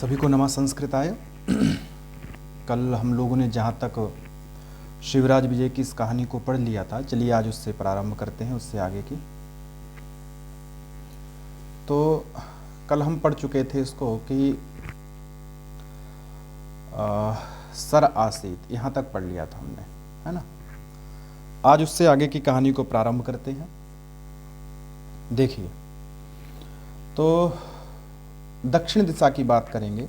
सभी को नमः संस्कृताय। कल हम लोगों ने जहाँ तक शिवराज विजय की इस कहानी को पढ़ लिया था, चलिए आज उससे प्रारंभ करते हैं, उससे आगे की। तो कल हम पढ़ चुके थे इसको कि सर आसीत, यहाँ तक पढ़ लिया था हमने, है ना। आज उससे आगे की कहानी को प्रारंभ करते हैं। देखिए, तो दक्षिण दिशा की बात करेंगे।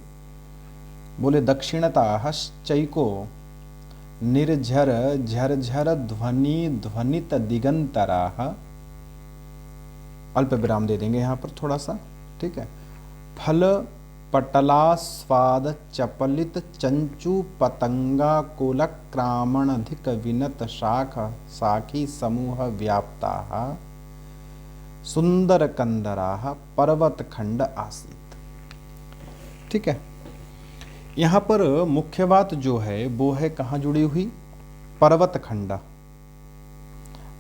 बोले दक्षिणताश्चैको निर्झर झरझर ध्वनि ध्वनित दिगंतराः। अल्प विराम दे देंगे यहाँ पर थोड़ा सा, ठीक है। फल पटलास्वाद चपलित चंचु पतंगा कुलक्रामणधिक विनत शाख साखी समूह व्याप्ताः सुंदर कंदराः पर्वत खंड आसीत। ठीक है, यहाँ पर मुख्य बात जो है वो है कहाँ जुड़ी हुई, पर्वत खंड।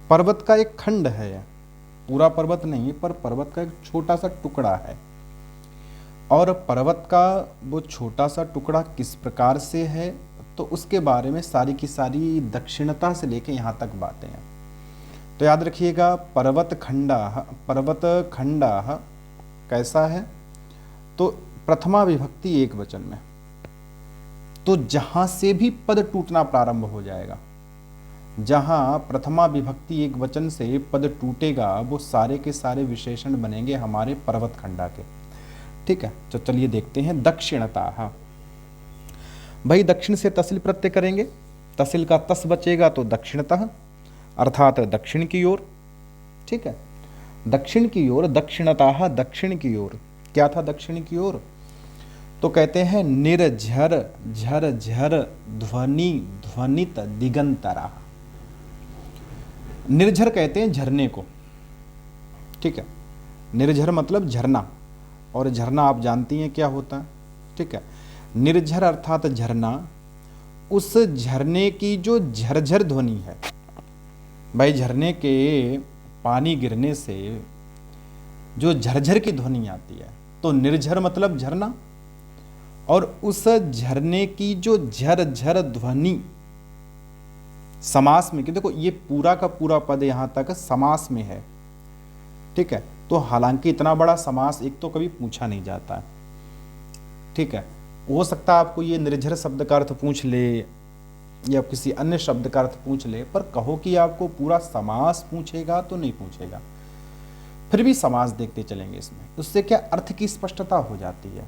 पर्वत का एक खंड है, पूरा पर्वत नहीं पर पर्वत का एक छोटा सा टुकड़ा है। और पर्वत का वो छोटा सा टुकड़ा किस प्रकार से है, तो उसके बारे में सारी की सारी दक्षिणता से लेके यहाँ तक बातें हैं। तो याद रखिएगा, पर्वत खंडा कैसा है, तो प्रथमा विभक्ति एक वचन में, तो जहां से भी पद टूटना प्रारंभ हो जाएगा, जहां प्रथमा विभक्ति एक वचन से पद टूटेगा, वो सारे के सारे विशेषण बनेंगे हमारे पर्वत खंडा के। ठीक है, तो चलिए देखते हैं। दक्षिणता, भाई दक्षिण से तसिल प्रत्यय करेंगे, तसिल का तस बचेगा तो दक्षिणतः अर्थात दक्षिण की ओर। ठीक है, दक्षिण की ओर, दक्षिणता दक्षिण की ओर। क्या था दक्षिण की ओर, तो कहते हैं निर्झर झर झर ध्वनि ध्वनित दिगंतरा। निर्झर कहते हैं झरने को। ठीक है, निर्झर मतलब झरना, और झरना आप जानती हैं क्या होता है। ठीक है, निर्झर अर्थात झरना, उस झरने की जो झरझर ध्वनि है, भाई झरने के पानी गिरने से जो झरझर की ध्वनि आती है, तो निर्झर मतलब झरना, और उस झरने की जो झरझर ध्वनि समास में, कि देखो ये पूरा का पूरा पद यहां तक समास में है। ठीक है, तो हालांकि इतना बड़ा समास एक तो कभी पूछा नहीं जाता है। ठीक है, हो सकता है आपको ये निर्झर शब्द का अर्थ पूछ ले या किसी अन्य शब्द का अर्थ पूछ ले, पर कहो कि आपको पूरा समास पूछेगा तो नहीं पूछेगा। फिर भी समास देखते चलेंगे इसमें, उससे क्या अर्थ की स्पष्टता हो जाती है।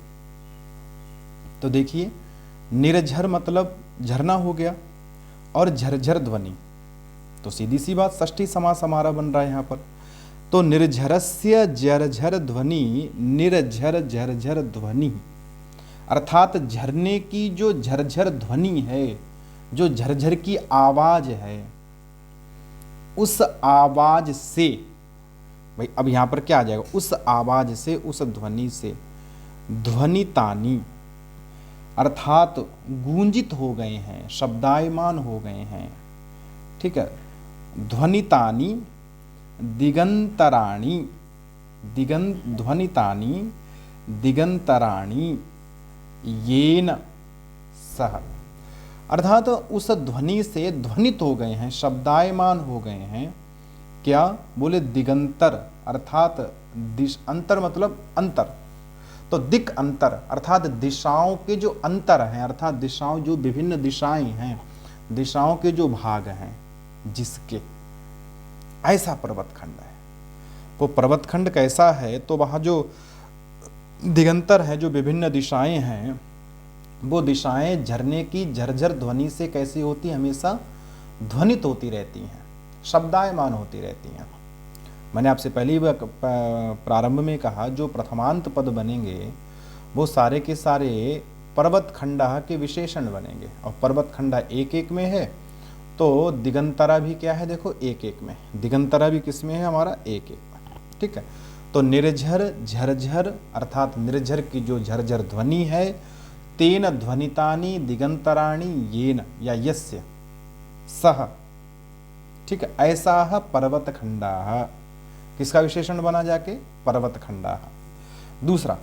तो देखिए, निर्झर मतलब झरना हो गया, और झरझर ध्वनि, तो सीधी सी बात षष्ठी समास हमारा बन रहा है यहाँ पर। तो निर्झरस्य झरझर ध्वनि, निर्झर झरझर ध्वनि, अर्थात झरने की जो झरझर ध्वनि है, जो झरझर की आवाज है, उस आवाज से, भाई अब यहां पर क्या आ जाएगा, उस आवाज से, उस ध्वनि से, ध्वनितानी अर्थात गूंजित हो गए हैं, शब्दायमान हो गए हैं। ठीक है, ध्वनितानी दिगंतराणी, ध्वनितानी दिगंतराणी येन सह, अर्थात उस ध्वनि से ध्वनित हो गए हैं, शब्दायमान हो गए हैं। क्या बोले, दिगंतर अर्थात अंतर मतलब अंतर, तो दिक अंतर अर्थात दिशाओं के जो अंतर हैं, अर्थात दिशाओं जो विभिन्न दिशाएं हैं, दिशाओं के जो भाग हैं जिसके, ऐसा पर्वत खंड है। वो पर्वत खंड कैसा है, तो वहां जो दिगंतर है, जो विभिन्न दिशाएं हैं, वो दिशाएं झरने की झरझर ध्वनि से कैसी होती, हमेशा ध्वनित होती रहती हैं, शब्दायमान होती रहती हैं। मैंने आपसे पहले ही प्रारंभ में कहा, जो प्रथमांत पद बनेंगे वो सारे के सारे पर्वत खंडा के विशेषण बनेंगे, और पर्वत खंडा एक एक में है, तो दिगंतरा भी क्या है, देखो एक एक में, दिगंतरा भी किस में है, हमारा एक एक में। ठीक है, तो निर्झर झरझर अर्थात निर्झर की जो झरझर ध्वनि है, तेन ध्वनितानि दिगंतराणि येन या यस्य सह। ठीक है, ऐसा पर्वत खंडा, किसका विशेषण बना जाके, पर्वत खंडा। दूसरा,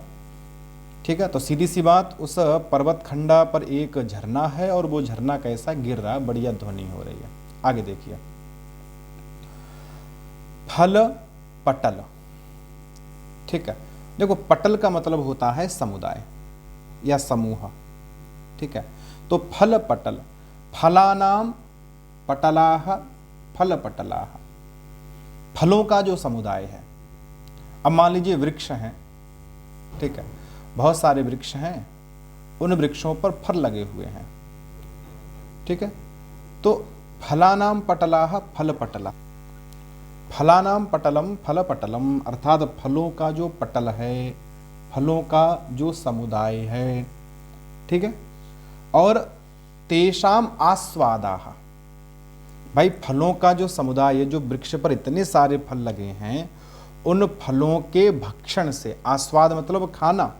ठीक है, तो सीधी सी बात, उस पर्वत खंडा पर एक झरना है और वो झरना कैसा गिर रहा है, बढ़िया ध्वनि हो रही है। आगे देखिए, फल पटल। ठीक है, देखो पटल का मतलब होता है समुदाय या समूह। ठीक है, तो फल पटल, फलानाम पटलाह फल पटलाह, फलों का जो समुदाय है। अब मान लीजिए वृक्ष हैं, ठीक है, बहुत सारे वृक्ष हैं, उन वृक्षों पर फल लगे हुए हैं। ठीक है, तो फलानाम पटलाह फल पटला, फलानाम पटलम फल पटलम, अर्थात फलों का जो पटल है, फलों का जो समुदाय है। ठीक है, और तेषाम आस्वादाः, भाई फलों का जो समुदाय है, जो वृक्ष पर इतने सारे फल लगे हैं, उन फलों के भक्षण से, आस्वाद मतलब खाना।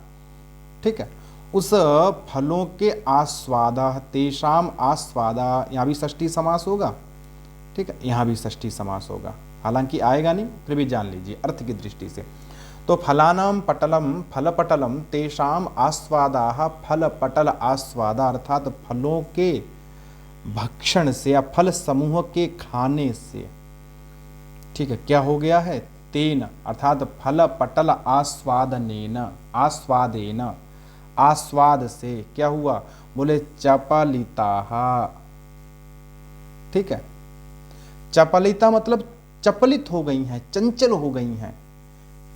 ठीक है, उस फलों के आस्वादा, तेषाम आस्वादा, यहाँ भी षष्ठी समास होगा। ठीक है, यहाँ भी षष्ठी समास होगा, हालांकि आएगा नहीं, फिर भी जान लीजिए अर्थ की दृष्टि से। तो फलानाम पटलम फल पटलम तेषाम आस्वादा फल पटल आस्वादा, अर्थात फलों के भक्षण से या फल समूह के खाने से। ठीक है, क्या हो गया है, तेन अर्थात फल पटल आस्वादनेन, आस्वादेन, आस्वाद से क्या हुआ, बोले चपलिताः। ठीक है, चपलिता मतलब चपलित हो गई हैं, चंचल हो गई हैं।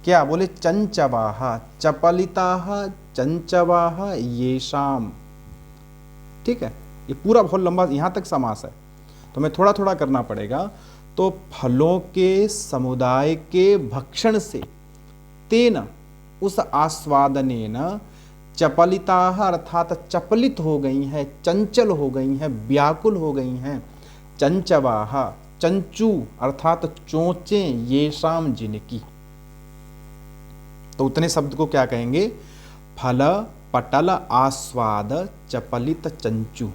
क्या बोले, चंचवाः, चपलिताः चंचवाः येषाम। ठीक है, ये पूरा बहुत लंबा यहाँ तक समास है, तो मैं थोड़ा थोड़ा करना पड़ेगा। तो फलों के समुदाय के भक्षण से, तेन उस आस्वादनेन, चपलिताः अर्थात चपलित हो गई हैं, चंचल हो गई हैं, व्याकुल हो गई हैं। चंचवाः, चंचू अर्थात चोंचें, येषाम जिनकी। तो उतने शब्द को क्या कहेंगे, फल पटल आस्वाद चपलित चंचू,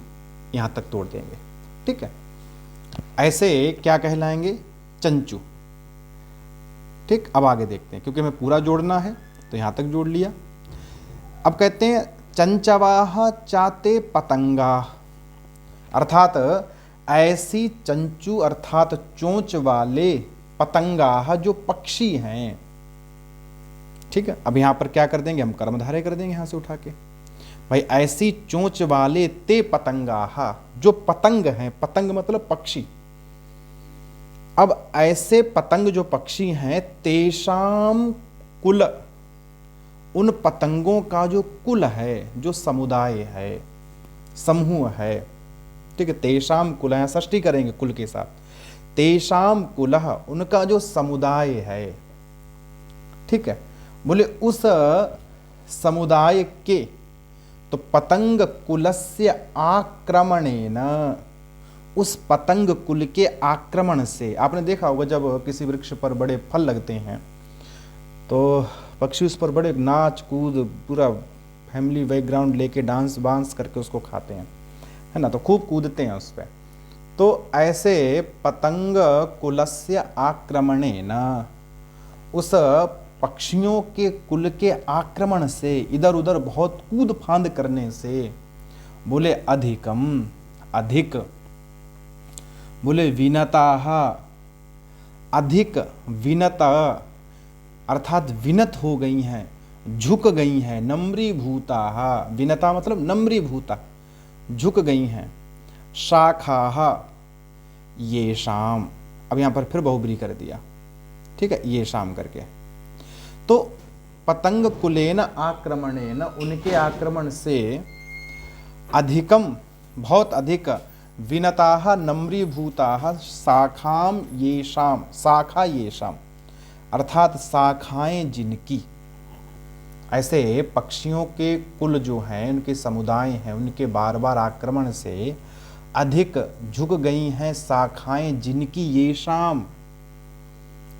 यहां तक तोड़ देंगे। ठीक है, ऐसे क्या कहलाएंगे, चंचू। ठीक, अब आगे देखते हैं, क्योंकि हमें पूरा जोड़ना है तो यहां तक जोड़ लिया। अब कहते हैं चंचवाः चाते पतंगा, अर्थात ऐसी चंचू अर्थात चोंच वाले, पतंगा जो पक्षी हैं। ठीक है, अब यहां पर क्या कर देंगे, हम कर्मधारय कर देंगे यहां से उठा के, भाई ऐसी चोंच वाले ते पतंगा, जो पतंग हैं, पतंग मतलब पक्षी। अब ऐसे पतंग जो पक्षी हैं, तेषाम कुल, उन पतंगों का जो कुल है, जो समुदाय है, समूह है। ठीक है, तेषाम कुल, षष्ठी करेंगे कुल के साथ, तेषाम कुलः, उनका जो समुदाय है। ठीक है, बोले उस समुदाय के, तो पतंग कुलस्य आक्रमणेन, उस पतंग कुल के आक्रमण से। आपने देखा होगा जब किसी वृक्ष पर बड़े फल लगते हैं तो पक्षी उस पर बड़े नाच कूद, पूरा फैमिली बैकग्राउंड लेके डांस बांस करके उसको खाते हैं, है ना, तो खूब कूदते हैं उस पर। तो ऐसे पतंग कुलस्य आक्रमणेन, उस पक्षियों के कुल के आक्रमण से, इधर उधर बहुत कूद फांद करने से, बोले अधिकम, अधिक, बोले विनताः, अधिक विनत अर्थात विनत हो गई हैं, झुक गई हैं। नम्रीभूताः, विनता मतलब नम्रीभूता, झुक गई हैं। शाखाः येषाम, अब यहां पर फिर बहुब्री कर दिया। ठीक है, येषाम करके। तो पतंग कुलेन आक्रमणेन, उनके आक्रमण से, अधिकम बहुत अधिक, विनताः नम्रीभूताः, शाखाम येषाम, शाखा येषाम अर्थात शाखाएं जिनकी। ऐसे पक्षियों के कुल जो हैं, उनके समुदाय हैं, उनके बार बार आक्रमण से अधिक झुक गई हैं शाखाएं जिनकी, येषाम।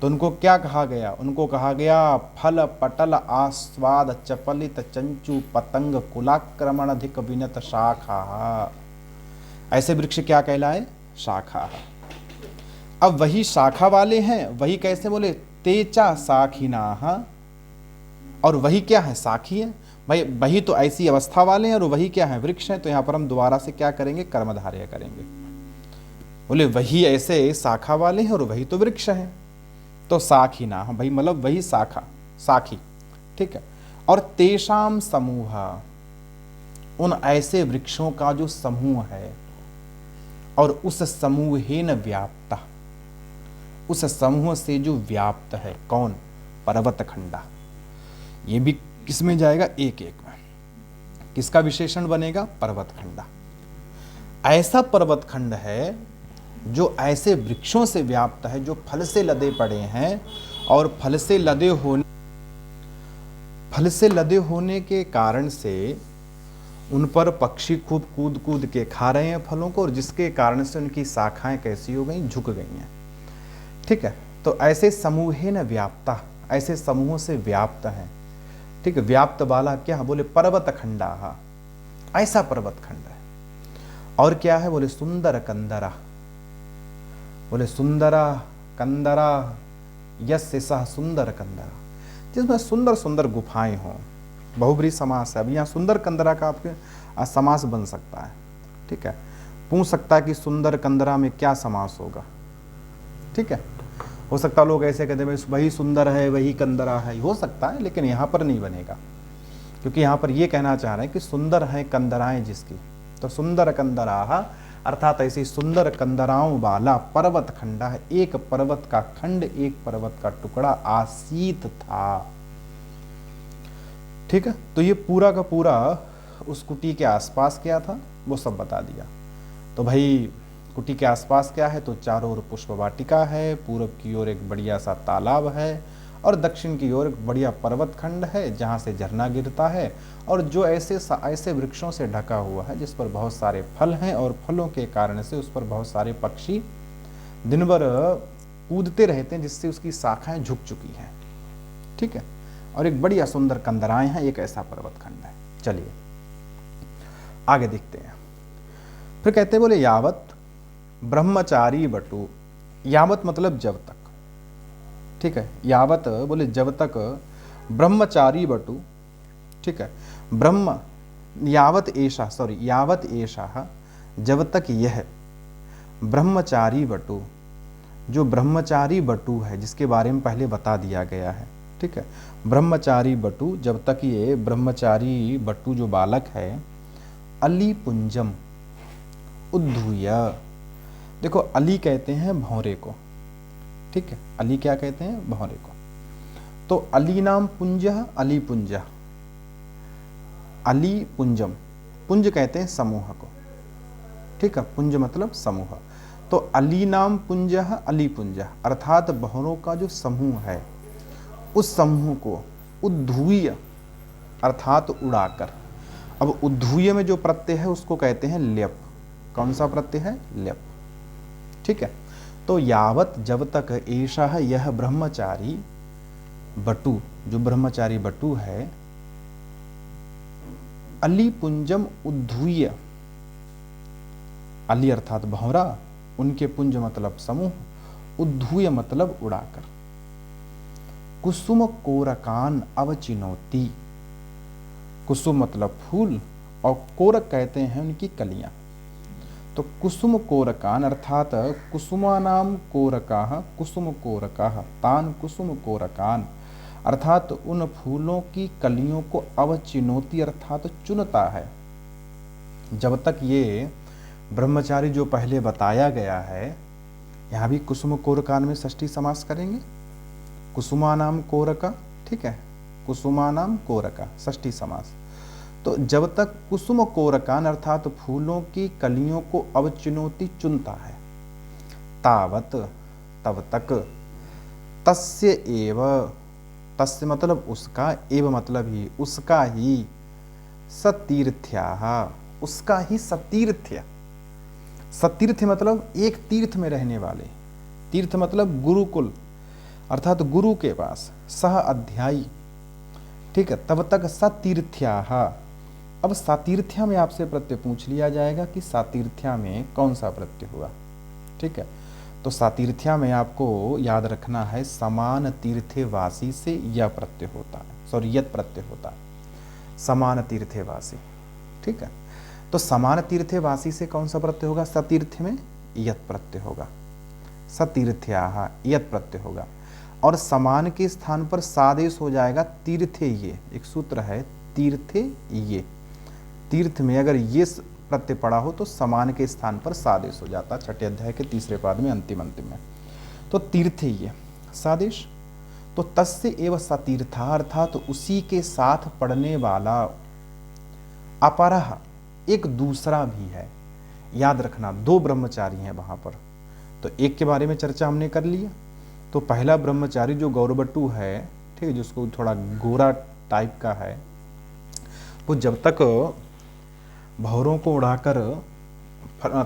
तो उनको क्या कहा गया, उनको कहा गया फल पटल आस्वाद चपलित चंचू पतंग कुलाक्रमण अधिक विनत शाखा। ऐसे वृक्ष क्या कहलाए, शाखा। अब वही शाखा वाले हैं, वही कैसे बोले, तेचा साखिना, और वही क्या है, साखी है। भाई वही तो ऐसी अवस्था वाले हैं और वही क्या है, वृक्ष हैं। तो यहाँ पर हम दोबारा से क्या करेंगे, कर्मधारय करेंगे। बोले वही ऐसे शाखा वाले हैं और वही तो वृक्ष हैं, तो साखी ना भाई, मतलब वही शाखा, साखी, ठीक है। और तेषाम समूह, उन ऐसे वृक्षों का जो समूह है, और उस समूहेन व्याप्ता, उस समूह से जो व्याप्त है, कौन, पर्वत खंडा। ये भी किसमें जाएगा, एक एक में। किसका विशेषण बनेगा, पर्वत खंडा। ऐसा पर्वत खंड है जो ऐसे वृक्षों से व्याप्त है, जो फल से लदे पड़े हैं, और फल से लदे होने के कारण से उन पर पक्षी खूब कूद कूद के खा रहे हैं फलों को, और जिसके कारण से उनकी शाखाएं कैसी हो गई, झुक गई हैं, ठीक है। तो ऐसे समूहेन व्याप्ता, ऐसे समूहों से व्याप्त हैं, ठीक है। व्याप्त वाला क्या, बोले पर्वत खंडा, ऐसा पर्वत खंड है। और क्या है, बोले सुंदर कंदरा, बोले सुंदरा कंदरा यस्य सह सुंदर कंदरा, जिसमें सुंदर सुंदर गुफाएं हों। बहुब्रीहि समास है। अब यहाँ सुंदर कंदरा का आपके समास बन सकता है, ठीक है। पूछ सकता है कि सुंदर कंदरा में क्या समास होगा, ठीक है। हो सकता है लोग ऐसे कहते हैं वही सुंदर है वही कंदरा है, हो सकता है, लेकिन यहाँ पर नहीं बनेगा, क्योंकि यहाँ पर ये कहना चाह रहे हैं कि सुंदर है कंदराएं जिसकी, तो सुंदर कंदरा अर्थात ऐसी सुंदर कंदराओं वाला पर्वत खंडा है। एक पर्वत का खंड, एक पर्वत का टुकड़ा आसीत था, ठीक है। तो ये पूरा का पूरा उस कुटी के आसपास क्या था वो सब बता दिया। तो भाई कुटी के आसपास क्या है, तो चारों ओर पुष्प वाटिका है, पूर्व की ओर एक बढ़िया सा तालाब है, और दक्षिण की ओर एक बढ़िया पर्वत खंड है जहाँ से झरना गिरता है, और जो ऐसे वृक्षों से ढका हुआ है जिस पर बहुत सारे फल हैं, और फलों के कारण से उस पर बहुत सारे पक्षी दिन भर कूदते रहते हैं, जिससे उसकी शाखाएं झुक चुकी हैं, ठीक है। और एक बढ़िया सुंदर कंदराएं हैं, एक ऐसा पर्वत खंड है। चलिए आगे देखते हैं। फिर कहते बोले यावत ब्रह्मचारी बटु, यावत मतलब जब तक, ठीक है। यावत बोले जब तक ब्रह्मचारी बटु, ठीक है। ब्रह्म यावत ऐशा जब तक यह ब्रह्मचारी बटु, जो ब्रह्मचारी बटु है जिसके बारे में पहले बता दिया गया है, ठीक है। ब्रह्मचारी बटु, जब तक ये ब्रह्मचारी बटु जो बालक है, अली पुंजम उद्धूय, देखो अली कहते हैं भौरे को, ठीक है। अली क्या कहते हैं, भौरे को। तो अली नाम पुंज, अली पुंज, अली पुंजम, पुंज कहते हैं समूह को, ठीक है। पुंज मतलब समूह। तो अली नाम पुंज, अली पुंज, अर्थात भौरों का जो समूह है, उस समूह को उद्धूय अर्थात उड़ाकर। अब उद्धूय में जो प्रत्यय है उसको कहते हैं ल्यप। कौन सा प्रत्यय है, ल्यप, ठीक है। तो यावत जब तक ऐशा है यह ब्रह्मचारी बटु, जो ब्रह्मचारी बटु है, अली पुंजम उद्धूय, अली अर्थात भौरा, उनके पुंज मतलब समूह, उद्धूय मतलब उड़ाकर, कुसुम कोरकान अवचिनौती, कुसुम मतलब फूल, और कोरक कहते हैं उनकी कलियां। तो कुसुम कोरकान अर्थात कुसुमानाम कोरकाः कुसुम कोरकाः तान कुसुम कोरकान, अर्थात उन फूलों की कलियों को अवचिनौती अर्थात चुनता है। जब तक ये ब्रह्मचारी जो पहले बताया गया है, यहाँ भी कुसुम कोरकान में षष्ठी समास करेंगे, कुसुमानाम कोरका, ठीक है। कुसुमानाम कोरका षष्ठी समास। तो जब तक कुसुम कोरकान अर्थात फूलों की कलियों को अवचिनौती चुनता है, तावत तब तक, तस्य एव, तस्य मतलब उसका, एव मतलब ही, उसका ही, सतीर्थ्याः, उसका ही सतीर्थ्य, सतीर्थ मतलब एक तीर्थ में रहने वाले, तीर्थ मतलब गुरुकुल अर्थात गुरु के पास, सह अध्यायी, ठीक है। तब तक सतीर्थ्याः। अब सातीर्थ्या में आपसे प्रत्यय पूछ लिया जाएगा कि सातीर्थ्या में कौन सा प्रत्यय हुआ, ठीक है। तो सातीर्थ्या में आपको याद रखना है समान तीर्थे वासी से यह प्रत्यय होता है, सॉरी यत प्रत्यय होता है। समान तीर्थे वासी। ठीक है, तो समान तीर्थे वासी से कौन सा प्रत्यय होगा? सतीर्थ में यत प्रत्यय होगा, सतीर्थ्याः यत प्रत्यय होगा। और समान के स्थान पर सादेश हो जाएगा तीर्थे ये। एक सूत्र है तीर्थे ये, तीर्थ में अगर ये प्रत्यय पड़ा हो तो समान के स्थान पर सादेश हो जाता, छठे अध्याय के तीसरे पाद में अंतिम में। तो तीर्थे ये सादेश, तो तस्य एव सतीर्था अर्थात तो उसी के साथ पढ़ने वाला, अपरः एक दूसरा भी है। याद रखना दो ब्रह्मचारी हैं वहां पर, तो एक के बारे में चर्चा हमने कर लिया। तो पहला ब्रह्मचारी जो गौरबटू है, ठीक है, जिसको थोड़ा गोरा टाइप का है, वो जब तक भौरों को उड़ाकर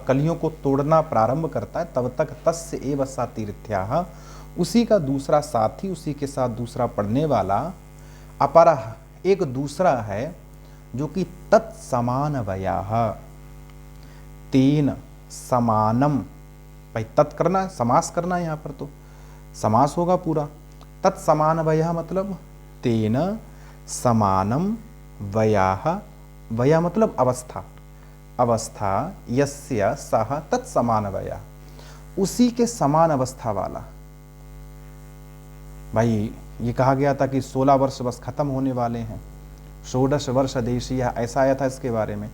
कलियों को तोड़ना प्रारंभ करता है तब तक तस्य एव सतीर्थ्याः, उसी का दूसरा साथी, उसी के साथ दूसरा पढ़ने वाला, अपरः एक दूसरा है जो कि तत्समानवयाः, तेन समानम, भाई तत् करना, समास करना, यहाँ पर तो समास होगा पूरा। तत्समानवयः मतलब तेन समानम वयाः, वया मतलब अवस्था, अवस्था, यस्य सह तत्समानवयः, उसी के समान अवस्था वाला। भाई ये कहा गया था कि 16 वर्ष बस खत्म होने वाले हैं, 16 वर्ष देशीय, ऐसा आया था इसके बारे में।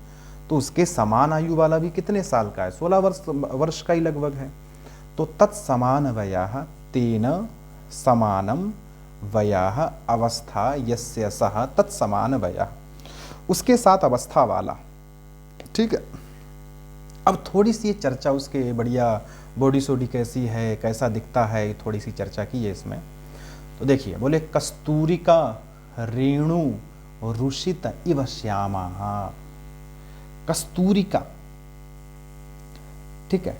तो उसके समान आयु वाला भी कितने साल का है? 16 वर्ष का ही लगभग है। तो तत्समान वयाः तेन समानम वयाः अवस्था यस्य सह तत्समान वयाः, उसके साथ अवस्था वाला। ठीक है, अब थोड़ी सी चर्चा उसके, बढ़िया बॉडी सोडी कैसी है, कैसा दिखता है, थोड़ी सी चर्चा की है इसमें। तो देखिए, बोले कस्तूरिका रेणु रुषित इव श्यामाः, कस्तूरिका, ठीक है,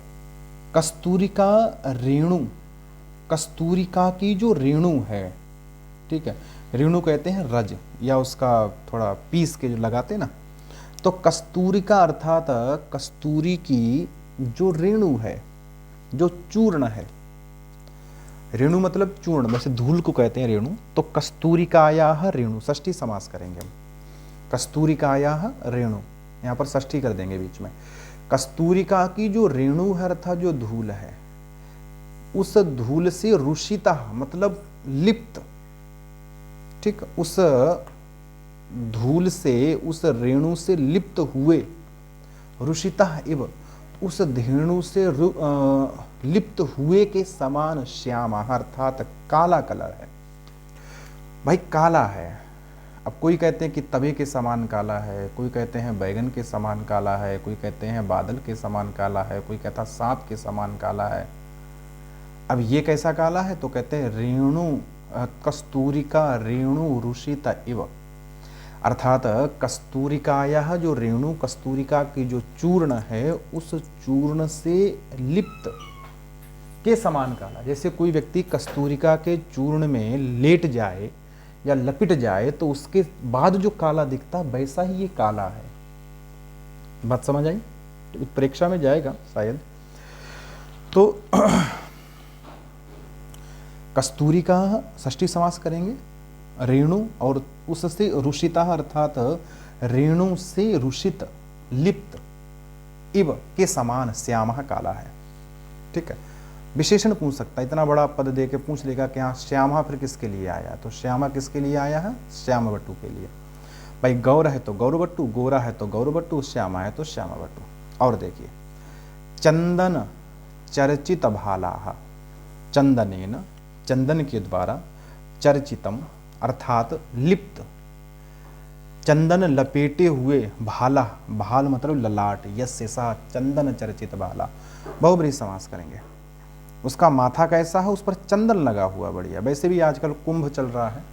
कस्तूरिका रेणु, कस्तूरिका की जो रेणु है, ठीक है, रेणु कहते हैं रज, या उसका थोड़ा पीस के जो लगाते ना, तो कस्तूरिका अर्थात कस्तूरी की जो रेणु है, जो चूर्ण है, रेणु मतलब चूर्ण, वैसे धूल को कहते हैं रेणु, तो कस्तूरिकायाः रेणु, षष्ठी समास करेंगे हम, कस्तूरिकायाः रेणु, यहाँ पर षष्ठी कर देंगे बीच में। कस्तूरिका की जो रेणु है अर्थात जो धूल है, उस धूल से रुषिता मतलब लिप्त, ठीक, उस धूल से, उस रेणु से लिप्त हुए, रुषिता इव, उस धेणु से लिप्त हुए के समान श्याम, अर्थात काला कलर है। भाई काला है, अब कोई कहते हैं कि तवे के समान काला है, कोई कहते हैं बैगन के समान काला है, कोई कहते हैं बादल के समान काला है, कोई कहता सांप के समान काला है। अब ये कैसा काला है? तो कहते हैं रेणु कस्तूरिका रेणु रुषित इव, अर्थात कस्तूरिकायाः जो रेणु, कस्तूरिका की जो चूर्ण है, उस चूर्ण से लिप्त के समान काला। जैसे कोई व्यक्ति कस्तूरिका के चूर्ण में लेट जाए या लपिट जाए तो उसके बाद जो काला दिखता, वैसा ही ये काला है। बात समझ आई? तो परीक्षा में जाएगा शायद। तो कस्तूरिका षष्ठी समास करेंगे, रेणु और उससे रुषिता अर्थात रेणु से रुषित लिप्त इव के समान श्यामः काला है। ठीक है, विशेषण पूछ सकता है, इतना बड़ा पद दे के पूछ लेगा कि हाँ श्यामा फिर किसके लिए आया, तो श्यामा किसके लिए आया है? श्याम बट्टू के लिए। भाई गौर है तो गौर बट्टू, गोरा है तो गौर बट्टू, श्यामा है तो श्यामा बट्टू। और देखिए, चंदन चर्चित भाला, चंदनेन चंदन के द्वारा, चर्चितम अर्थात लिप्त, चंदन लपेटे हुए, भाला, भाल मतलब ललाट, यस्य सा चंदन चर्चित भाला, बहुब्रीहि समास करेंगे। उसका माथा कैसा है? उस पर चंदन लगा हुआ बढ़िया। वैसे भी आजकल कुंभ चल रहा है,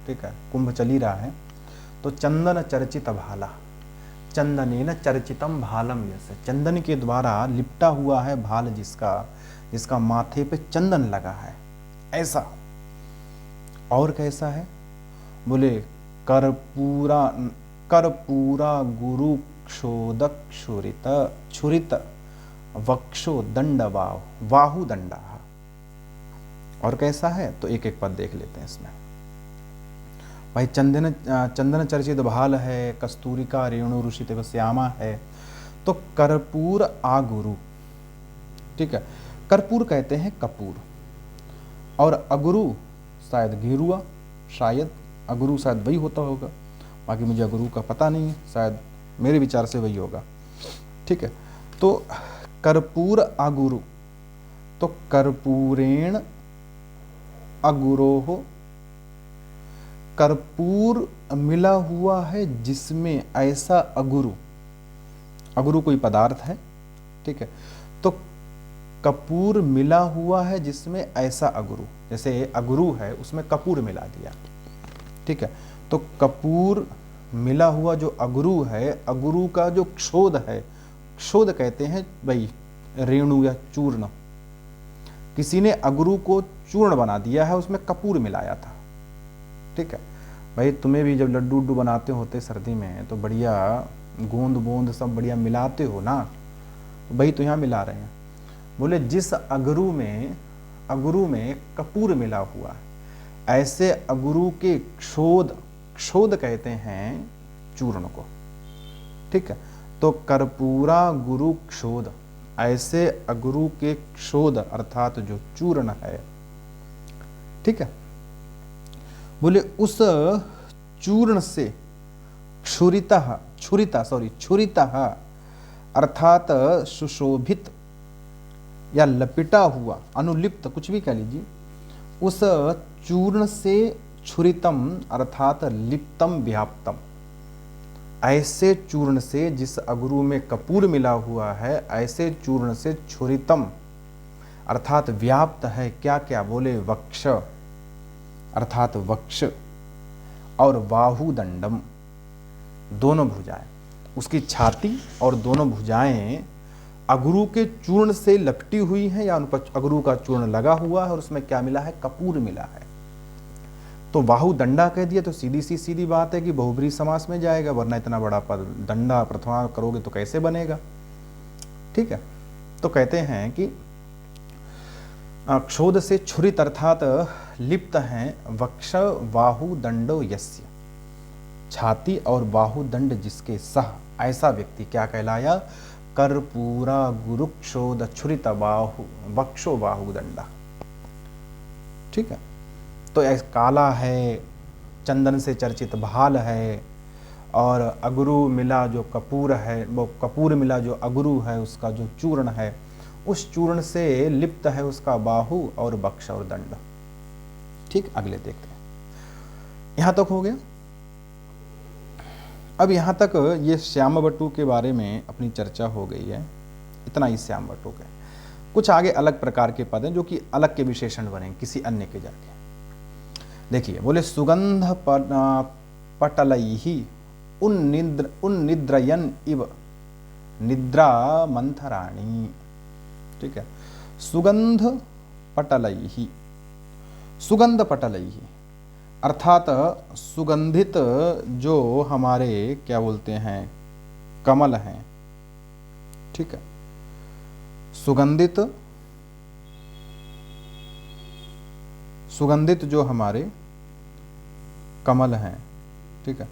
ठीक है, कुंभ चल ही रहा है, तो चंदन चर्चित भाला, चंदनेन चर्चितम भालम, यस्य, चंदन के द्वारा लिपटा हुआ है भाल जिसका, जिसका माथे पे चंदन लगा है, ऐसा। और कैसा है? बोले कर्पूरा, कर्पूरा गुरु क्षोदक क्षुरित, क्षुरित वक्षो दंड बाहु दंडा। और कैसा है? तो एक एक पद देख लेते हैं इसमें। भाई चंदन चर्चित भाल है, कस्तूरिका रेणु रुषित श्यामा है, तो कर्पूर आगुरु, ठीक है। कर्पूर कहते हैं कपूर, और अगुरु शायद घेरुआ, शायद अगुरु शायद वही होता होगा, बाकी मुझे अगुरु का पता नहीं है, शायद मेरे विचार से वही होगा, ठीक है। तो कर्पूर अगुरु, तो कर्पूरेण अगुरोह, कर्पूर मिला हुआ है जिसमें ऐसा अगुरु, अगुरु कोई पदार्थ है, ठीक है। तो कपूर मिला हुआ है जिसमें ऐसा अगुरु, जैसे अगुरु है उसमें कपूर मिला दिया, ठीक है। तो कपूर मिला हुआ जो अगुरु है, अगुरु का जो क्षोध है, क्षोध कहते हैं भाई रेणु या चूर्ण, किसी ने अगुरु को चूर्ण बना दिया है, उसमें कपूर मिलाया था, ठीक है। भाई तुम्हें भी जब लड्डू उड्डू बनाते होते सर्दी में तो बढ़िया गोंद बोंद सब बढ़िया मिलाते हो ना, तो भाई तो यहाँ मिला रहे हैं। बोले जिस अगुरु में कपूर मिला हुआ है, ऐसे अगुरु के क्षोध, क्षोध कहते हैं चूर्ण को, ठीक है। तो कर्पूरा गुरु क्षोध, ऐसे अगुरु के क्षोध अर्थात जो चूर्ण है, ठीक है। बोले उस चूर्ण से छुरितः अर्थात सुशोभित या लपेटा हुआ, अनुलिप्त कुछ भी कह लीजिए, उस चूर्ण से छुरितम अर्थात लिप्तम व्याप्तम, ऐसे चूर्ण से, जिस अगुरु में कपूर मिला हुआ है, ऐसे चूर्ण से छुरितम अर्थात व्याप्त है क्या क्या, बोले वक्ष अर्थात वक्ष, और बाहुदंडम दोनों भुजाएं, उसकी छाती और दोनों भुजाएं अगुरु के चूर्ण से लपटी हुई हैं, या उन पर अगुरु का चूर्ण लगा हुआ है और उसमें क्या मिला है, कपूर मिला है। तो बाहुदंडा कह दिया तो सीधी बात है कि बहुब्रीहि समास में जाएगा, वरना इतना बड़ा पद दंडा प्रथमा करोगे तो कैसे बनेगा, ठीक है। तो कहते हैं कि क्षोध से छुरित अर्थात लिप्त हैं वक्ष बाहुदंडो यस्य, छाती और बाहुदंड जिसके सह, ऐसा व्यक्ति क्या कहलाया, कर्पूरा गुरु क्षोध छुरित बाहु वक्षो बाहुदंडा, ठीक है। तो ऐसा काला है, चंदन से चर्चित भाल है, और अगुरु मिला जो कपूर है, वो कपूर मिला जो अगुरु है, उसका जो चूर्ण है, उस चूर्ण से लिप्त है उसका बाहु और वक्ष और दंड, ठीक। अगले देखते हैं, यहां तक हो गया। अब यहां तक ये श्यामवटु के बारे में अपनी चर्चा हो गई है, इतना ही श्यामवटु के। कुछ आगे अलग प्रकार के पद हैं जो कि अलग के विशेषण बने किसी अन्य के जाके। देखिए, बोले सुगंध पटलैहि उन्निद्रयन इव निद्रा मंथराणी, ठीक है। सुगंध पटलैहि, सुगंध पटलैहि अर्थात सुगंधित जो हमारे क्या बोलते हैं कमल हैं, ठीक है। सुगंधित जो हमारे कमल हैं, ठीक है।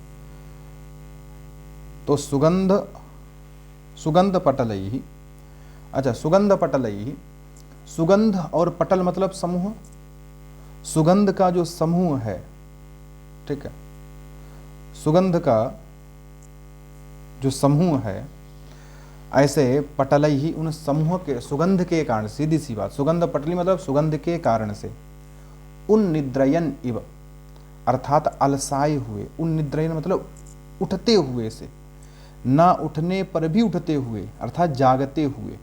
तो सुगंध पटलैहि, अच्छा सुगंध पटलैहि, सुगंध और पटल मतलब समूह, सुगंध का जो समूह है, ठीक है, सुगंध का जो समूह है, ऐसे पटलैहि उन समूह के सुगंध के कारण, सीधी सी बात, सुगंध पटली मतलब सुगंध के कारण से, उन्निद्रयन इव अर्थात अलसाए हुए, उन्निद्रयन मतलब उठते हुए से, ना उठने पर भी उठते हुए अर्थात जागते हुए,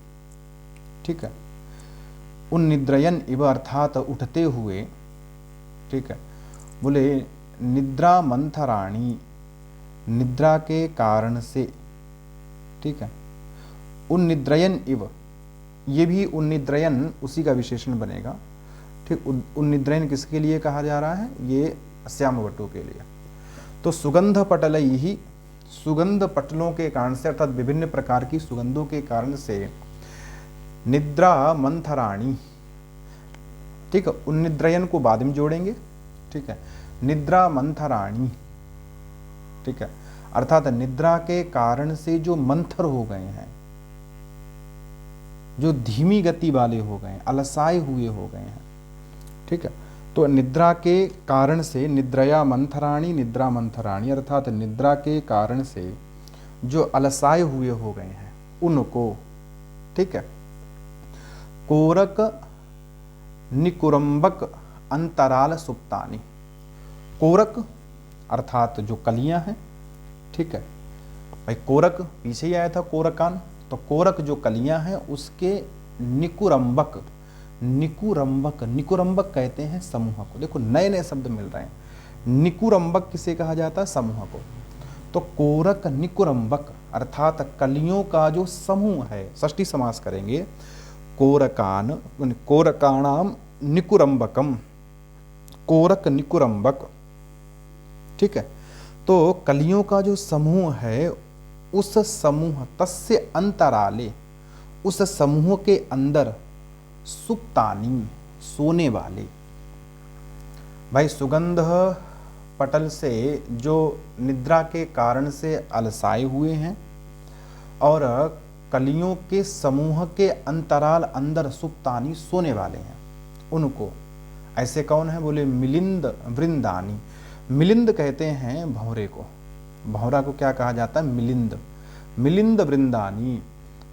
ठीक है। उन्निद्रयन इव अर्थात उठते हुए, ठीक है। बोले निद्रा मंथराणी, निद्रा के कारण से, ठीक है। उन्निद्रयन इव, ये भी उन्निद्रयन उसी का विशेषण बनेगा, ठीक। उन्निद्रयन किसके लिए कहा जा रहा है, ये श्यामवटु के लिए। तो सुगंध पटलैहि, सुगंध पटलों के कारण से अर्थात विभिन्न प्रकार की सुगंधों के कारण से, निद्रा मंथराणी, ठीक है। उन्निद्रयन को बाद में जोड़ेंगे, ठीक है। निद्रा मंथराणी, ठीक है, अर्थात निद्रा के कारण से जो मंथर हो गए हैं, जो धीमी गति वाले हो गए हैं, अलसाए हुए हो गए हैं, ठीक है। तो निद्रा के कारण से, निद्रया मंथराणी, निद्रा मंथराणी, अर्थात निद्रा के कारण से जो अलसाए हुए हो गए हैं उनको, ठीक है। कोरक निकुरंबक अंतराल सुप्तानी, कोरक अर्थात जो कलियां हैं, ठीक है भाई, कोरक पीछे ही आया था कोरकान, तो कोरक जो कलियां हैं उसके निकुरंबक, निकुरंबक, निकुरंबक कहते हैं समूह को। देखो नए नए शब्द मिल रहे हैं। निकुरंबक किसे कहा जाता है? समूह को। तो कोरक निकुरंबक अर्थात कलियों का जो समूह है, षष्ठी समास करेंगे, कोरकान, कोरकाणाम निकुरंबकम, कोरक निकुरंबक, ठीक है। तो कलियों का जो समूह है, उस समूह, तस्य अंतराले, उस समूह के अंदर, सुप्तानी, सोने वाले। भाई सुगंध पटल से जो निद्रा के कारण से अलसाए हुए हैं और कलियों के समूह के अंतराल अंदर सुप्तानी, सोने वाले हैं, उनको ऐसे कौन है? बोले मिलिंद वृंदानी। मिलिंद कहते हैं भंवरे को, भंवरा को क्या कहा जाता है? मिलिंद, मिलिंद वृंदानी।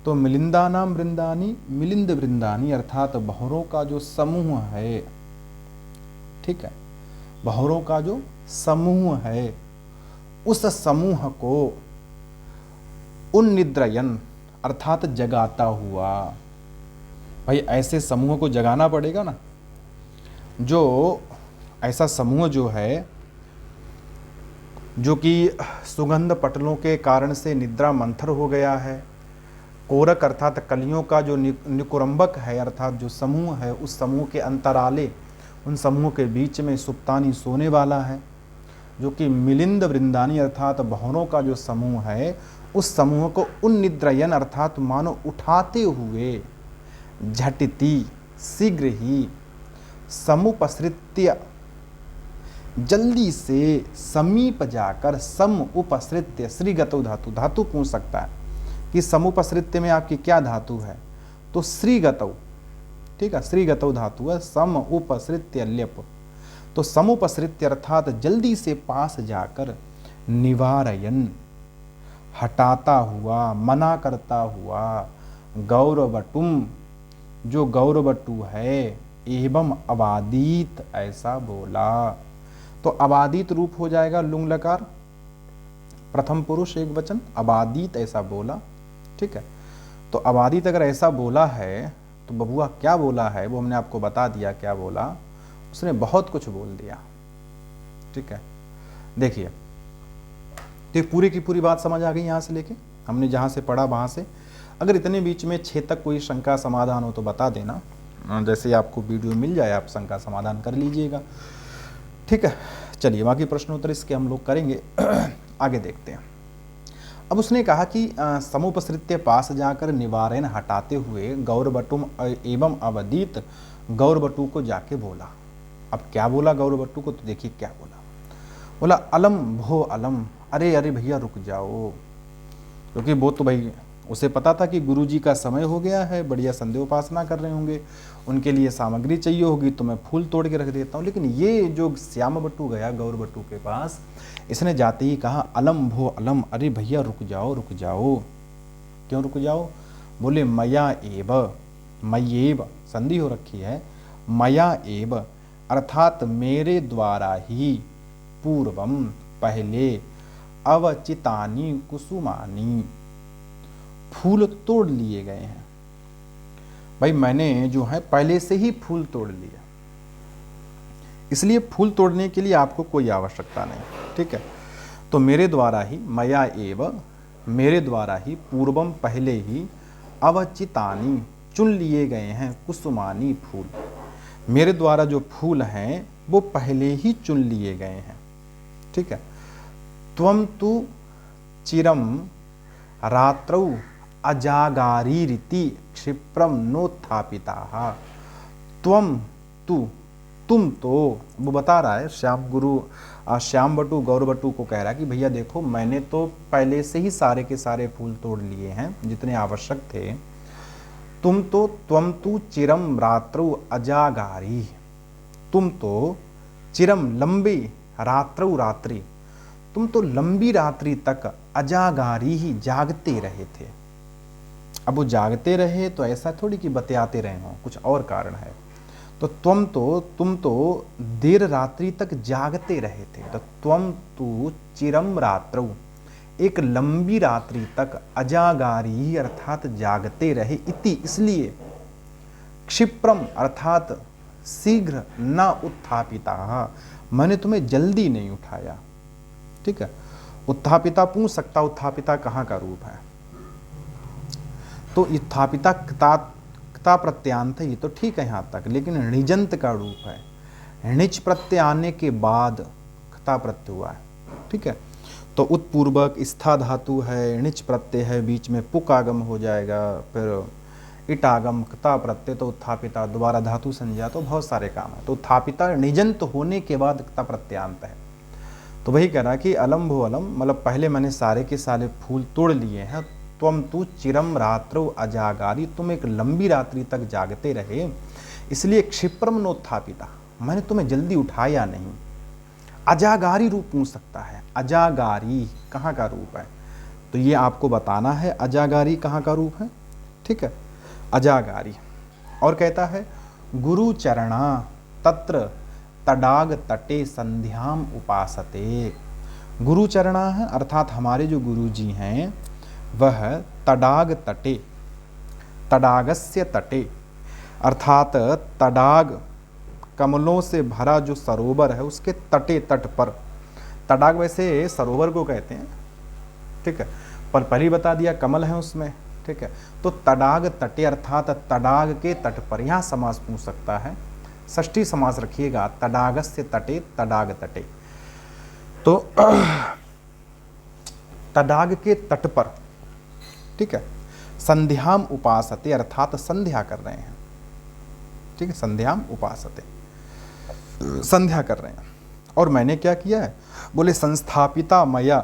तो मिलिंदा नाम वृंदानी, मिलिंद वृंदानी अर्थात भंवरों का जो समूह है, ठीक है, भंवरों का जो समूह है, उस समूह को उन्निद्रयन अर्थात जगाता हुआ। भाई ऐसे समूह को जगाना पड़ेगा ना। जो ऐसा समूह जो है, जो कि सुगंध पटलों के कारण से निद्रा मंथर हो गया है, कोरक अर्थात कलियों का जो निकुरंबक है, अर्थात जो समूह है, उस समूह के अंतराले, उन समूह के बीच में सुप्तानी, सोने वाला है, जो कि मिलिंद वृंदानी अर्थात भंवरों का जो समूह है, उस समूह को उन्निद्रयन अर्थात मानो उठाते हुए, झटिति शीघ्र ही, समुपसृत्य जल्दी से, समीप जाकर, सम उपसृत्य, श्रीगतौ धातु, धातु पूछ सकता है कि समुपसृत्य में आपकी क्या धातु है, तो श्रीगतौ, ठीक है, श्रीगतौ धातु है, सम उपसृत्य ल्यप। तो समुपसृत्य अर्थात जल्दी से पास जाकर, निवारयन हटाता हुआ, मना करता हुआ, गौरवटुम जो गौरवटु है, एवं अबादित ऐसा बोला। तो अबादित रूप हो जाएगा लुंग लकार, प्रथम पुरुष एक वचन, अबादित ऐसा बोला, ठीक है। तो अबादित अगर ऐसा बोला है तो बबुआ क्या बोला है वो हमने आपको बता दिया। क्या बोला? उसने बहुत कुछ बोल दिया, ठीक है। देखिए तो पूरी की पूरी बात समझ आ गई यहाँ से लेके, हमने जहाँ से पढ़ा वहाँ से। अगर इतने बीच में 6 तक कोई शंका समाधान हो तो बता देना, जैसे आपको वीडियो मिल जाए आप शंका समाधान कर लीजिएगा, ठीक है। चलिए बाकी प्रश्नोत्तर इसके हम लोग करेंगे। आगे देखते हैं। अब उसने कहा कि समुपसृत्य पास जाकर निवारण हटाते हुए गौरवटुम एवं अवदित, गौरवटु को जाके बोला। अब क्या बोला गौरवटु को? तो देखिए क्या बोला। बोला अलम भो अलम, अरे अरे भैया रुक जाओ, क्योंकि वो तो भाई उसे पता था कि गुरुजी का समय हो गया है, बढ़िया संध्या उपासना कर रहे होंगे, उनके लिए सामग्री चाहिए होगी, तो मैं फूल तोड़ के रख देता हूँ। लेकिन ये जो श्याम बट्टू गया गौर बट्टू के पास, इसने जाते ही कहा अलम भो अलम, अरे भैया रुक जाओ रुक जाओ। क्यों रुक जाओ? बोले मया एव, मयेव संधि हो रखी है, मया एव अर्थात मेरे द्वारा ही, पूर्वम पहले, अवचितानी कुसुमानी फूल तोड़ लिए गए हैं। भाई मैंने जो है पहले से ही फूल तोड़ लिया, इसलिए फूल तोड़ने के लिए आपको कोई आवश्यकता नहीं, ठीक है। तो मेरे द्वारा ही, मया एव मेरे द्वारा ही, पूर्वम पहले ही, अवचितानी चुन लिए गए हैं, कुसुमानी फूल, मेरे द्वारा जो फूल हैं वो पहले ही चुन लिए गए हैं, ठीक है। त्वम तु चिरम रात्रौ अजागारी रीति क्षिप्रम नोत्थापिता। त्वम तु, तुम तो, वो बता रहा है श्याम बटू गौर बटू को कह रहा है कि भैया देखो मैंने तो पहले से ही सारे के सारे फूल तोड़ लिए हैं जितने आवश्यक थे। त्वम तु चिरम रात्रौ अजागारी, तुम तो चिरम लंबी रात्रौ रात्रि, तुम तो लंबी रात्रि तक अजागारी ही जागते रहे थे। अब वो जागते रहे तो ऐसा थोड़ी कि बतियाते रहे हों, कुछ और कारण है। तो तुम तो देर रात्रि तक जागते रहे थे। तो त्वम तु चिरम रात्रौ, एक लंबी रात्रि तक अजागारी अर्थात जागते रहे, इति इसलिए, क्षिप्रम अर्थात शीघ्र न उत्थापिता, मैंने तुम्हें जल्दी नहीं उठाया। ठीक है, उत्थापिता पूछ सकता उत्थापिता कहाँ का रूप है, तो उत्थापिता क्ता प्रत्यांत है, ये तो ठीक है यहाँ तक, लेकिन णिजंत का रूप है। णिच प्रत्यय आने के बाद क्ता प्रत्यय हुआ है। ठीक है, तो उत्पूर्वक स्था धातु है, णिच प्रत्यय है, बीच में पुक आगम हो जाएगा, फिर इटागम क्ता प्रत्यय, तो उत्थापिता दोबारा धातु संज्ञा, तो बहुत सारे काम है। तो उत्थापिता णिजंत होने के बाद क्ता प्रत्यांत है। तो वही कह रहा कि अलम भो अलम, मतलब पहले मैंने सारे के सारे फूल तोड़ लिए हैं। त्वम तु चिरम रात्रौ अजागारी, तुम एक लंबी रात्रि तक जागते रहे, इसलिए क्षिप्रम नोत्थापिता, मैंने तुम्हें जल्दी उठाया नहीं। अजागारी रूप पूछ सकता है, अजागारी कहाँ का रूप है, तो ये आपको बताना है अजागारी कहाँ का रूप है। ठीक है, अजागारी। और कहता है गुरु चरणा तत्र तडाग तटे संध्याम उपासते। गुरु चरणा है अर्थात हमारे जो गुरु जी हैं वह तडाग तटे, तडागस्य तटे अर्थात तडाग कमलों से भरा जो सरोवर है उसके तटे, तट पर। तडाग वैसे सरोवर को कहते हैं, ठीक है, पर पहले बता दिया कमल है उसमें। ठीक है, तो तडाग तटे अर्थात तडाग के तट पर, यहाँ समास पूछ सकता है, षष्ठी समास रखिएगा, तडागस्य तटे तडाग तटे, तो तडाग के तट पर। ठीक है, संध्याम उपासते अर्थात संध्या कर रहे हैं। ठीक है, संध्याम उपासते, संध्या कर रहे हैं। और मैंने क्या किया है, बोले संस्थापिता मया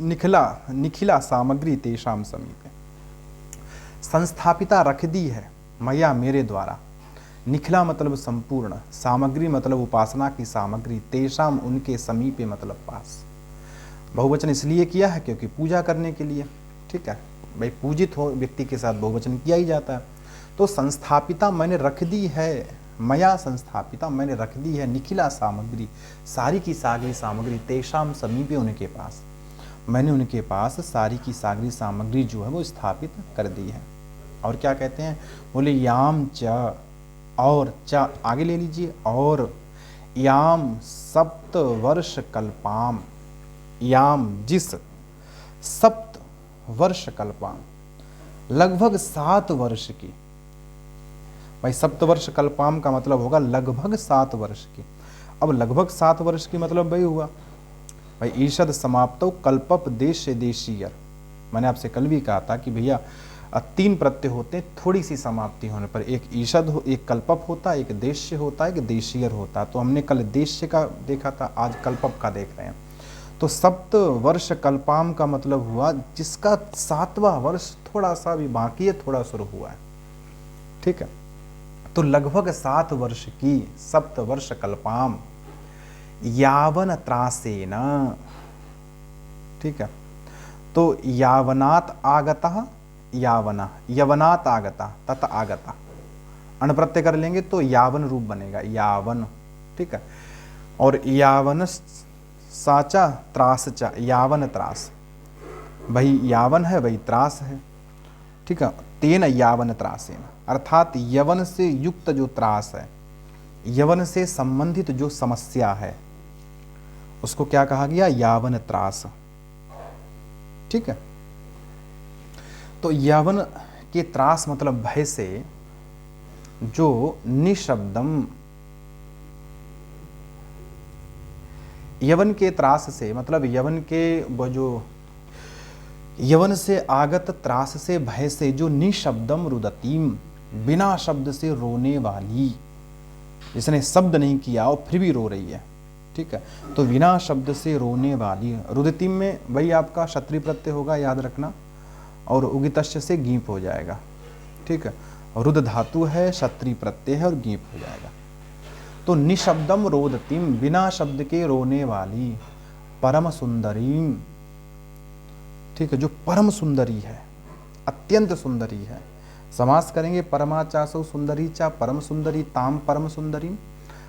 निखिला सामग्री तेषाम समीपे, संस्थापिता रख दी है मया मेरे द्वारा, निखिला मतलब संपूर्ण, सामग्री मतलब उपासना की सामग्री, तेषाम उनके समीपे मतलब पास। बहुवचन इसलिए किया है क्योंकि पूजा करने के लिए। ठीक है भाई, पूजित हो व्यक्ति के साथ बहुवचन किया ही जाता है। तो संस्थापिता मैंने रख दी है, मया संस्थापिता मैंने रख दी है, निखिला सामग्री सारी की सारी सामग्री, तेषाम समीपे उनके पास, मैंने उनके पास सारी की सारी सामग्री जो है वो स्थापित कर दी है। और क्या कहते हैं, बोले याम च, और च आगे ले लीजिए, और याम सप्त वर्ष कल्पाम, याम जिस, सप्त वर्ष कल्पाम लगभग 7 वर्ष की। भाई सप्तवर्ष कल्पाम का मतलब होगा लगभग 7 वर्ष की। अब लगभग 7 वर्ष की मतलब वही हुआ भाई ईषद समाप्तो कल्पप देश देशीयर। मैंने आपसे कल भी कहा था कि भैया 3 प्रत्यय होते हैं थोड़ी सी समाप्ति होने पर, एक ईषद हो, एक कल्पप होता है, एक देश्य होता है, एक देशीयर होता है। तो हमने कल देश्य का देखा था, आज कल्पप का देख रहे हैं। तो सप्त वर्ष कल्पाम का मतलब हुआ जिसका 7वां वर्ष थोड़ा सा भी बाकी है, थोड़ा शुरू हुआ है। ठीक है, तो लगभग 7 वर्ष की सप्त वर्ष कल्पाम यावन त्रासेन। ठीक है, तो यावनात आगता, यावना यवनात आगता तत आगता, अणप्रत्यय कर लेंगे तो यावन रूप बनेगा, यावन। ठीक है, और यावन साचा त्रास चा, यावन त्रास, भाई यावन है वही त्रास है। ठीक है, तेन यावन त्रासेन अर्थात यवन से युक्त जो त्रास है, यवन से संबंधित जो समस्या है उसको क्या कहा गया, यावन त्रास। ठीक है, तो यावन के त्रास मतलब भय से जो निशब्दम, यवन के त्रास से मतलब यवन के वो जो यवन से आगत त्रास से भय से जो निशब्दम रुदतीम, बिना शब्द से रोने वाली। जिसने शब्द नहीं किया और फिर भी रो रही है। ठीक है, तो बिना शब्द से रोने वाली। रुदितिम में वही आपका क्षत्रिय प्रत्यय होगा, याद रखना, और उगितस्य से गीप हो जाएगा। ठीक है, रुद धातु है, क्षत्रिय प्रत्यय है और गीप हो जाएगा। तो निशब्दम रोदतिम, बिना शब्द के रोने वाली, परम सुंदरी। ठीक है, जो परम सुंदरी है, अत्यंत सुंदरी है। समास करेंगे परमाचासो सुंदरी चा परम सुंदरी ताम परम सुंदरी,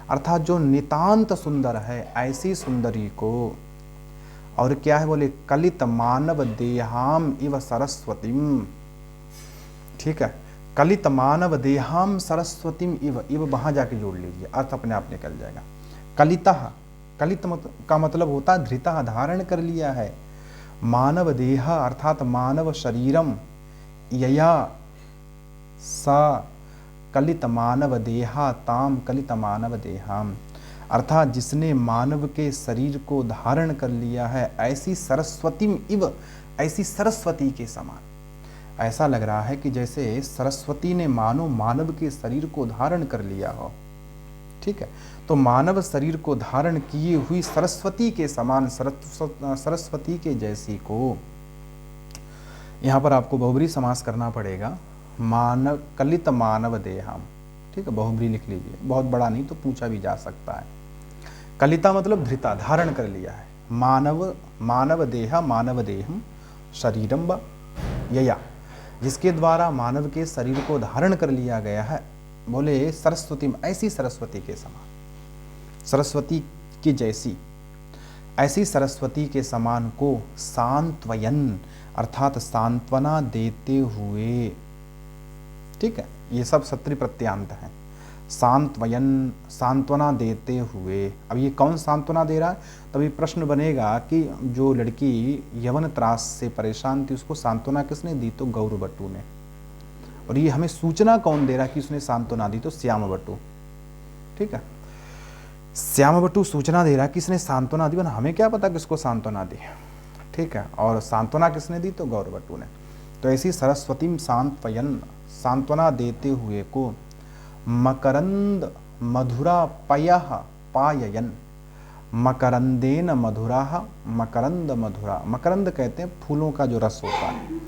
अर्थात जो नितांत सुंदर है ऐसी सुंदरी को। और क्या है बोले, कलित मानव देहाम इव सरस्वतीम। ठीक है, कलित मानव देहाम सरस्वतीम इव, इव वहां जाके जोड़ लीजिए, अर्थ अपने आप निकल जाएगा। कलितः, कलित का मतलब होता है धृतः, धारण कर लिया है। मानव देह अर्थात मानव शरीरम, यया सा कलित मानव देहा ताम कलित मानव देहाम, अर्थात जिसने मानव के शरीर को धारण कर लिया है ऐसी सरस्वतीम इव, ऐसी सरस्वती के समान। ऐसा लग रहा है कि जैसे सरस्वती ने मानो मानव के शरीर को धारण कर लिया हो। ठीक है, तो मानव शरीर को धारण किए हुई सरस्वती के समान, सरस्वती के जैसी को। यहां पर आपको बहुब्री समास करना पड़ेगा, मानव कलित मानव देहाम। ठीक है, बहुब्री लिख लीजिए, बहुत बड़ा नहीं तो पूछा भी जा सकता है। कलिता मतलब धृता, धारण कर लिया है। मानव, मानव देह, मानव देहम शरीरम व यया, जिसके द्वारा मानव के शरीर को धारण कर लिया गया है। बोले सरस्वती, ऐसी सरस्वती के समान, सरस्वती की जैसी, ऐसी सरस्वती के समान को सांत्वयन, अर्थात सांत्वना देते हुए। ठीक है, ये सब क्षत्रिय प्रत्यांत हैं। सांत्वयन, सांत्वना देते हुए। अब ये कौन सांत्वना दे रहा है? तभी प्रश्न बनेगा कि जो लड़की यवन त्रास से परेशान थी उसको सांत्वना किसने दी? तो गौरवटु ने। और ये हमें सूचना कौन दे रहा है कि उसने सांत्वना दी? तो श्यामवटु। ठीक है, श्यामवटु सूचना दे रहा है कि इसने सांत्वना दी, हमें क्या पता किसको सांत्वना दी। ठीक है, और सांत्वना किसने दी? तो गौरवटु ने। तो ऐसी सरस्वती सांत्वयन, सांत्वना देते हुए को, मकरंद मधुरा पयः पाययन, मकरंदेन मधुरा, मकरंद मधुरा। मकरंद कहते हैं फूलों का जो रस होता है,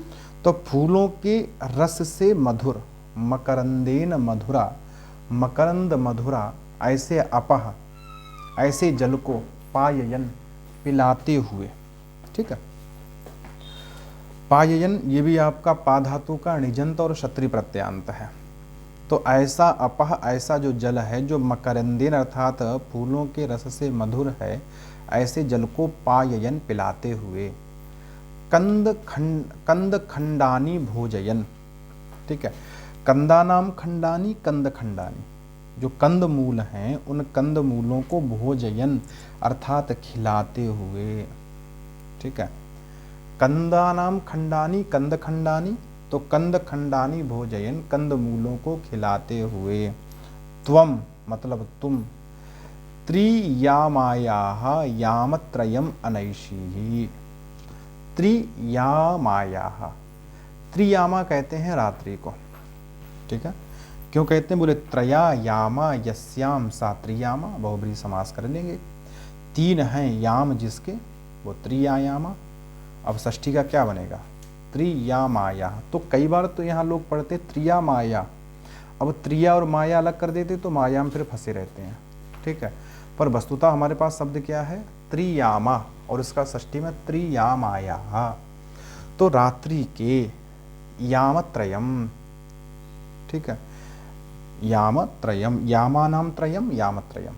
तो फूलों के रस से मधुर, मकरंदेन मधुरा, मकरंद मधुरा, ऐसे अपह, ऐसे जल को, पाययन पिलाते हुए। ठीक है, पाययन ये भी आपका पा धातु का निजंत और क्षत्रिय प्रत्यांत है। तो ऐसा अपह, ऐसा जो जल है जो मकरंदेन अर्थात फूलों के रस से मधुर है, ऐसे जल को पाययन पिलाते हुए। कंद खंडानी भोजयन। ठीक है, कंदानाम खंडानी, कंद खंडानी, जो कंद मूल हैं उन कंद मूलों को भोजयन अर्थात खिलाते हुए। ठीक है, कंदानाम खंडानी, कंद खंडानी, तो कंद खंडानी भोजयन, कंद मूलों को खिलाते हुए। त्वम मतलब तुम, त्रियामायाः यामत्रयम अनैषीः। त्रियामायाः, त्रियामा कहते हैं रात्रि को। ठीक है, क्यों कहते हैं? बोले त्रया यामा यस्याम सा त्रियामा, बहुब्रीहि समास कर लेंगे। तीन हैं याम जिसके, वो त्रियायामा। अब षष्ठी का क्या बनेगा? त्रियामाया। तो कई बार तो यहाँ लोग पढ़ते त्रिया माया, अब त्रिया और माया अलग कर देते तो माया में फिर फंसे रहते हैं। ठीक है, पर वस्तुतः हमारे पास शब्द क्या है? त्रियामा, और इसका षष्ठी में त्रियामाया। तो रात्रि के यामत्रयम। ठीक है, यामत्रयम, यामानाम त्रयम, यामत्रयम,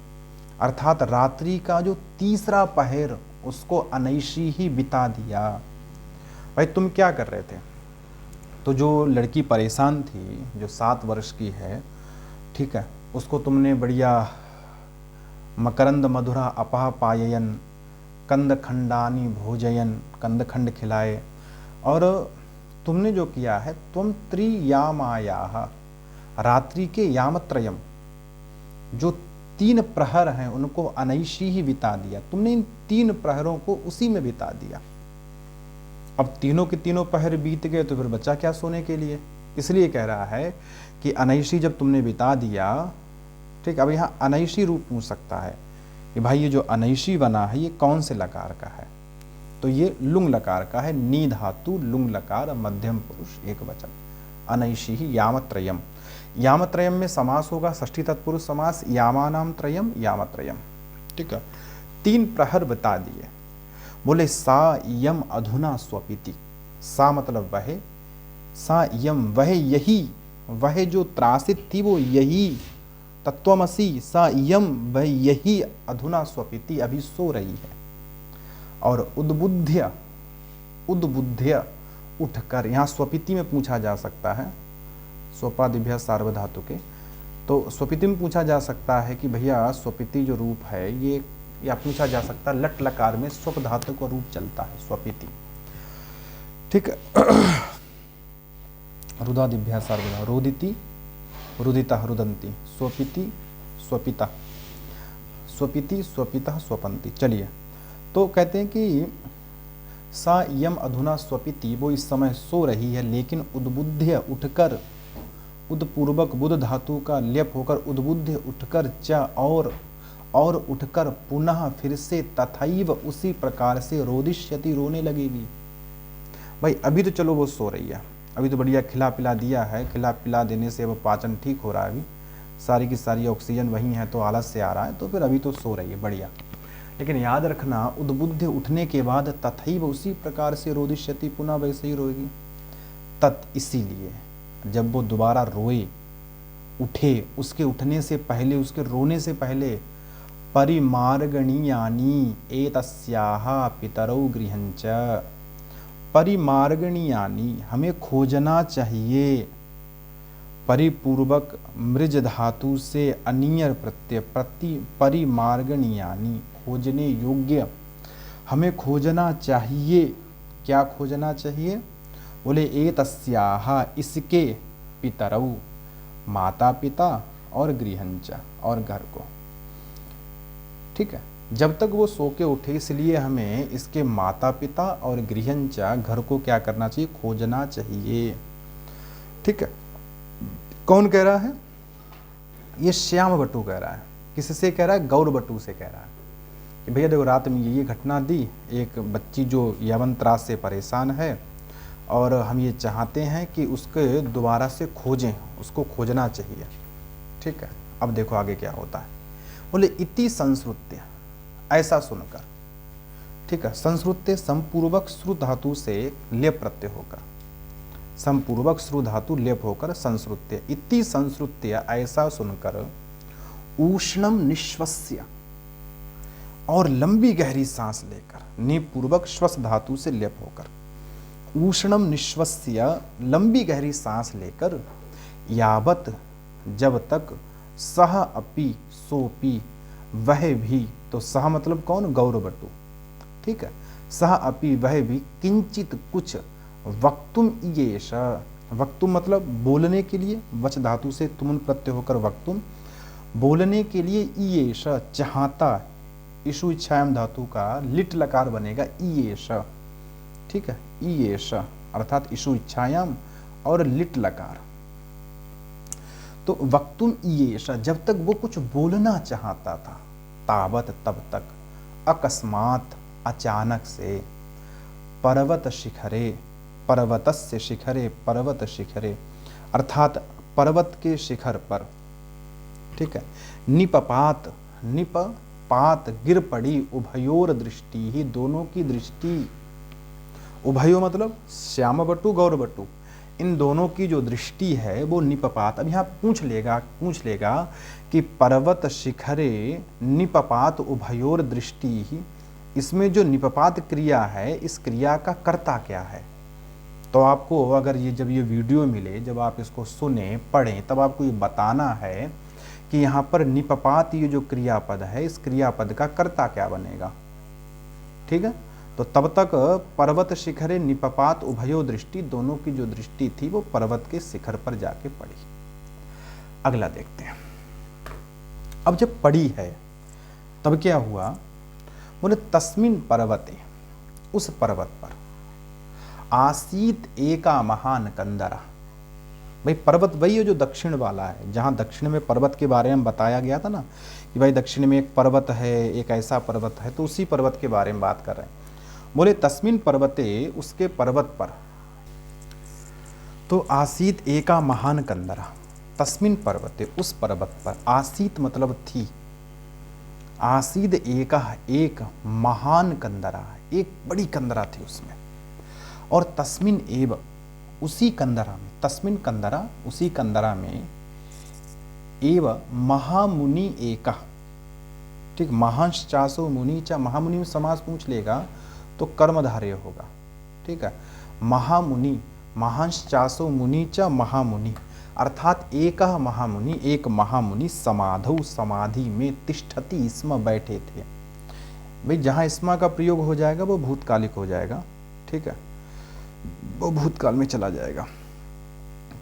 अर्थात रात्रि का जो तीसरा पहर उसको अनैषी ही बिता दिया। भाई तुम क्या कर रहे थे? तो जो लड़की परेशान थी, जो 7 वर्ष की है, ठीक है, उसको तुमने बढ़िया मकरंद मधुरा अपह पाययन, कंद खंडानी भोजयन, कंद खंड खिलाए। और तुमने जो किया है, तुम त्रियामायाः, रात्रि के यामत्रयम, जो 3 प्रहर हैं उनको अनैषी ही बिता दिया। तुमने इन 3 प्रहरों को उसी में बिता दिया। अब तीनों के तीनों पहर बीत गए तो फिर बचा क्या सोने के लिए? इसलिए कह रहा है कि अनैषी जब तुमने बिता दिया ठीक, अब यहाँ अनैषी रूप पूछ सकता है कि भाई ये जो अनैषी बना है ये कौन से लकार का है, तो ये लुंग लकार का है। नी धातु लुंग लकार मध्यम पुरुष एक वचन, अनैषी ही यामत्रयम। यामत्रयम में समास होगा षष्ठी तत्पुरुष समास, यामानाम त्रयम यामत्रयम। ठीक है, 3 प्रहर बता दिए। बोले सा यम अधुना स्वपिति, सा मतलब वह, सा यम वह यही, वह जो त्रासित थी वो यही, तत्वमसि सा यम वह यही, अधुना स्वपिति अभी सो रही है। और उद्बुद्ध्य, उद्बुद्ध्य उठकर, यहाँ स्वपिति में पूछा जा सकता है, स्वपादिभ्य सार्वधातु के, तो स्वपिति में पूछा जा सकता है कि भैया स्वपिति जो रूप है ये, या पूछा जा सकता है लट लकार में स्वप धातु का रूप चलता है स्वपिति। ठीक है, रुदादिभ्य सार्वधातु, रोदिति रुदिता रुदंती, स्वपिति स्वपिता, स्वपिति स्वपिता स्वपंती। चलिए, तो कहते हैं कि सा यम अधुना स्वपिति, वो इस समय सो रही है, लेकिन उद्बुद्ध्य उठकर, उदपूर्वक बुध धातु का लेप होकर उद्बुद्ध्य उठकर, च और उठकर पुनः फिर से तथैव उसी प्रकार से रोदिष्यति रोने लगेगी। भाई अभी तो चलो वो सो रही है, अभी तो बढ़िया खिला पिला दिया है, खिला पिला देने से वो पाचन ठीक हो रहा है, अभी सारी की सारी ऑक्सीजन वहीं है तो आलस से आ रहा है, तो फिर अभी तो सो रही है बढ़िया। लेकिन याद रखना उद्बुद्ध उठने के बाद तथैव उसी प्रकार से रोदिष्यति, पुनः वैसे ही रोएगी। तत् इसीलिए जब वो दोबारा रोए, उठे, उसके उठने से पहले, उसके रोने से पहले, परिमार्गणीयानि एतस्याः पितरौ गृहञ्च, परिमार्गणीयानि हमें खोजना चाहिए, परिपूर्वक मृज धातु से अनियर प्रत्यय, प्रति परिमार्गणीयानि खोजने योग्य, हमें खोजना चाहिए। क्या खोजना चाहिए? बोले एतस्याः इसके, पितरौ माता पिता, और गृहंच और घर को। ठीक है, जब तक वो सो के उठे, इसलिए हमें इसके माता पिता और गृहंच घर को क्या करना चाहिए? खोजना चाहिए। ठीक है, कौन कह रहा है? ये श्याम बटू कह रहा है। किससे कह रहा है? गौर बटू से कह रहा है कि भैया देखो रात में ये घटना दी, एक बच्ची जो यवन त्रास से परेशान है और हम ये चाहते हैं कि उसके दोबारा से खोजें, उसको खोजना चाहिए। ठीक है, अब देखो आगे क्या होता है। बोले इति संस्कृत्य, ऐसा सुनकर। ठीक है, संस्कृत्य संपूर्वक श्रु धातु से लेप प्रत्यय होकर, संपूर्वक श्रु धातु लेप होकर संस्कृत्य, इति संस्कृत्य ऐसा सुनकर, ऊष्णम निश्वस्य और लंबी गहरी सांस लेकर, निपूर्वक श्वस धातु से लेप होकर, ऊष्णम निश्वस्य लंबी गहरी सांस लेकर, यावत जब तक, सह अपि सोपी वह भी, तो सह मतलब कौन? गौरवटु। ठीक है, सह अपि वह भी, किंचित कुछ, वक्तुम इयेष, वक्तुम मतलब बोलने के लिए, वच धातु से तुमन प्रत्यय होकर वक्तुम, बोलने के लिए, इयेष चाहता, इशु इच्छायाम धातु का लिट लकार बनेगा इयेष। ठीक है, इयेष अर्थात इशु इच्छायाम और लिट लकार। तो वक्तुम इयेष, जब तक वो कुछ बोलना चाहता था, तावत तब तक, अकस्मात अचानक से, पर्वत शिखरे, पर्वतस्य शिखरे, पर्वत शिखरे अर्थात पर्वत के शिखर पर। ठीक है, निपपात, निपपात गिर पड़ी, उभयोर दृष्टि ही, दोनों की दृष्टि, उभयो मतलब श्याम बटु गौर बटु, इन दोनों की जो दृष्टि है वो निपपात। अब यहाँ पूछ लेगा कि पर्वत शिखरे निपपात उभयोर दृष्टि ही, इसमें जो निपपात क्रिया है इस क्रिया का कर्ता क्या है? तो आपको अगर ये जब ये वीडियो मिले, जब आप इसको सुने पढ़ें, तब आपको ये बताना है कि यहाँ पर निपपात ये जो क्रियापद है, इस क्रियापद का कर्ता क्या बनेगा। ठीक है, तो तब तक पर्वत शिखरे निपपात उभयो दृष्टि, दोनों की जो दृष्टि थी वो पर्वत के शिखर पर जाके पड़ी। अगला देखते हैं। अब जब पड़ी है तब क्या हुआ? बोले तस्मिन पर्वते, उस पर्वत पर, आसीत एका महान कंदरा, भाई पर्वत वही है जो दक्षिण वाला है, जहाँ दक्षिण में पर्वत के बारे में बताया गया था ना कि भाई दक्षिण में एक पर्वत है, एक ऐसा पर्वत है, तो उसी पर्वत के बारे में बात कर रहे हैं। बोले तस्मिन पर्वते, उसके पर्वत पर, तो आसीत एका महान कंदरा, तस्मिन पर्वते, उस पर्वत पर, आसीत मतलब थी, आसीद एका, एक महान कंदरा, एक बड़ी कंदरा थी उसमें, और तस्मिन एव, उसी कंदरा में, तस्मिन कंदरा, उसी कंदरा में, एव महामुनि एका, ठीक, महांश चासो मुनि चा, महामुनि में समास पूछ लेगा तो कर्मधारय होगा, ठीक है। महामुनि, महांश चासो मुनि चा महामुनि, अर्थात एक महामुनि, एक महामुनि, समाधौ, समाधि में, तिष्ठति, इसमें बैठे थे। भाई जहाँ इसमा का प्रयोग हो जाएगा वो भूतकालिक हो जाएगा, ठीक है, वो भूतकाल में चला जाएगा।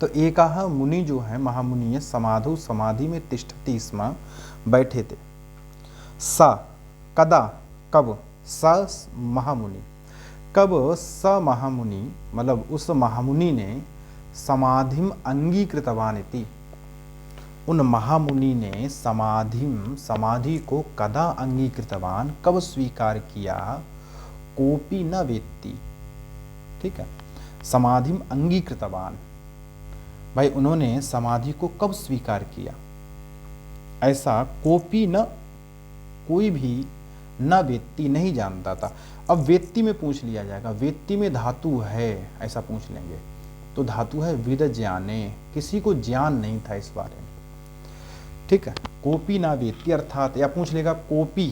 तो एक मुनि जो है, महामुनि है, समाधौ, समाधि में, तिष्ठति, इसमें बैठे थे। स कदा, कब, स महामुनि, कब स महामुनि, मतलब उस महामुनि ने, समाधिम अंगीकृतवान इति, उन महामुनि ने समाधिम, समाधि को, कदा अंगीकृतवान, कब स्वीकार किया, कोपी न वेत्ति, ठीक है, समाधिम अंगीकृतवान, भाई उन्होंने समाधि को कब स्वीकार किया, ऐसा कोपी न, कोई भी, न वेत्ति, नहीं जानता था। अब वेत्ति में पूछ लिया जाएगा, वेत्ति में धातु है, ऐसा पूछ लेंगे, तो धातु है विद ज्ञाने, किसी को ज्ञान नहीं था इस बारे में, ठीक है। कोपी ना वेत्ति, अर्थात, या पूछ लेगा कोपी,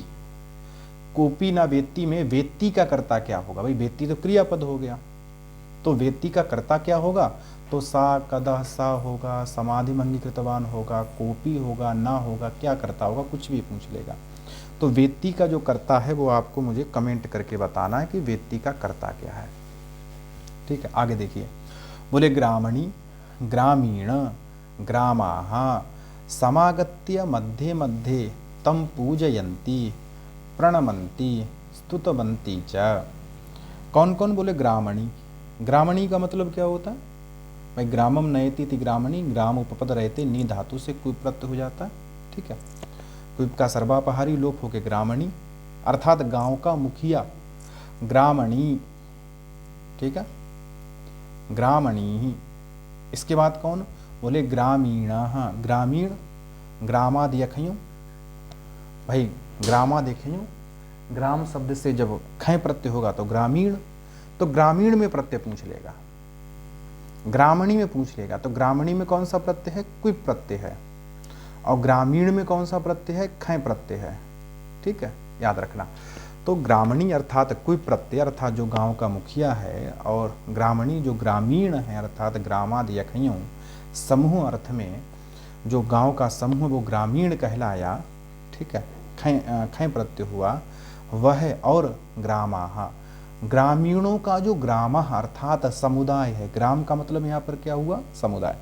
कोपी ना वेत्ति में वेत्ति का कर्ता क्या होगा, भाई वेत्ति तो क्रियापद हो गया, तो वेत्ति का कर्ता क्या होगा, तो सा कदा, सा होगा, समाधि अंगीकृतवान होगा, कोपी होगा, ना होगा, क्या करता होगा, कुछ भी पूछ लेगा। तो वेत्ति का जो कर्ता है वो आपको मुझे कमेंट करके बताना है कि वेत्ति का कर्ता क्या है, ठीक है। आगे देखिए, बोले ग्रामणी, ग्रामीण, ग्रामाः समागत्य मध्ये मध्ये तम पूजयन्ति, प्रणमन्ति, स्तुतवन्ति च। कौन कौन, बोले ग्रामणी, ग्रामणी का मतलब क्या होता है, भाई ग्रामम नयति इति ग्रामणी, ग्राम उपपद रहते, नी धातु से कुप प्रत्यय हो जाता है, ठीक है, कुप का सर्वापहारी लोप होके ग्रामणी, अर्थात गांव का मुखिया, ग्रामणी, ठीक है, ग्रामणी। इसके बाद कौन, बोले ग्रामीण, ग्रामीण, ग्रामा देखियो, भाई ग्रामा देखियो, ग्राम शब्द से जब खै प्रत्यय होगा तो ग्रामीण, तो ग्रामीण में प्रत्यय पूछ लेगा, ग्रामणी में पूछ लेगा, तो ग्रामणी में कौन सा प्रत्यय है, क्विप प्रत्यय है, और ग्रामीण में कौन सा प्रत्यय है, खै प्रत्यय है, ठीक है, याद रखना। तो ग्रामणी अर्थात क्विप प्रत्यय, अर्थात जो गांव का मुखिया है, और ग्रामणी जो ग्रामीण है, अर्थात ग्रामाद यखियों, समूह अर्थ में जो गांव का समूह वो ग्रामीण कहलाया, ठीक है, खै प्रत्यय हुआ वह, और ग्रामाः, ग्रामीणों का जो ग्रामः अर्थात समुदाय है, ग्राम का मतलब यहाँ पर क्या हुआ, समुदाय,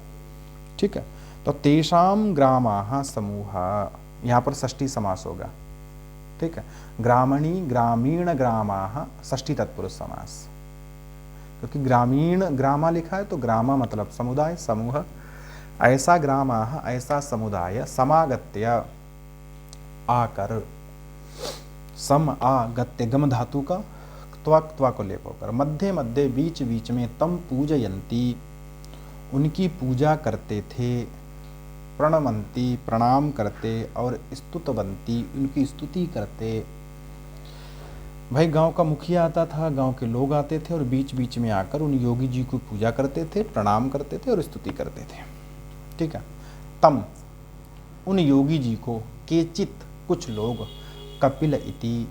ठीक है, तो तेषाम ग्रामाः समूह, यहाँ पर षष्ठी समास होगा, ठीक है, ग्रामणी, ग्रामीण, ग्रामाः, षष्ठी तत्पुरुष समास, क्योंकि ग्रामीण, ग्रामा लिखा है तो ग्रामा मतलब समुदाय, समूह, ऐसा ग्रामाः, ऐसा समुदाय, समागत्य, आकर, सम आगत्य, गम धातु का त्वा को लेप होकर, मध्य मध्य, बीच बीच में, तम पूजयन्ति, उनकी पूजा करते थे, प्रणमन्ति, प्रणाम करते, और स्तुतवन्ति, उनकी स्तुति करते। भाई गांव का मुखिया आता था, गांव के लोग आते थे और बीच बीच में आकर उन योगी जी को पूजा करते थे, प्रणाम करते थे और स्तुति करते थे, ठीक है। तम, उन योगी जी को, केचित, कुछ लोग, कपिल इति,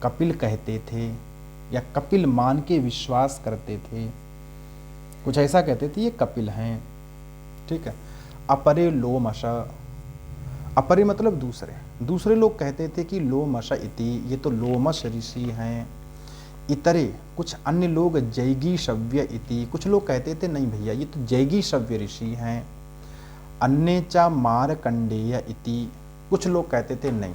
कपिल कहते थे, या कपिल मान के विश्वास करते थे, कुछ ऐसा कहते थे ये कपिल हैं, ठीक है। अपरे लोमश, अपरे मतलब दूसरे, दूसरे लोग कहते थे कि लोमश इति, ये तो लोमश ऋषि हैं। इतरे, कुछ अन्य लोग जैगी शव्य इति, कुछ लोग कहते थे नहीं भैया ये तो जैगी शव्य ऋषि हैं। अन्य चा मारकंडेय इति, कुछ लोग कहते थे नहीं,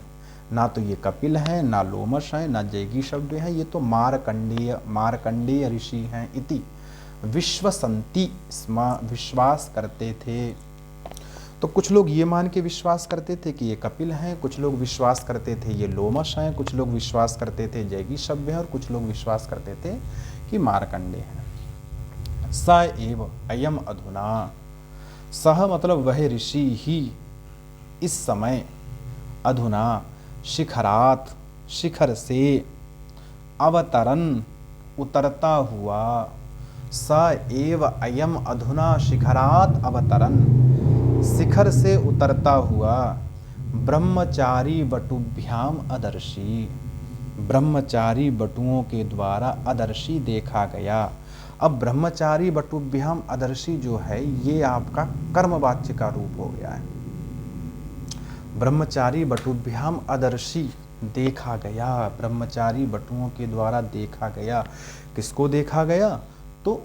ना तो ये कपिल हैं, ना लोमश हैं, ना जैगी शव्य हैं, ये तो मारकंडेय ऋषि हैं। इति विश्वसन्ति स्म, विश्वास करते थे। तो कुछ लोग ये मान के विश्वास करते थे कि ये कपिल हैं, कुछ लोग विश्वास करते थे ये लोमश हैं, कुछ लोग विश्वास करते थे जैगीषव्य हैं, और कुछ लोग विश्वास करते थे कि मार्कंडे हैं। स एव अयम अधुना, सह मतलब वह ऋषि ही इस समय, अधुना शिखरात शिखर से, अवतरन उतरता हुआ, स एव अयम अधुना शिखरात अवतरन, शिखर से उतरता हुआ, ब्रह्मचारी बटुभ्याम अदर्शी, ब्रह्मचारी बटुओं के द्वारा अदर्शी देखा गया। अब ब्रह्मचारी बटुभ्याम अदर्शी जो है ये आपका कर्मवाच्य का रूप हो गया है। ब्रह्मचारी बटुभ्याम अदर्शी देखा गया, ब्रह्मचारी बटुओं के द्वारा देखा गया। किसको देखा गया? तो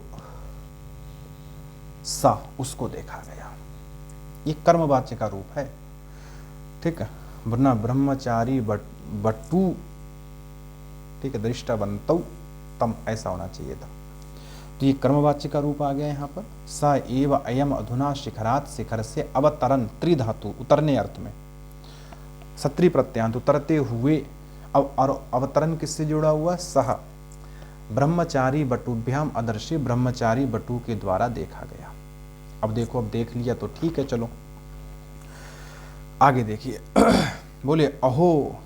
सा, उसको देखा गया। ये कर्मवाच्य का रूप है, ठीक है, वरना ब्रह्मचारी बटू, ठीक है, दृष्टवंतौ तम, ऐसा होना चाहिए था। तो ये कर्मवाच्य का रूप आ गया यहाँ पर। स एव अयम अधुना शिखरात, शिखर से, अवतरण त्रिधातु, उतरने अर्थ में, सत्री प्रत्यांत, उतरते हुए। और अवतरण किससे जुड़ा हुआ? सह, ब्रह्मचारी बटुभ्याम अदर्शी, ब्रह्मचारी बटु के द्वारा देखा गया। अब देखो, अब देख लिया तो ठीक है, चलो आगे देखिए। बोले अहो,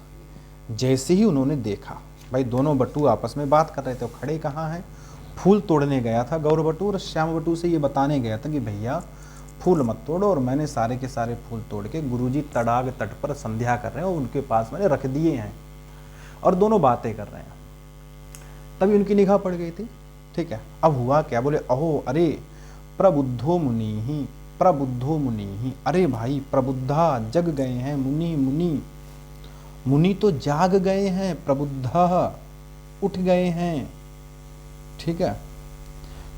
जैसे ही उन्होंने देखा, भाई दोनों बटू आपस में बात कर रहे थे, खड़े कहाँ हैं? फूल तोड़ने गया था गौर बटू, और श्याम बटू से ये बताने गया था कि भैया फूल मत तोड़ो, और मैंने सारे के सारे फूल तोड़ के गुरुजी तड़ाग तट पर संध्या कर रहे हैं और उनके पास मैंने रख दिए हैं, और दोनों बातें कर रहे हैं। तभी उनकी निगाह पड़ गई थी, ठीक है। अब हुआ क्या? बोले अहो, अरे प्रबुद्धो मुनि ही, प्रबुद्धो मुनि ही, अरे भाई प्रबुद्धा, जग गए हैं, मुनि मुनि, मुनि तो जाग गए हैं, प्रबुद्धा उठ गए हैं, ठीक है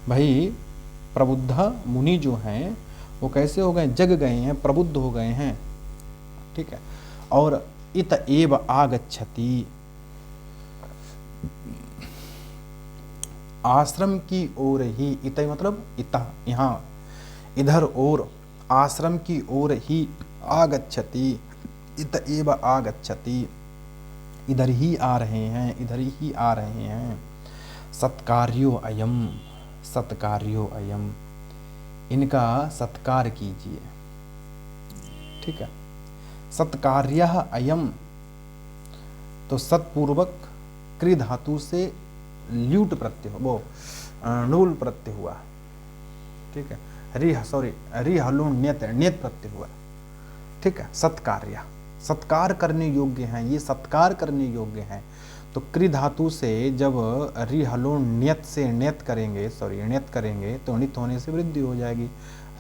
भाई। प्रबुद्धा मुनि जो हैं वो कैसे हो गए? जग गए हैं, प्रबुद्ध हो गए हैं, ठीक है। और इत एव आगच्छति, आश्रम की ओर ही, इत मतलब इतः, यहाँ, इधर ओर, आश्रम की ओर ही, आगच्छति, इत एव आगच्छति, इधर ही आ रहे हैं, इधर ही आ रहे हैं। सत्कार्यो अयम, सत्कार्यो अयम, इनका सत्कार कीजिए, ठीक है। सत्कार्यः अयम, तो सत्पूर्वक कृ धातु से ल्यूट प्रत्यय, वो नूल प्रत्यय हुआ, ठीक है। रिहलुण ण्यत प्रत्यय हुआ, ठीक है। सत्कार्य, सत्कार करने योग्य हैं, ये सत्कार करने योग्य हैं। तो कृ धातु से जब रिहलुण ण्यत से ण्यत करेंगे, ण्यत करेंगे तो णित होने से वृद्धि हो जाएगी।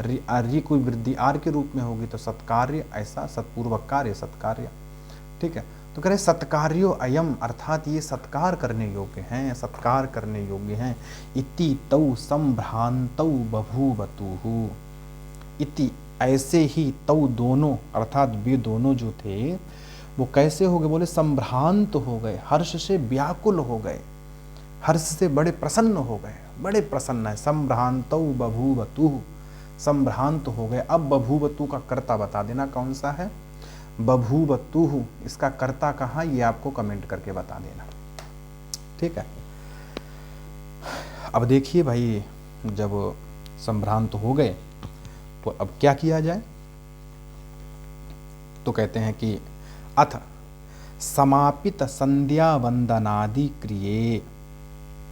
रि कोई वृद्धि आर के रूप में होगी, तो सत्कार्य, ऐसा सत्पूर्वक कार्य, सत्कार्य, ठीक है। तो कह रहे सत्कार्यो अयम, अर्थात ये सत्कार करने योग्य हैं, सत्कार करने योग्य हैं। इति तौ संभ्रांतौ बभूवतुः, इति ऐसे ही, तौ दोनों, अर्थात वे दोनों जो थे वो कैसे हो गए? बोले संभ्रांत हो गए, हर्ष से व्याकुल हो गए, हर्ष से बड़े प्रसन्न हो गए, बड़े प्रसन्न है। संभ्रांतौ बभूवतुः, संभ्रांत हो गए। अब बभूवतु का कर्ता बता देना कौन सा है? बभूवतुः, इसका कर्ता कहाँ, ये आपको कमेंट करके बता देना, ठीक है। अब देखिए भाई, जब संभ्रांत हो गए तो अब क्या किया जाए? तो कहते हैं कि अथ समापित संध्या वंदनादि क्रिये,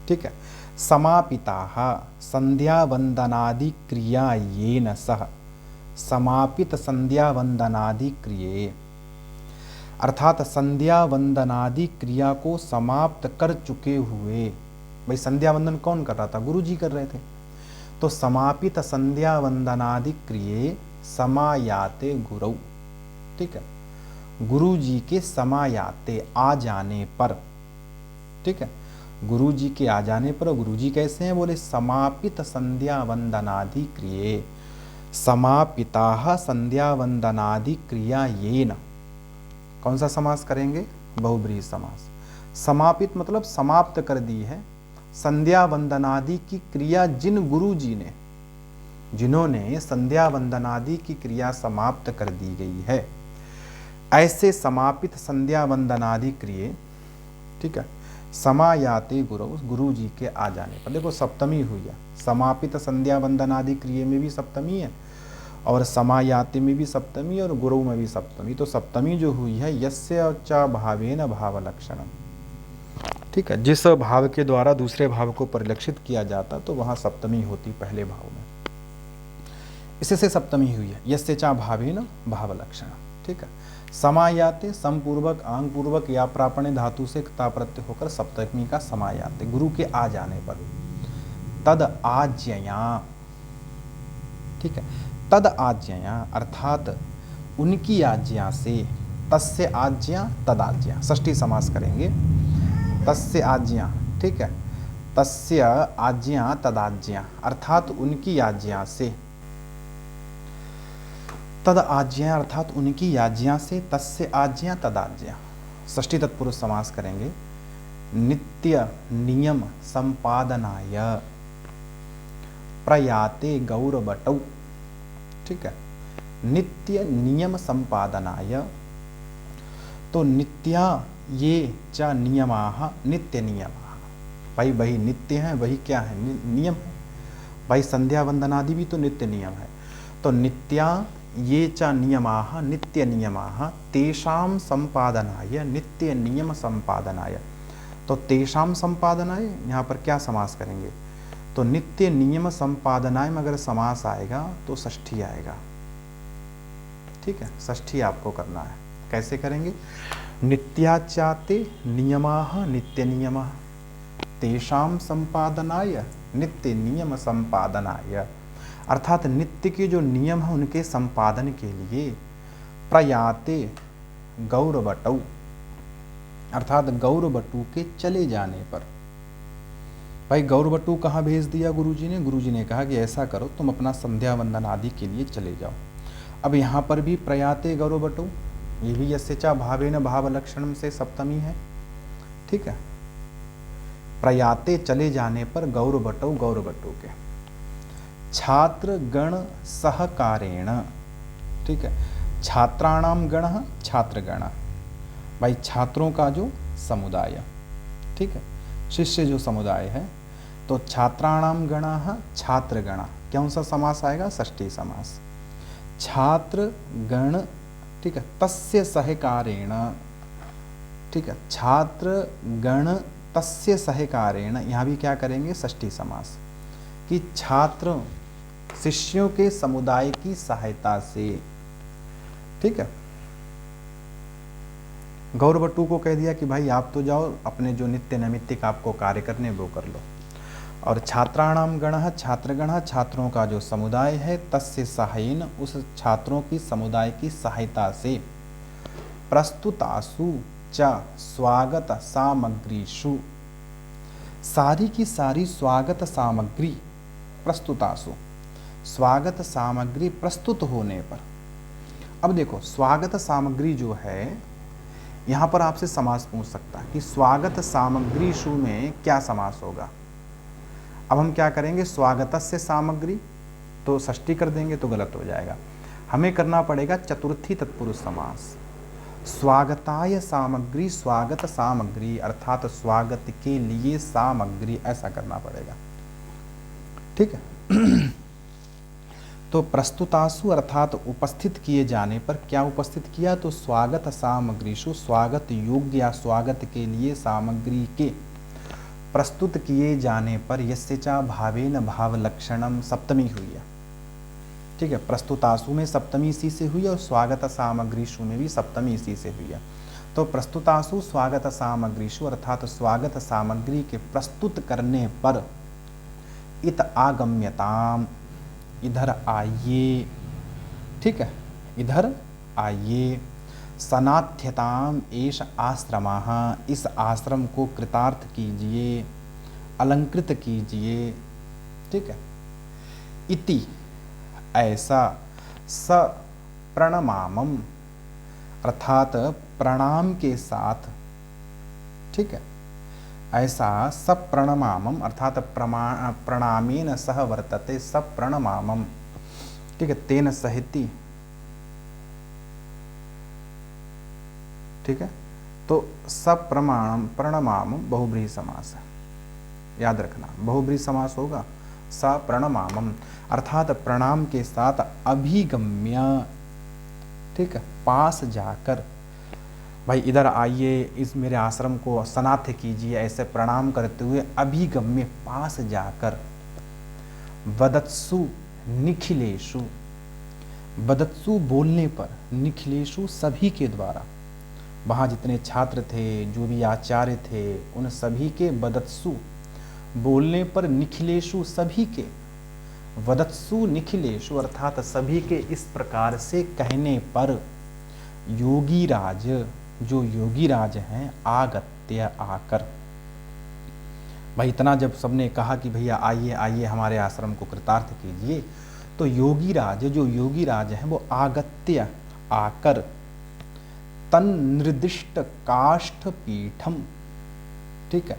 ठीक है। समापिताः संध्या वंदनादि क्रिया येन सह, समापित संध्या वंदनादि क्रिये, अर्थात संध्या वंदनादि क्रिया को समाप्त कर चुके हुए। भाई संध्या वंदन कौन कर रहा था? गुरुजी कर रहे थे। तो समापित संध्या वंदनादि क्रिये समायाते गुरौ, ठीक है, गुरु जी के समायाते, आ जाने पर, ठीक है, गुरु जी के आ जाने पर। गुरु जी कैसे हैं? बोले समापित संध्या वंदनादि क्रिये, समापिताः संध्या वंदनादि क्रिया येन, कौन सा समास करेंगे? बहुब्रीहि समास। समापित मतलब समाप्त कर दी है, संध्या वंदनादि की क्रिया जिन गुरु जी ने, जिन्होंने संध्या वंदनादि की क्रिया समाप्त कर दी गई है, ऐसे समापित संध्या वंदनादि क्रिय, ठीक है, समायाते गुरु, गुरु जी के आ जाने पर, देखो सप्तमी हुई है, समापित संध्या वंदनादि क्रिय में भी सप्तमी है और समायाते में भी सप्तमी और गुरु में भी सप्तमी। तो सप्तमी जो हुई है यस्य च भावेन भाव लक्षणम, ठीक है, जिस भाव के द्वारा दूसरे भाव को परिलक्षित किया जाता तो वहां सप्तमी होती पहले भाव में, इससे सप्तमी हुई है यस्य च भावेन भाव लक्षणम, ठीक है। समायाते समपूर्वक आंग पूर्वक या प्रापण्य धातु से क्ता प्रत्यय होकर सप्तमी का समायाते, गुरु के आ जाने पर। तद आज्ञया, ठीक है, तद आज्ञया अर्थात उनकी आज्ञा से, तस्य आज्ञा तद आज्ञा, षष्ठी समास करेंगे, तस्य आज्ञा, ठीक है, तस्य आज्ञा तद आज्ञा अर्थात उनकी आज्ञा से, तद आज्ञा अर्थात उनकी आज्ञा से, तस्य आज्ञा तद आज्ञा, षष्ठी तत्पुरुष समास करेंगे। नित्य नियम संपादनाय प्रयाते गौरवटौ, ठीक है, नित्य नियम संपादनाय, तो नित्या ये च नियमाः, नित्य नियमाः, भाई वही नित्य है, वही क्या है, नियम है भाई, संध्या वंदनादि भी तो नित्य नियम है। तो नित्या ये च नियमाः नित्य नियमाः तेषां संपादनाय, नित्य नियम संपादनाय, तो तेषां संपादनाय यहाँ पर क्या समास करेंगे, तो नित्य नियम संपादनाय में अगर समास आएगा तो षष्ठी आएगा, ठीक है, षष्ठी आपको करना है। कैसे करेंगे, नित्याचाते नियमाः नित्य नियमाः तेषां संपादनाय नित्य नियम संपादनाय, अर्थात नित्य के जो नियम है उनके संपादन के लिए प्रयाते गौरवटौ, अर्थात गौरवटु के चले जाने पर। भाई गौरवटु कहाँ भेज दिया गुरुजी ने, गुरुजी ने कहा कि ऐसा करो तुम अपना संध्या वंदन आदि के लिए चले जाओ। अब यहाँ पर भी प्रयाते गौरवटु, ये भी यस्य च भावेन भाव लक्षणम से सप्तमी है, ठीक है, प्रयाते चले जाने पर गौरवटौ, गौरवटु के छात्र गण सहकारेण, ठीक है, छात्राणाम गण छात्रगण, भाई छात्रों का जो समुदाय, ठीक है, शिष्य जो समुदाय है, तो छात्राणाम गण छात्रगण, कौन सा समास आएगा, षष्ठी समास, छात्र गण, ठीक है, तस्य सहकारेण, ठीक है, छात्र गण तस्य सहकारेण, यहाँ भी क्या करेंगे, षष्ठी समास, कि छात्र शिष्यों के समुदाय की सहायता से, ठीक है। गौरवटु को कह दिया कि भाई आप तो जाओ अपने जो नित्य नैमित्तिक आपको कार्य करने वो कर लो, और छात्राणाम गणः छात्रगण, छात्रों का जो समुदाय है, तस्य सहायेन, उस छात्रों की समुदाय की सहायता से, प्रस्तुतासु च स्वागत सामग्रीषु, सारी की सारी स्वागत सामग्री, प्रस्तुतासु स्वागत सामग्री प्रस्तुत होने पर। अब देखो स्वागत सामग्री जो है, यहाँ पर आपसे समास पूछ सकता है कि स्वागत सामग्रीषु में क्या समास होगा। अब हम क्या करेंगे, स्वागतस्य सामग्री, तो षष्ठी कर देंगे तो गलत हो जाएगा, हमें करना पड़ेगा चतुर्थी तत्पुरुष समास, स्वागताय सामग्री, स्वागत सामग्री अर्थात स्वागत के लिए सामग्री, ऐसा करना पड़ेगा, ठीक है। तो प्रस्तुतासु अर्थात उपस्थित किए जाने पर, क्या उपस्थित किया, तो स्वागत सामग्रीषु, स्वागत योग्य या स्वागत के लिए सामग्री के प्रस्तुत किए जाने पर, यस्य च भावेन भाव लक्षणम, सप्तमी हुई है, ठीक है, प्रस्तुतासु में सप्तमी इसी से हुई और स्वागत सामग्रीषु में भी सप्तमी इसी से हुई है। तो प्रस्तुतासु स्वागत सामग्रीषु अर्थात स्वागत सामग्री के प्रस्तुत करने पर, इत आगम्यताम, इधर आइए, ठीक है, इधर आइए, सनाथ्यताम एष आश्रमः, इस आश्रम को कृतार्थ कीजिए, अलंकृत कीजिए, ठीक है, इति ऐसा, स प्रणमामम अर्थात प्रणाम के साथ, ठीक है, ऐसा सब प्रणमामम अर्थात प्रणामेन सह वर्तते सब प्रणमामम, ठीक है, तेन सहिति, ठीक है। तो सब प्रणमामम बहुब्रीहि समास है, याद रखना बहुब्रीहि समास होगा। स प्रणमामम अर्थात प्रणाम के साथ अभिगम्य, ठीक है, पास जाकर, भाई इधर आइए, इस मेरे आश्रम को सनाथ कीजिए, ऐसे प्रणाम करते हुए अभिगम्य पास जाकर, वदत्सु निखिलेषु, वदत्सु बोलने पर, निखिलेषु सभी के द्वारा, वहाँ जितने छात्र थे, जो भी आचार्य थे, उन सभी के वदत्सु बोलने पर, निखिलेषु सभी के, वदत्सु निखिलेषु अर्थात सभी के इस प्रकार से कहने पर, योगी राज, जो योगी राज हैं, आगत्य आकर, भाई इतना जब सबने कहा कि भैया आइए आइए हमारे आश्रम को कृतार्थ कीजिए, तो योगी राज, जो योगी राज हैं वो आगत्य आकर, तन निर्दिष्ट काष्ठ पीठम, ठीक है,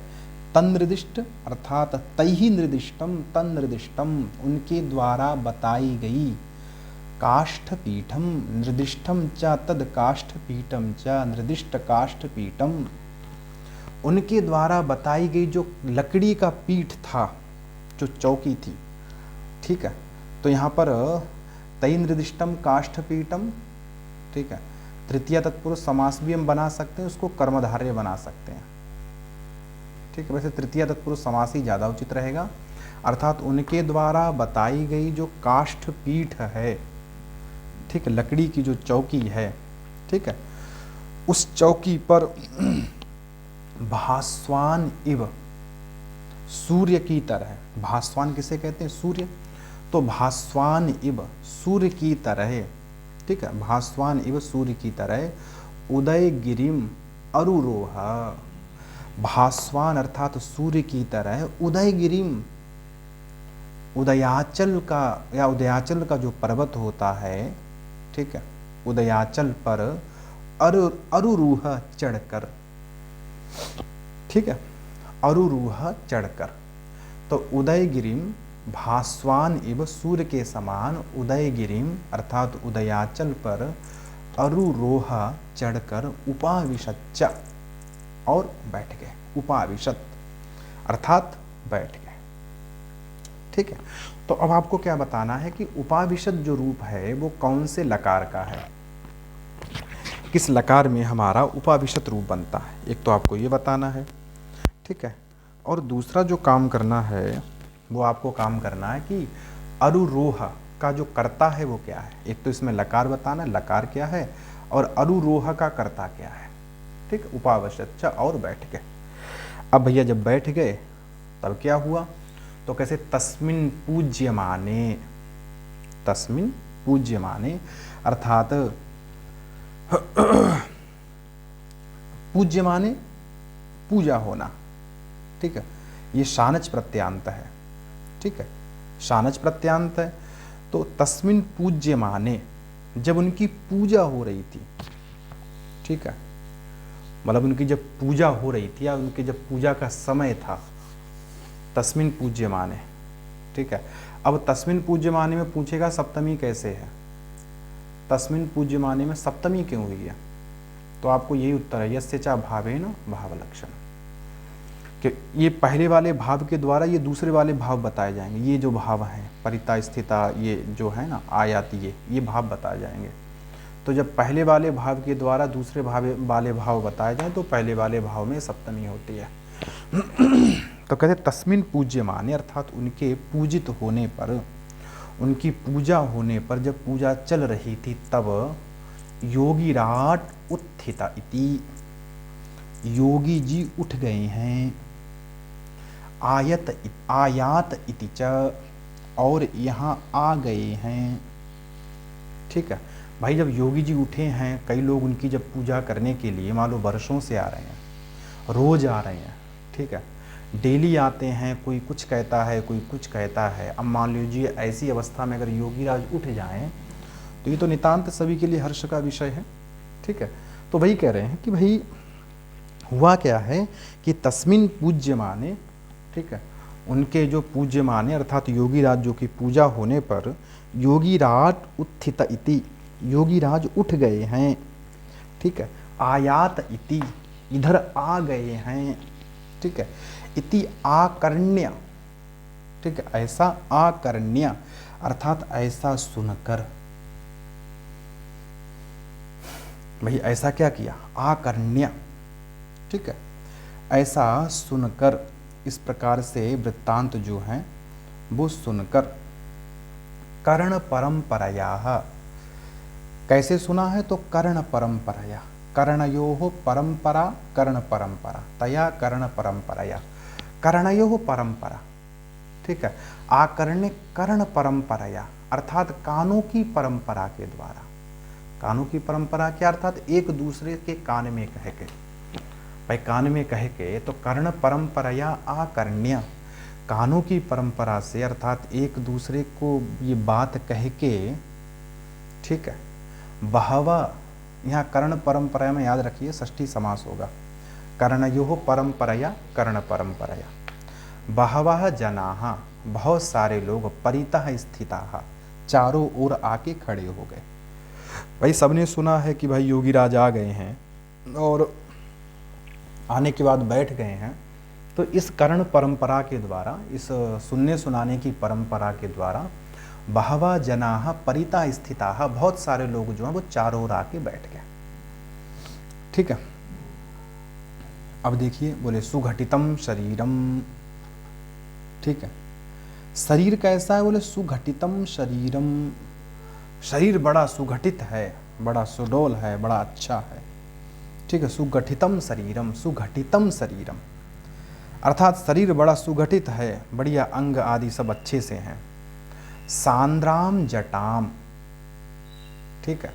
तन निर्दिष्ट अर्थात तैहि निर्दिष्टम, तन निर्दिष्टम उनके द्वारा बताई गई, काष्ठ पीठम निर्दिष्टम च तद काष्ठ पीठम च निर्दिष्ट काष्ठ पीठम, उनके द्वारा बताई गई जो लकड़ी का पीठ था, जो चौकी थी, ठीक है। तो यहाँ पर तै निर्दिष्टम काष्ठ पीठम, ठीक है, तृतीय तत्पुरुष समास भी हम बना सकते हैं, उसको कर्मधारय बना सकते हैं, ठीक है। वैसे तृतीय तत्पुरुष समास ही ज़्यादा उचित रहेगा, अर्थात उनके द्वारा बताई गई जो काष्ठ पीठ है, ठीक है, लकड़ी की जो चौकी है, ठीक है, उस चौकी पर भास्वान इव, सूर्य की तरह, भास्वान किसे कहते हैं? सूर्य, तो भास्वान इव सूर्य की तरह, ठीक है, भास्वान इव सूर्य की तरह, उदय गिरिम अरुरोह, भास्वान अर्थात सूर्य की तरह, उदय गिरिम उदयाचल का या उदयाचल का जो पर्वत होता है, ठीक है, उदयाचल पर अरुरूह चढ़कर, ठीक है, अरुरूह चढ़कर, तो उदयगिरिम भास्वान इव सूर्य के समान, उदयगिरिम अर्थात उदयाचल पर अरुरोह चढ़कर, उपाविशच्च और बैठ गए, उपाविशत अर्थात बैठ गए, ठीक है। तो अब आपको क्या बताना है कि उपाविशत जो रूप है वो कौन से लकार का है, किस लकार में हमारा उपाविशत रूप बनता है, एक तो आपको ये बताना है, ठीक है। और दूसरा जो काम करना है वो आपको काम करना है कि अरुरोह का जो कर्ता है वो क्या है, एक तो इसमें लकार बताना, लकार क्या है, और अरुरोह का कर्ता क्या है, ठीक, उपाविशत और बैठ गए। अब भैया जब बैठ गए तब क्या हुआ, तो कैसे, तस्मिन पूज्यमाने, तस्मिन पूज्यमाने अर्थात पूज्यमाने पूजा होना, ठीक है, ये शानच प्रत्यांत है, ठीक है, शानच प्रत्यांत है। तो तस्मिन पूज्यमाने, जब उनकी पूजा हो रही थी, ठीक है, मतलब उनकी जब पूजा हो रही थी या उनके जब पूजा का समय था, तस्मिन पूज्यमाने, ठीक है। अब तस्मिन पूज्यमाने में पूछेगा सप्तमी कैसे है, तस्मिन पूज्यमाने में सप्तमी क्यों हुई है, तो आपको यही उत्तर है, यस्य च भावेन भावलक्षण, कि ये पहले वाले भाव के द्वारा ये दूसरे वाले भाव बताए जाएंगे, ये जो भाव हैं परिता स्थिता, ये जो है ना आयात, ये भाव बताए जाएंगे। तो जब पहले वाले भाव के द्वारा दूसरे वाले भाव बताए जाएं तो पहले वाले भाव में सप्तमी होती है। तो कहते तस्मिन पूज्यमाने अर्थात उनके पूजित होने पर, उनकी पूजा होने पर, जब पूजा चल रही थी तब योगीराट उत्थिता इति, योगी जी उठ गए हैं, आयात इति च और यहाँ आ गए हैं, ठीक है। भाई जब योगी जी उठे हैं, कई लोग उनकी जब पूजा करने के लिए मान लो वर्षों से आ रहे हैं, रोज आ रहे हैं, ठीक है, डेली आते हैं, कोई कुछ कहता है कोई कुछ कहता है। अब मान लीजिए ऐसी अवस्था में अगर योगी राज उठ जाएं तो ये तो नितांत सभी के लिए हर्ष का विषय है, ठीक है। तो वही कह रहे हैं कि भाई हुआ क्या है कि तस्मिन पूज्य माने, ठीक है, उनके जो पूज्य माने अर्थात योगीराज जो की पूजा होने पर योगीराज उत्थित इति, योगीराज उठ गए हैं, ठीक है, आयात इति, इधर आ गए हैं, ठीक है, इति आकर्ण्य, ठीक है, ऐसा आकर्ण्य अर्थात ऐसा सुनकर, भाई ऐसा क्या किया, आकर्ण्य, ठीक है, ऐसा सुनकर, इस प्रकार से वृत्तांत जो है वो सुनकर, कर्ण परंपराया, कैसे सुना है तो कर्ण परंपराया, कर्णयोः परंपरा कर्ण परंपरा, तया कर्ण परंपराया, कर्णयोः परंपरा, ठीक है, आकर्ण्य कर्ण परंपराया अर्थात कानों की परंपरा के द्वारा, कानों की परंपरा क्या अर्थात एक दूसरे के कान में कह के, भाई कान में कह के, तो कर्ण परंपराया आकर्ण्य, कानों की परंपरा से अर्थात एक दूसरे को ये बात कह के, ठीक है, बहवा, यहाँ कर्ण परंपरा में याद रखिए षष्ठी समास होगा, कर्णयोः परंपराया कर्ण परंपराया, बहवः जनाः, बहुत सारे लोग, परितः स्थिताः, चारों ओर आके खड़े हो गए। भाई सबने सुना है कि भाई योगीराज आ गए हैं और आने के बाद बैठ गए हैं, तो इस कर्ण परंपरा के द्वारा, इस सुनने सुनाने की परंपरा के द्वारा, बहवा जनाः परितः स्थिताः, बहुत सारे लोग जो हैं वो चारों ओर आके बैठ गए, ठीक है। अब देखिए बोले सुघटितम शरीरम, ठीक है, शरीर कैसा है, बोले सुघटितम शरीरम, शरीर बड़ा सुघटित है, बड़ा सुडोल है, बड़ा अच्छा है, ठीक है, सुगठितम शरीरम, सुघटितम शरीरम अर्थात शरीर बड़ा सुगठित है, बढ़िया अंग आदि सब अच्छे से हैं। सांद्राम जटाम, ठीक है,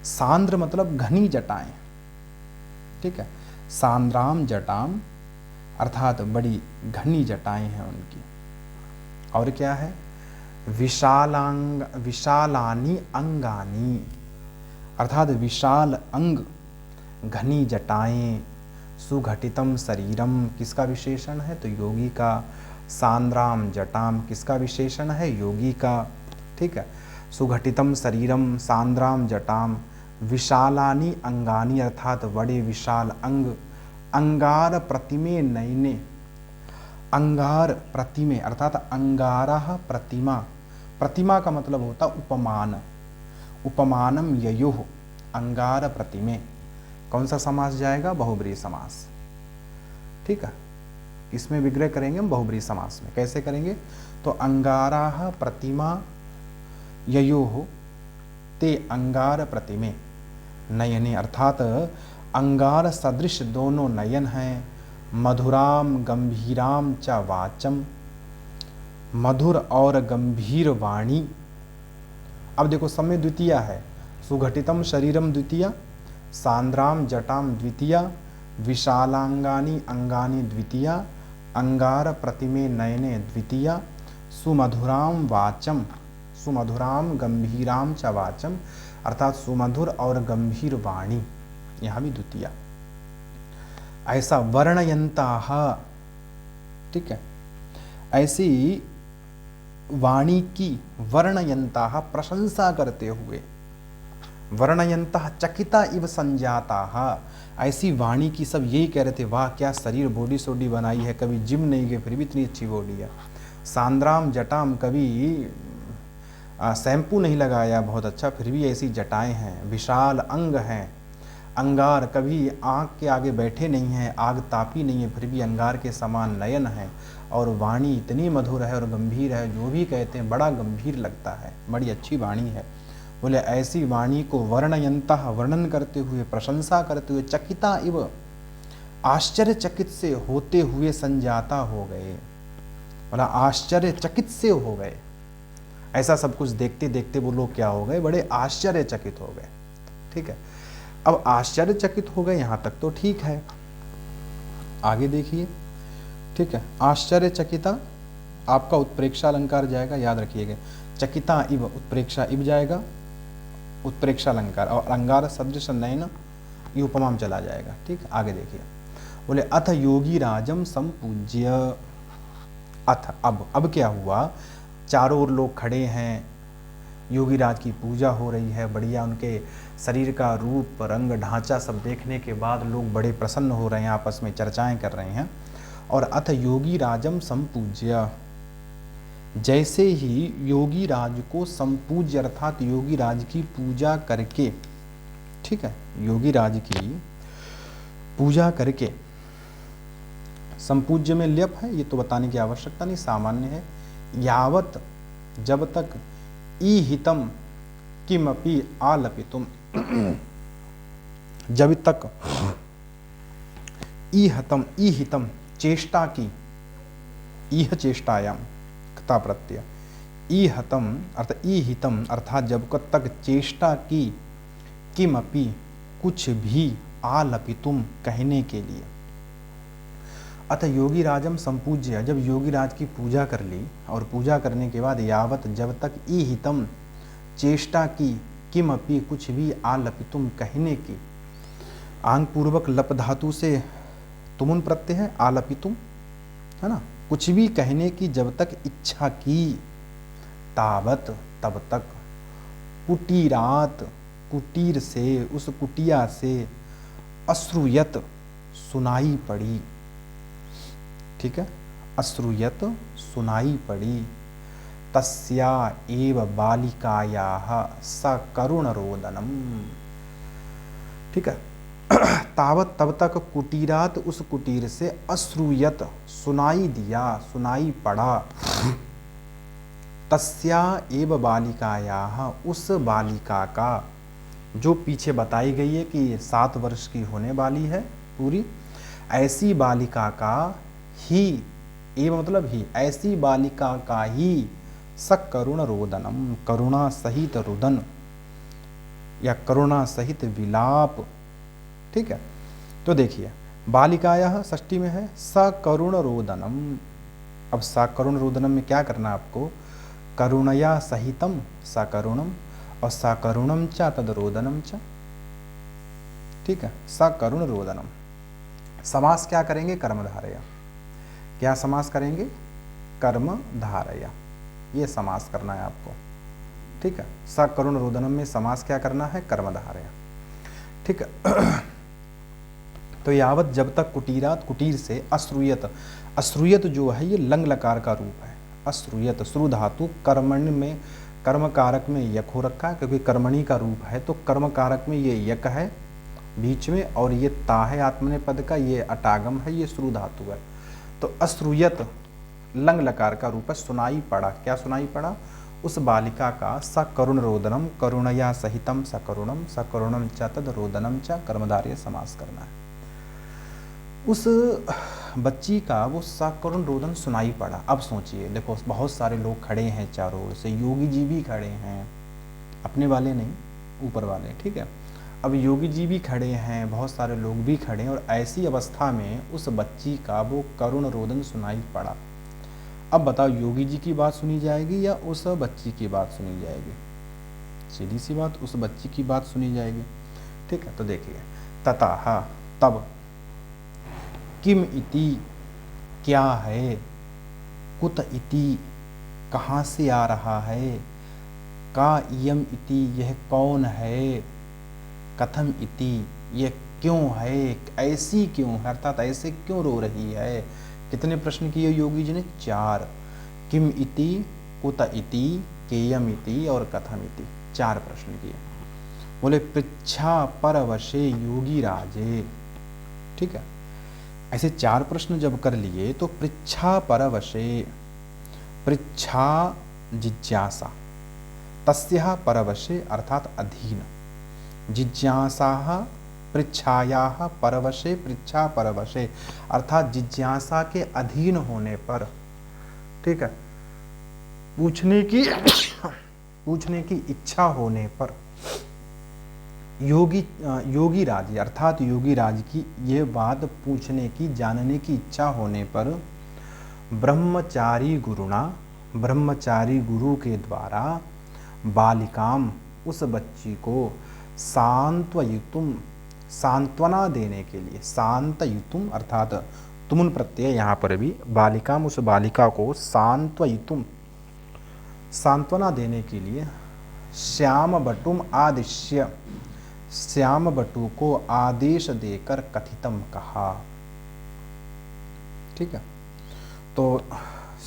सांद्र मतलब घनी जटाएं, ठीक है, सांद्राम जटाम अर्थात बड़ी घनी जटाएं हैं उनकी। और क्या है, विशालानी अंगानी अर्थात विशाल अंग, घनी जटाएं, सुघटितम शरीरम किसका विशेषण है तो योगी का, सांद्राम जटाम किसका विशेषण है योगी का, ठीक है, सुघटितम शरीरम सांद्राम जटाम, विशालानी अंगानी अर्थात बड़े विशाल अंग, अंगार प्रतिमे नयने, अंगार प्रतिमे अर्थात अंगारः प्रतिमा, प्रतिमा का मतलब होता उपमान, उपमानम ययोः, अंगार प्रतिमे, कौन सा समास जाएगा बहुब्रीहि समास, ठीक है, इसमें विग्रह करेंगे हम बहुब्रीहि समास में, कैसे करेंगे तो अंगाराः प्रतिमा ययोः ते अंगार प्रतिमे नयने अर्थात अंगार सदृश दोनों नयन हैं, मधुराम गंभीराम च वाचम, मधुर और गंभीर वाणी। अब देखो समय द्वितीया है, सुघटितम शरीरम द्वितीया, सांद्राम जटाम द्वितीया, विशालांगानी अंगानी द्वितीया, अंगार प्रतिमे नयने द्वितीया, सुमधुराम वाचम, सुमधुराम गंभीराम च वाचम अर्थात सुमधुर और गंभीर वाणी, यहां भी द्वितीया। ऐसा वर्णयंताः, ठीक है, ऐसी वाणी की, वर्णयंताः प्रशंसा करते हुए, वर्णयंतः चकिता इव संजाताः, ऐसी वाणी की सब यही कह रहे थे वाह क्या शरीर बॉडी सोडी बनाई है, कभी जिम नहीं गए फिर भी इतनी अच्छी बॉडी है, सांद्राम जटाम कभी शैम्पू नहीं लगाया बहुत अच्छा फिर भी ऐसी जटाएं हैं, विशाल अंग हैं, अंगार कभी आग के आगे बैठे नहीं हैं, आग तापी नहीं है फिर भी अंगार के समान नयन है, और वाणी इतनी मधुर है और गंभीर है, जो भी कहते हैं बड़ा गंभीर लगता है, बड़ी अच्छी वाणी है। बोले ऐसी वाणी को वर्णयंतः वर्णन करते हुए, प्रशंसा करते हुए, चकिता इव आश्चर्यचकित से होते हुए संजाता हो गए, बोला आश्चर्यचकित से हो गए, ऐसा सब कुछ देखते देखते वो लोग क्या हो गए, बड़े आश्चर्यचकित हो गए, ठीक है। अब आश्चर्यचकित हो गए यहां तक तो ठीक है, आगे देखिए, ठीक है, आश्चर्यचकिता आपका उत्प्रेक्षा अलंकार जाएगा, याद रखिएगा, चकिता इव उत्प्रेक्षा इव जाएगा, उत्प्रेक्षा अलंकार, और अंगार सदृश नयन ये उपमा में चला जाएगा, ठीक है। आगे देखिए, बोले अथ योगी राजम संपूज्य। अथ अब क्या हुआ, चारों ओर लोग खड़े हैं, योगी राज की पूजा हो रही है, बढ़िया उनके शरीर का रूप रंग ढांचा सब देखने के बाद लोग बड़े प्रसन्न हो रहे हैं, आपस में चर्चाएं कर रहे हैं। और अथ योगी राजम संपूज्य, जैसे ही योगी राज को संपूज्य अर्थात योगी राज की पूजा करके, ठीक है, योगी राज की पूजा करके, संपूज्य में लेप है, ये तो बताने की आवश्यकता नहीं, सामान्य है। यावत जब तक ईहितम किमपि आलपितुम, जब तक ईहितम चेष्टा की, ईह चेष्टायाम क्ता प्रत्यय, ईहितम अर्थात जब तक चेष्टा की, किमपि कुछ भी, आलपितुम कहने के लिए। अथ योगी राजम संपूज्य, जब योगी राज की पूजा कर ली और पूजा करने के बाद यावत जब तक ईहितम चेष्टा की, किमपि कुछ भी, आलपितुम कहने की, आंग पूर्वक लप धातु से तुमुन प्रत्यय है, आलपितुम है ना, कुछ भी कहने की जब तक इच्छा की, तावत तब तक, कुटीरात कुटीर से, उस कुटिया से, अश्रूयत सुनाई पड़ी, ठीक है, अश्रूयत सुनाई पड़ी, तस्या एव बालिकायाः सकरुण रोदनम, ठीक है, तावत तब तक, कुटीरात उस कुटीर से, अश्रूयत सुनाई दिया, सुनाई पड़ा, तस्या एव बालिकायाः उस बालिका का, जो पीछे बताई गई है कि 7 वर्ष की होने वाली है पूरी, ऐसी बालिका का ही, एव मतलब ही, ऐसी बालिका का ही, सकरुण रोदनम करुणा सहित रुदन या करुणा सहित विलाप, ठीक है। तो देखिए बालिकायाः षष्ठी में है, सकरुण रोदनम। अब सकरुण रोदनम में क्या करना आपको, करुणया सहितम सकरुणम और सकरुणम च तद रोदनम च, ठीक है, सकरुण रोदनम। समास क्या करेंगे, कर्मधारया, क्या समास करेंगे, कर्मधारया, ये समास करना है आपको, ठीक है। सकरुण रोदनम में समास क्या करना है, कर्मधारया, ठीक है। तो यावत जब तक, कुटीरात कुटीर से, अश्रूयत, अश्रूयत जो है ये लंग लकार का रूप है, अश्रूयत, श्रु धातु कर्मण्य में, कर्म कारक में यक हो रखा है क्योंकि कर्मणि का रूप है, तो कर्म कारक में ये यक है बीच में, और ये ता है आत्मने पद का, ये अटागम है, ये श्रु धातु है। तो अश्रूयत लंग लकार का रूप है, सुनाई पड़ा, क्या सुनाई पड़ा, उस बालिका का, सकरुण रोदनम करुणया सहितम सकरुणम, सकरुणम च तद रोदनम च, कर्मधारय समास करना है। उस बच्ची का वो सकरुण रोदन सुनाई पड़ा। अब सोचिए, देखो बहुत सारे लोग खड़े हैं चारों ओर से, योगी जी भी खड़े हैं, अपने वाले नहीं, ऊपर वाले, ठीक है। अब योगी जी भी खड़े हैं, बहुत सारे लोग भी खड़े हैं, और ऐसी अवस्था में उस बच्ची का वो करुण रोदन सुनाई पड़ा। अब बताओ योगी जी की बात सुनी जाएगी या उस बच्ची की बात सुनी जाएगी, सीधी सी बात, उस बच्ची की बात सुनी जाएगी, ठीक है। तो देखिए तथा तब, किम इति क्या है, कुत इति कहाँ से आ रहा है, का इयम इति यह कौन है, कथम इति यह क्यों है, ऐसी क्यों है, अर्थात ऐसे क्यों रो रही है। कितने प्रश्न किए योगी जी ने, 4, किम इति, कुत इति, केयम इति और कथम इति, 4 प्रश्न किए। बोले पृच्छा परवशे योगी राजे, ठीक है। ऐसे 4 प्रश्न जब कर लिए तो पृच्छा परवशे, पृच्छा जिज्ञासा, तस्याः परवशे अर्थात अधीन, जिज्ञासाः पृच्छायाः परवशे, पृच्छा परवशे अर्थात जिज्ञासा के अधीन होने पर, ठीक है, पूछने की इच्छा होने पर, योगी राज अर्थात योगी राज की ये बात पूछने की, जानने की इच्छा होने पर, ब्रह्मचारी गुरुणा, ब्रह्मचारी गुरु के द्वारा, बालिकाम उस बच्ची को, सांत्वयितुम सांत्वना देने के लिए, शांतयुतुम अर्थात तुमुन प्रत्यय यहाँ पर भी, बालिका उस बालिका को सांत्वयुतुम सांत्वना देने के लिए श्याम बटुम आदिश्य, श्याम बटु को आदेश देकर कथितम कहा। ठीक है, तो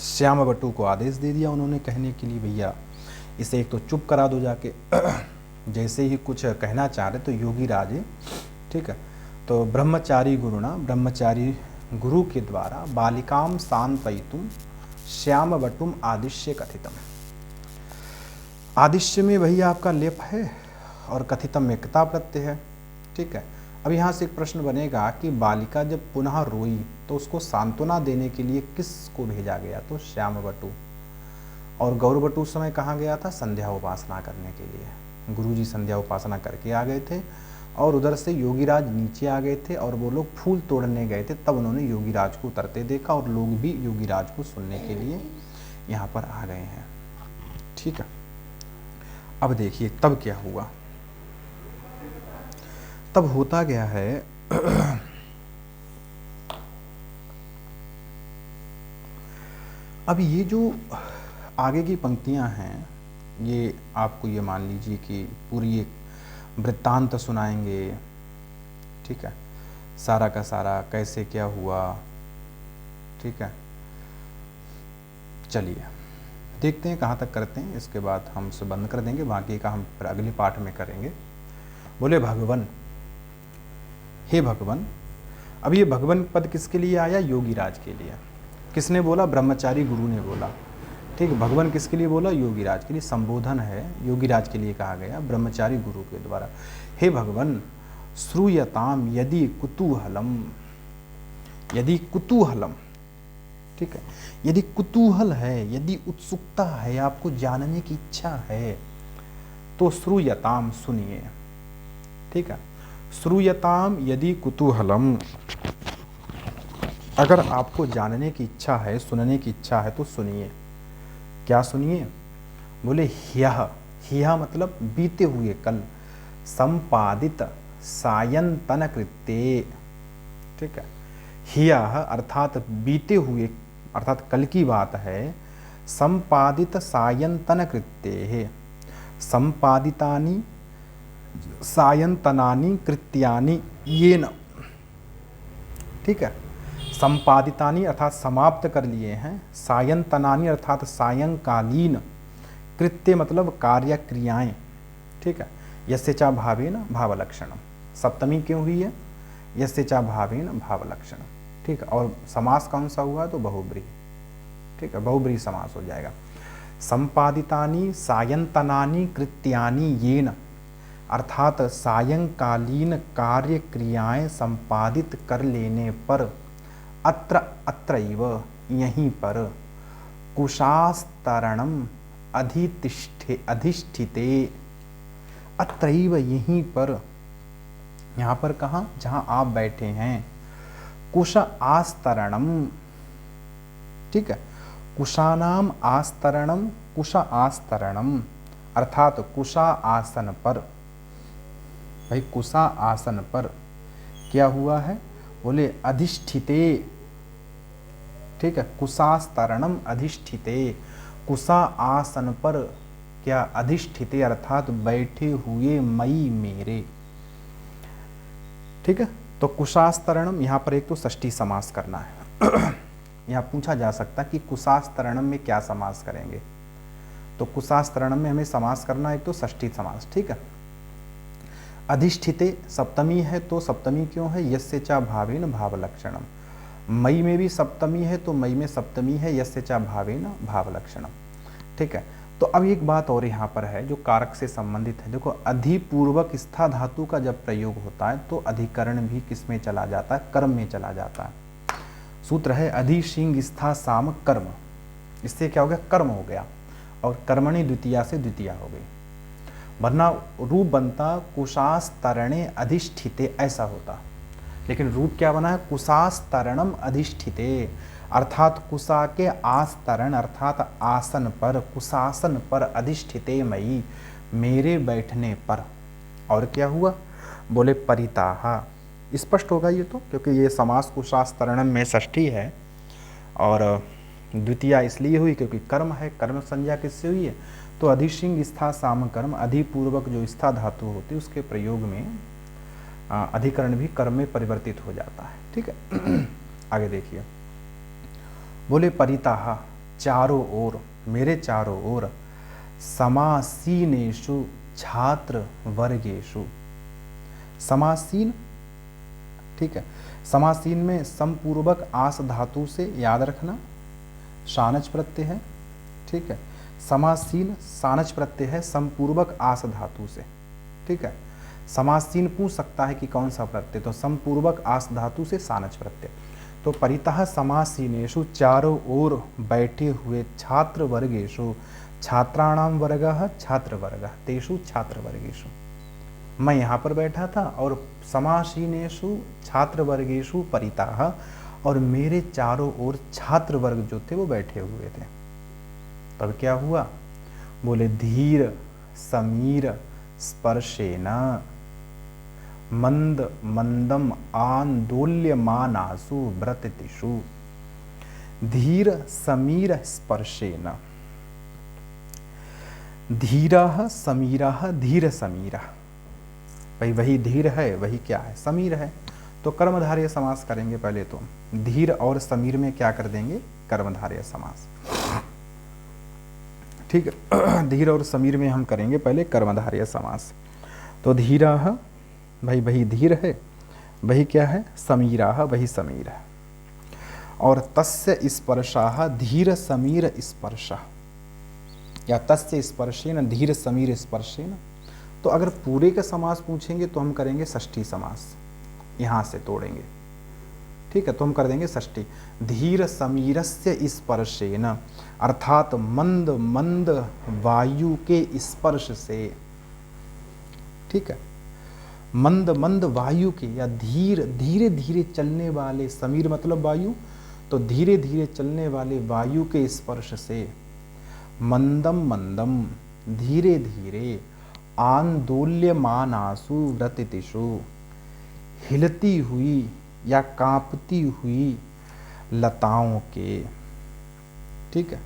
श्याम बटु को आदेश दे दिया उन्होंने कहने के लिए, भैया इसे एक तो चुप करा दो जाके। जैसे ही कुछ कहना चाह रहे तो योगी राजे, ठीक है, तो ब्रह्मचारी गुरुना, ब्रह्मचारी गुरु के द्वारा बालिकाम सांत्वयितुम श्याम बटुम आदिश्य कथितम। आदिश्य में भैया आपका लेप है और कथितम में क्ता प्रत्यय है। ठीक है, अब यहाँ से एक प्रश्न बनेगा कि बालिका जब पुनः रोई तो उसको सांत्वना देने के लिए किसको भेजा गया? तो श्याम बटु। और गौर बटु उस समय कहाँ गया था? संध्या उपासना करने के लिए। गुरुजी संध्या उपासना करके आ गए थे और उधर से योगीराज नीचे आ गए थे और वो लोग फूल तोड़ने गए थे, तब उन्होंने योगीराज को उतरते देखा और लोग भी योगीराज को सुनने के लिए यहाँ पर आ गए हैं। ठीक है, अब देखिए तब क्या हुआ। तब होता गया है अब ये जो आगे की पंक्तियां हैं, ये आपको ये मान लीजिए कि पूरी एक वृत्तांत सुनाएंगे। ठीक है, सारा का सारा कैसे क्या हुआ। ठीक है, चलिए देखते हैं कहाँ तक करते हैं, इसके बाद हम इसे बंद कर देंगे, बाकी का हम फिर अगले पाठ में करेंगे। बोले भगवन, हे भगवन। अब ये भगवन पद किसके लिए आया? योगीराज के लिए। किसने बोला? ब्रह्मचारी गुरु ने बोला। ठीक, भगवन किसके लिए बोला? योगीराज के लिए। संबोधन है, योगीराज के लिए कहा गया ब्रह्मचारी गुरु के द्वारा। हे भगवन, श्रूयताम यदि कुतूहलम, यदि कुतूहलम, ठीक है, यदि कुतूहल है, यदि उत्सुकता है, आपको जानने की इच्छा है, तो श्रूयताम सुनिए। ठीक है, श्रूयताम यदि कुतूहलम, अगर आपको जानने की इच्छा है, सुनने की इच्छा है तो सुनिए। क्या सुनिए? बोले ह्यः, ह्यः मतलब बीते हुए कल, संपादित सायंतन कृत्ये। ठीक है, ह्यः अर्थात बीते हुए, अर्थात कल की बात है। संपादित सायंतन कृत्ये, संपादितानि सायंतनानि कृत्यानि येन। ठीक है, संपादितानि अर्थात समाप्त कर लिए हैं, सायंतनानि अर्थात सायंकालीन, कृत्य मतलब कार्य क्रियाएं। ठीक है, यस्य चा भावेन भावलक्षणम, सप्तमी क्यों हुई है? यस्य चा भावेन भावलक्षणम। ठीक है, और समास कौन सा हुआ? तो बहुब्रीहि। ठीक है, बहुब्रीहि समास हो जाएगा। संपादितानि सायंतनानि कृत्यानि येन, अर्थात सायंकालीन कार्य क्रियाएं संपादित कर लेने पर, अत्र अत्रैव यहीं पर, कुशास्तरणम अधिष्ठिते, अत्रैव यहीं पर, यहाँ पर कहाँ? जहाँ आप बैठे हैं। कुश आस्तरणम, ठीक है, कुशानाम आस्तरणम, कुश आस्तरणम अर्थात कुशा आसन पर। भाई कुशा आसन पर क्या हुआ है? बोले अधिष्ठिते। ठीक है, कुशास्तरणम अधिष्ठिते, कुशा आसन पर क्या? अधिष्ठिते अर्थात बैठे हुए मई मेरे। ठीक है, तो कुशास्तरणम यहाँ पर एक तो षष्ठी समास करना है। यहाँ पूछा जा सकता है कि कुशास्तरणम में क्या समास करेंगे, तो कुशास्तरणम में हमें समास करना है एक तो षष्ठी समास। ठीक है, अधिष्ठिते सप्तमी है तो सप्तमी क्यों है? यस्य चा भावेन भावलक्षणम। मई में भी सप्तमी है तो मई में सप्तमी है, यस्य चा भावेन भावलक्षणम। ठीक है, तो अब एक बात और यहाँ पर है जो कारक से संबंधित है। देखो, अधिपूर्वक स्था धातु का जब प्रयोग होता है तो अधिकरण भी किस में चला जाता है? कर्म में चला जाता है। सूत्र है अधि शिंग स्था साम कर्म, इससे क्या हो गया? कर्म हो गया, और कर्मणि द्वितीया से द्वितीया हो गई, वरना रूप बनता कुशास्तरणे अधिष्ठिते, ऐसा होता। लेकिन रूप क्या बना है? कुशास्तरणम अधिष्ठिते, अर्थात कुशा के आस्तरण अर्थात आसन पर, कुशासन पर, अधिष्ठिते मई मेरे बैठने पर। और क्या हुआ? बोले परिताहा। स्पष्ट होगा ये तो, क्योंकि ये समास कुशास्तरणम में षष्ठी है और द्वितीया इसलिए हुई क्योंकि कर्म है। कर्म संज्ञा किससे हुई है? तो अधिशिंग स्था साम कर्म, अधिपूर्वक जो स्था धातु होती है उसके प्रयोग में अधिकरण भी कर्म में परिवर्तित हो जाता है। ठीक है। आगे देखिए, बोले परिताहा, चारों ओर, मेरे चारों ओर, समासीनेषु छात्र वर्गेषु। समासीन, ठीक है, समासीन में समपूर्वक आस धातु से याद रखना शानच प्रत्यय है। ठीक है, समासीन सानच प्रत्यय है समपूर्वक आस धातु से। ठीक है, समासीन पूछ सकता है कि कौन सा प्रत्यय, तो समपूर्वक आस धातु से सानच प्रत्यय। तो परितः समासीनेषु, चारों ओर बैठे हुए, छात्र वर्गेषु, छात्राणाम वर्गः छात्र वर्गः, तेषु छात्र वर्गेषु। मैं यहाँ पर बैठा था और समासीनेषु छात्र वर्गेषु परितः, और मेरे चारों ओर छात्र वर्ग जो थे वो बैठे हुए थे। तब क्या हुआ? बोले धीर समीर स्पर्शेन मंद मंदम आंदोल्यमानासु व्रततिषु। धीर समीर स्पर्शेन, धीरः समीरः, धीर समीरः, भाई वही धीर है, वही क्या है? समीर है। तो कर्मधारय समास करेंगे पहले तो। धीर और समीर में क्या कर देंगे? कर्मधारय समास। ठीक है, धीर और समीर में हम करेंगे पहले कर्मधारय समास। तो धीरः, भाई वही धीर है, वही क्या है? समीराः, वही समीर है। और तस्य स्पर्शाः, धीर समीर स्पर्शः, या तस्य स्पर्शेन धीर समीर स्पर्शेन। तो अगर पूरे का समास पूछेंगे तो हम करेंगे षष्ठी समास, यहाँ से तोड़ेंगे। ठीक है, तो हम कर देंगे षष्ठी। धीर समीरस्य स्पर्शेन, अर्थात मंद मंद वायु के स्पर्श से। ठीक है, मंद मंद वायु के, या धीर धीरे धीरे चलने वाले, समीर मतलब वायु, तो धीरे धीरे चलने वाले वायु के स्पर्श से। मंदम मंदम, धीरे धीरे, आंदोल्यमानासु व्रततिषु, हिलती हुई या कांपती हुई लताओं के। ठीक है,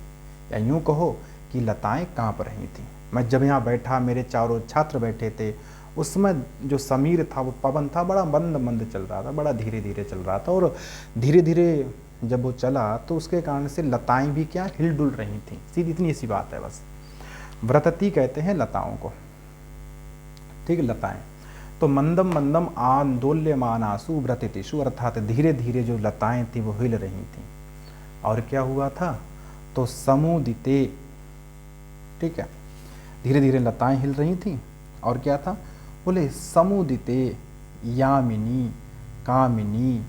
या यूं कहो कि लताएं कांप रही थीं। मैं जब यहाँ बैठा, मेरे चारों छात्र बैठे थे, उसमें जो समीर था, वो पवन था, बड़ा मंद मंद चल रहा था, बड़ा धीरे धीरे चल रहा था। और धीरे धीरे जब वो चला तो उसके कारण से लताएं भी क्या हिल डुल रही थीं। सीधी इतनी सी बात है बस। व्रतती कहते हैं लताओं को। ठीक है, लताएं। तो मंदम मंदम आंदोल्यमानासु व्रततिषु, अर्थात धीरे धीरे जो लताएं थी वो हिल रही थीं। और क्या हुआ था? तो समुदिते, ठीक है, धीरे धीरे लताएं हिल रही थीं। और क्या था? बोले समुदिते यामिनी कामिनी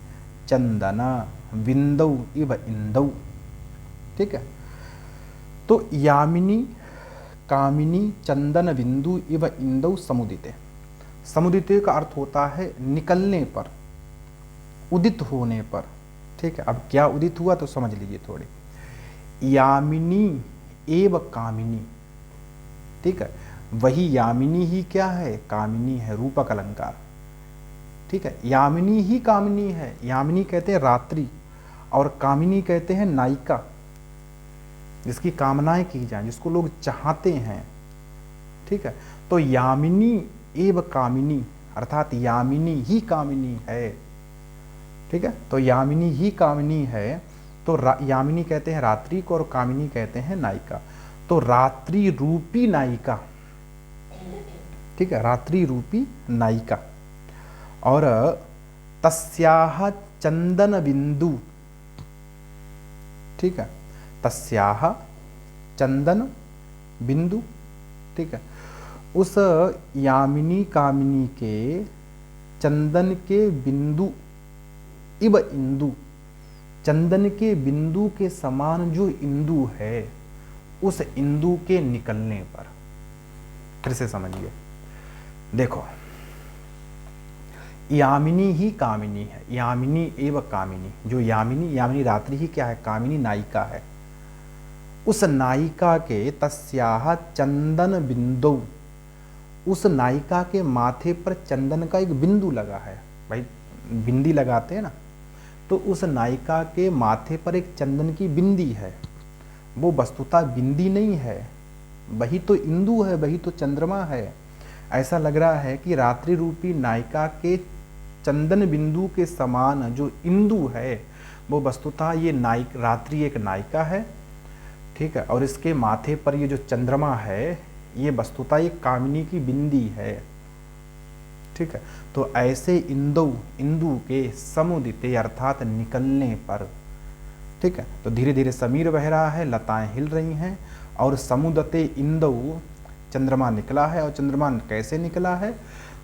चंदना विंदौ इव इंदौ। ठीक है, तो यामिनी कामिनी चंदन बिंदु इव इंदौ समुदिते। समुदिते का अर्थ होता है निकलने पर, उदित होने पर। ठीक है, अब क्या उदित हुआ तो समझ लीजिए थोड़ी। यामिनी एव कामिनी, ठीक है, वही यामिनी ही क्या है? कामिनी है, रूपक अलंकार। ठीक है, यामिनी ही कामिनी है। यामिनी कहते हैं रात्रि, और कामिनी कहते हैं नायिका, जिसकी कामनाएं की जाएं, जिसको लोग चाहते हैं। ठीक है, तो यामिनी एव कामिनी, अर्थात यामिनी ही कामिनी है। ठीक है, तो यामिनी ही कामिनी है। तो यामिनी कहते हैं रात्रि को, और कामिनी कहते हैं नायिका। तो रात्रि रूपी नायिका, ठीक है, रात्रि रूपी नायिका। और तस्याह चंदन बिंदु, ठीक है, तस्याह चंदन बिंदु। ठीक है, उस यामिनी कामिनी के चंदन के बिंदु, इव इंदु, चंदन के बिंदु के समान जो इंदु है, उस इंदु के निकलने पर। फिर से समझिए, देखो, यामिनी ही कामिनी है, यामिनी एव कामिनी। जो यामिनी, यामिनी रात्रि ही क्या है? कामिनी नायिका है। उस नायिका के तस्याह चंदन बिंदु, उस नायिका के माथे पर चंदन का एक बिंदु लगा है। भाई बिंदी लगाते हैं ना, तो उस नायिका के माथे पर एक चंदन की बिंदी है। वो वस्तुतः बिंदी नहीं है, वही तो इंदु है, वही तो चंद्रमा है। ऐसा लग रहा है कि रात्रि रूपी नायिका के चंदन बिंदु के समान जो इंदु है वो वस्तुतः ये रात्रि एक नायिका है, ठीक है। और इसके माथे पर ये जो चंद्रमा है ये वस्तुतः एक कामिनी की बिंदी है, ठीक है। तो ऐसे इंदु के समुदिते अर्थात निकलने पर, ठीक है। तो धीरे धीरे समीर बह रहा है, लताएं हिल रही हैं और समुदते इंदु चंद्रमा निकला है। और चंद्रमा कैसे निकला है?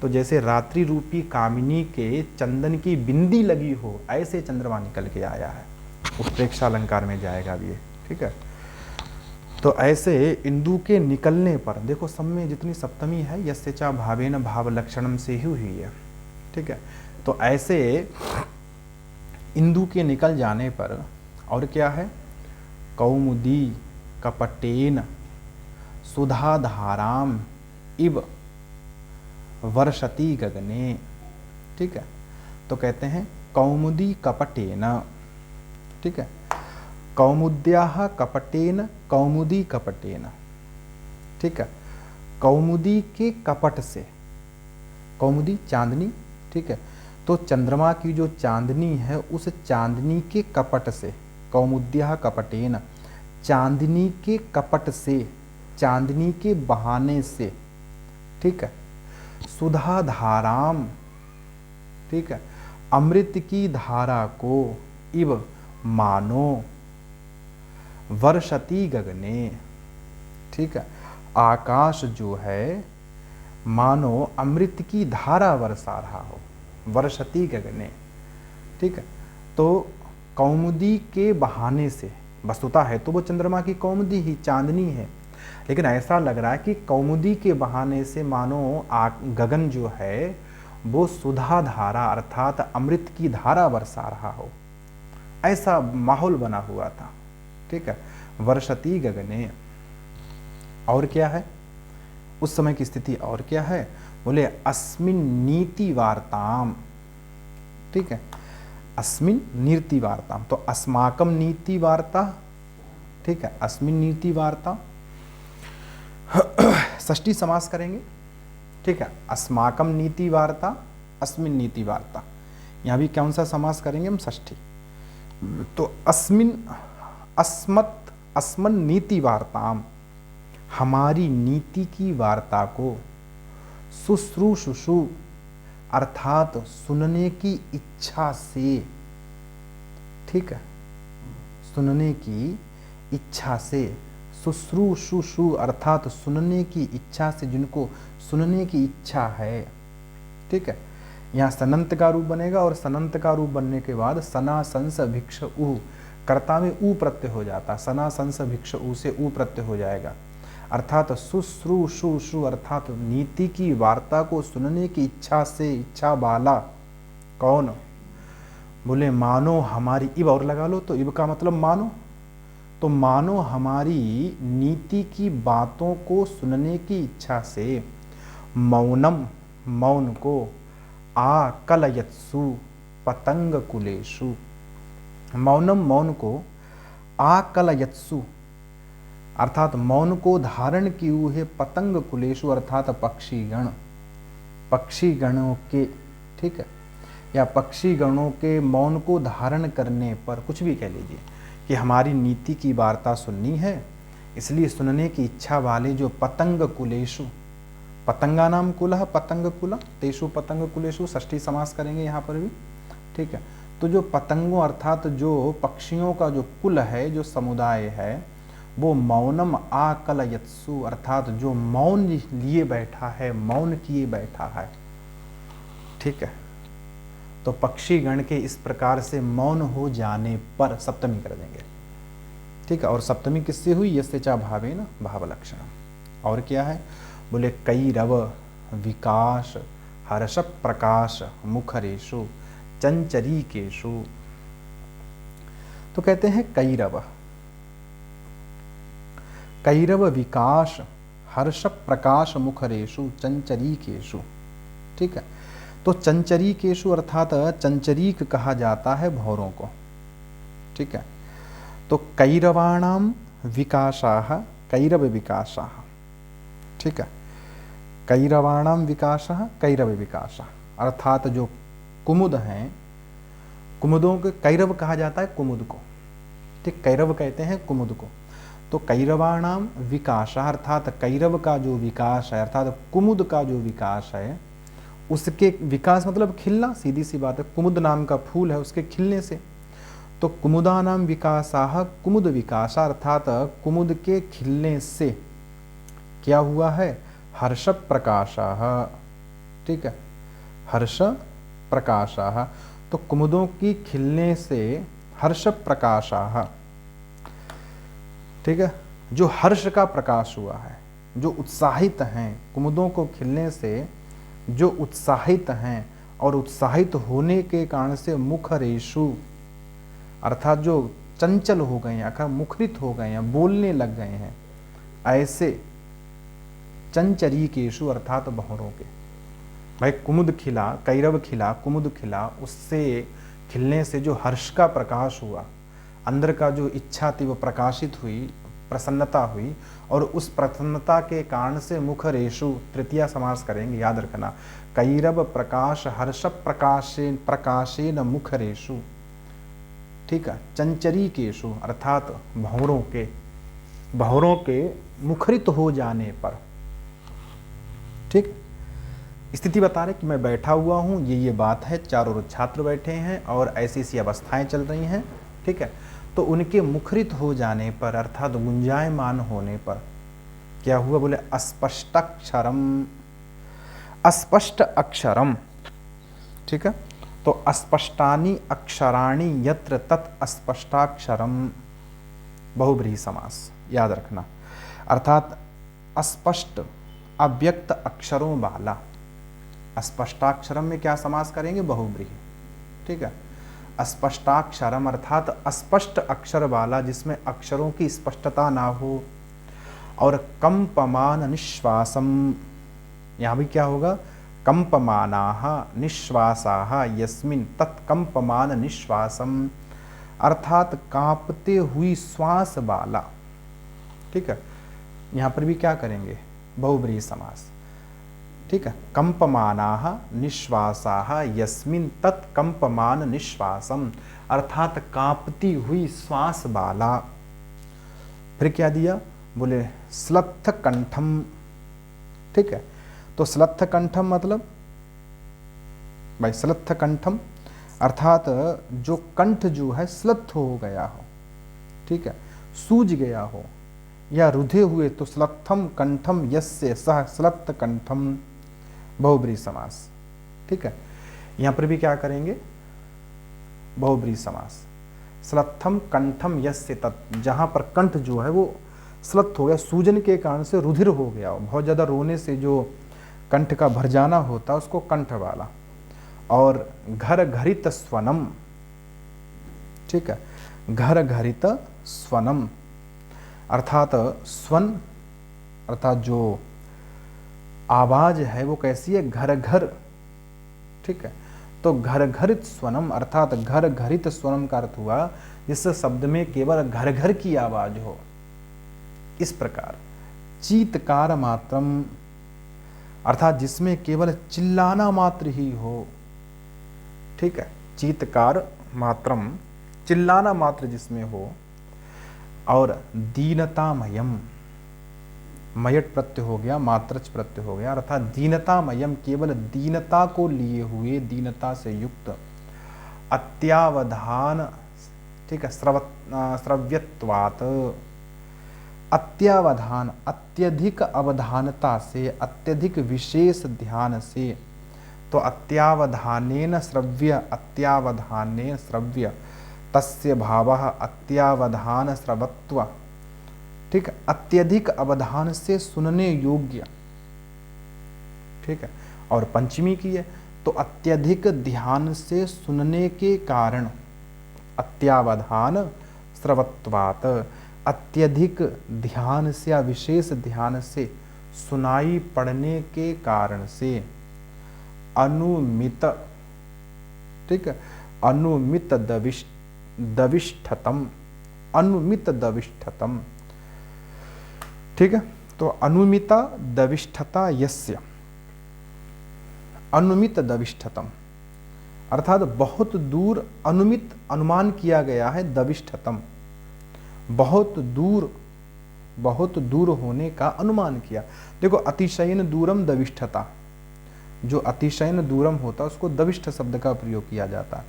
तो जैसे रात्रि रूपी कामिनी के चंदन की बिंदी लगी हो ऐसे चंद्रमा निकल के आया है। उत्प्रेक्षा अलंकार में जाएगा अब ये, ठीक है। तो ऐसे इंदु के निकलने पर देखो सब में जितनी सप्तमी है यस्य चा भावेन भाव लक्षणम से ही हुई है, ठीक है। तो ऐसे इंदु के निकल जाने पर और क्या है? कौमुदी कपटेन सुधा धाराम इव वर्षति गगने, ठीक है। तो कहते हैं कौमुदी कपटेन, ठीक है। कौमुद्याः कपटेन कौमुदी कपटेन, ठीक है। कौमुदी के कपट से, कौमुदी चांदनी, ठीक है। तो चंद्रमा की जो चांदनी है उस चांदनी के कपट से, कौमुद्याः कपटेन, चांदनी के कपट से, चांदनी के बहाने से, ठीक है। सुधा धाराम, ठीक है, अमृत की धारा को इव मानो वर्षति गगने, ठीक है। आकाश जो है मानो अमृत की धारा बरसा रहा हो, वर्षति गगने, ठीक है। तो कौमुदी के बहाने से, वस्तुतः है तो वो चंद्रमा की कौमुदी ही चांदनी है, लेकिन ऐसा लग रहा है कि कौमुदी के बहाने से मानो गगन जो है वो सुधा धारा अर्थात अमृत की धारा बरसा रहा हो, ऐसा माहौल बना हुआ था, ठीक है। वर्षति गगने। और क्या है उस समय की स्थिति? और क्या है? बोले अस्मिन नीति वार्ताम, ठीक है। अस्मिन नीति वार्ताम, तो अस्माकम नीति वार्ता, ठीक है। अस्मिन नीति वार्ता षष्ठी समास करेंगे, ठीक है। अस्माकम नीति वार्ता, अस्मिन नीति वार्ता, यहाँ भी कौन सा समास करेंगे हम? षष्ठी। तो अस्मिन, अस्मत्, अस्मन नीति वार्ताम, हमारी नीति की वार्ता को, शुश्रूषुषु अर्थात सुनने की इच्छा से, ठीक है, सुनने की इच्छा से, शुश्रूषुषु अर्थात सुनने की इच्छा से, जिनको सुनने की इच्छा है, ठीक है। यहाँ सनंत का रूप बनेगा और सनंत का रूप बनने के बाद सना संस भिक्ष ऊ, कर्ता में ऊ प्रत्यय हो जाता, सना संस भिक्ष ऊ से ऊ प्रत्यय हो जाएगा, अर्थात शुश्रूषुषु अर्थात नीति की वार्ता को सुनने की इच्छा से, इच्छा वाला कौन? बोले मानो हमारी, इब और लगा लो, तो इब का मतलब मानो, तो मानो हमारी नीति की बातों को सुनने की इच्छा से, मौनम, मौन को, आकलयत्सु पतंग कुलेषु, मौनम, मौन को, आकलयत्सु अर्थात मौन को धारण किए हुए, पतंग कुलेषु अर्थात पक्षीगण, पक्षीगणों के, ठीक है, या पक्षीगणों के मौन को धारण करने पर, कुछ भी कह लीजिए, कि हमारी नीति की वार्ता सुननी है, इसलिए सुनने की इच्छा वाले जो पतंग कुलेषु, पतंगा नाम कुलः पतंग कुल, तेषु पतंग कुलेषु, षष्ठी समास करेंगे यहाँ पर भी, ठीक है। तो जो पतंगों अर्थात जो पक्षियों का जो कुल है, जो समुदाय है, वो मौनम आकलयत्सु अर्थात जो मौन लिए बैठा है, मौन किए बैठा है, ठीक है। तो पक्षी गण के इस प्रकार से मौन हो जाने पर सप्तमी कर देंगे, ठीक है। और सप्तमी किससे हुई? यस्य चा भावेन भाव लक्षणम। और क्या है? बोले कैरव विकास हर्ष प्रकाश मुखरेशु चंचरीकेशु। तो कहते हैं कैरव, कैरव विकास हर्ष प्रकाश मुखरेषु चंचरीकेषु। ठीक है, तो चंचरीकेषु अर्थात चंचरीक कहा जाता है भौरों को। ठीक है, तो कैरवाणाम विकासाः कैरव विकासाः। ठीक है, कैरवाणाम विकासः कैरव विकासः अर्थात जो कुमुद हैं, कुमुदों के कैरव कहा जाता है कुमुद को। ठीक, कैरव कहते हैं कुमुद को। तो कैरवाणाम विकासः अर्थात कैरव का जो विकास है, अर्थात कुमुद का जो विकास है, उसके विकास मतलब खिलना, सीधी सी बात है। कुमुद नाम का फूल है, उसके खिलने से। तो कुमुदानाम विकासाः कुमुद विकास अर्थात कुमुद के खिलने से क्या हुआ है, हर्ष प्रकाशः। ठीक है, हर्ष प्रकाशः, तो कुमुदों की खिलने से हर्ष प्रकाशः। ठीक है, जो हर्ष का प्रकाश हुआ है, जो उत्साहित हैं, कुमुदों को खिलने से जो उत्साहित हैं और उत्साहित होने के कारण से मुखरेषु अर्थात जो चंचल हो गए हैं, अर्थात मुखरित हो गए हैं, बोलने लग गए हैं, ऐसे चंचरीकेषु अर्थात भौरों के। भाई कुमुद खिला, कैरव खिला, कुमुद खिला, उससे खिलने से जो हर्ष का प्रकाश हुआ, अंदर का जो इच्छा थी वो प्रकाशित हुई, प्रसन्नता हुई, और उस प्रसन्नता के कारण से मुखरेषु तृतीया समास करेंगे, याद रखना। कैरव प्रकाश हर्ष प्रकाशेन प्रकाशेन मुखरेषु। ठीक है, चंचरीकेषु अर्थात भौरों के मुखरित हो जाने पर। ठीक, स्थिति बता रहे कि मैं बैठा हुआ हूँ, ये बात है, चारों ओर छात्र बैठे हैं और ऐसी सी अवस्थाएं चल रही हैं। ठीक है, तो उनके मुखरित हो जाने पर अर्थात गुंजायमान होने पर क्या हुआ, बोले अस्पष्टाक्षरम, अस्पष्ट अक्षरम। ठीक है, तो अस्पष्टानि अक्षराणि यत्र तत् अस्पष्टाक्षरम, बहुब्रीहि समास, याद रखना। अर्थात अस्पष्ट अव्यक्त अक्षरों वाला, अस्पष्टाक्षरम में क्या समास करेंगे, बहुब्रीहि। ठीक है, अस्पष्टाक्षरम अर्थात अस्पष्ट अक्षर वाला, जिसमें अक्षरों की स्पष्टता ना हो, और कंपमान निश्वासम, यहाँ भी क्या होगा, कंपमानाः निश्वासाः यस्मिन् तत्कंपमान निश्वासम अर्थात कांपते हुई श्वास वाला। ठीक है, यहाँ पर भी क्या करेंगे, बहुब्रीहि समास। ठीक है, कंपमानाः निश्वासाः यस्मिन् तत्कंपमान निश्वासम अर्थात कांपती हुई श्वास वाला। फिर क्या दिया, बोले स्लत्थ कंठम। ठीक है, तो स्लत्थ कंठम मतलब भाई स्लत्थ कंठम अर्थात जो कंठ जो है स्लत्थ हो गया हो, ठीक है, सूज गया हो या रुधे हुए, तो स्लत्थम कंठम यस्य सह स्लत्थ कंठम, बहुब्रीहि समास। ठीक है, यहां पर भी क्या करेंगे, बहुब्रीहि समास। स्लत्थम कंठम यस्य तत्, जहां पर कंठ जो है वो स्लत्थ हो गया, सूजन के कारण से रुधिर हो गया हो, बहुत ज्यादा रोने से जो कंठ का भर जाना होता है उसको कंठ वाला। और घर घरित स्वनम। ठीक है, घर घरित स्वनम अर्थात स्वन अर्थात जो आवाज है वो कैसी है, घर घर। ठीक है, तो घर घरित स्वनम अर्थात घर घरित स्वनम का अर्थ हुआ इस शब्द में केवल घर घर की आवाज हो। इस प्रकार चीत्कार मात्रम अर्थात जिसमें केवल चिल्लाना मात्र ही हो। ठीक है, चीत्कार मात्रम चिल्लाना मात्र जिसमें हो। और दीनतामयम, मयट प्रत्यय हो गया, मात्रच प्रत्यय हो गया, अर्थात दीनतामयम केवल दीनता को लिए हुए, दीनता से युक्त। अत्यावधान, ठीक है, श्रव्यत्वात्, अत्यावधान अत्यधिक अवधानता से, अत्यधिक विशेष ध्यान से। तो अत्यावधानेन श्रव्य, अत्यावधानेन श्रव्य, तस्य भावः अत्यावधान श्रवत्व। ठीक है, अत्यधिक अवधान से सुनने योग्य। ठीक है, और पंचमी की है तो अत्यधिक ध्यान से सुनने के कारण, अत्यावधान श्रवत्वात्, अत्यधिक ध्यान से या विशेष ध्यान से सुनाई पड़ने के कारण से अनुमित, ठीक है, अनुमित दविष्ठतम, अनुमित दविष्ठतम, ठीक है। तो अनुमिता दविष्ठता यस्य, अनुमित दविष्ठतम अर्थात बहुत दूर, अनुमित अनुमान किया गया है, दविष्ठतम बहुत दूर होने का अनुमान किया। देखो अतिशयन दूरम दविष्ठता, जो अतिशयन दूरम होता है उसको दविष्ठ शब्द का प्रयोग किया जाता है,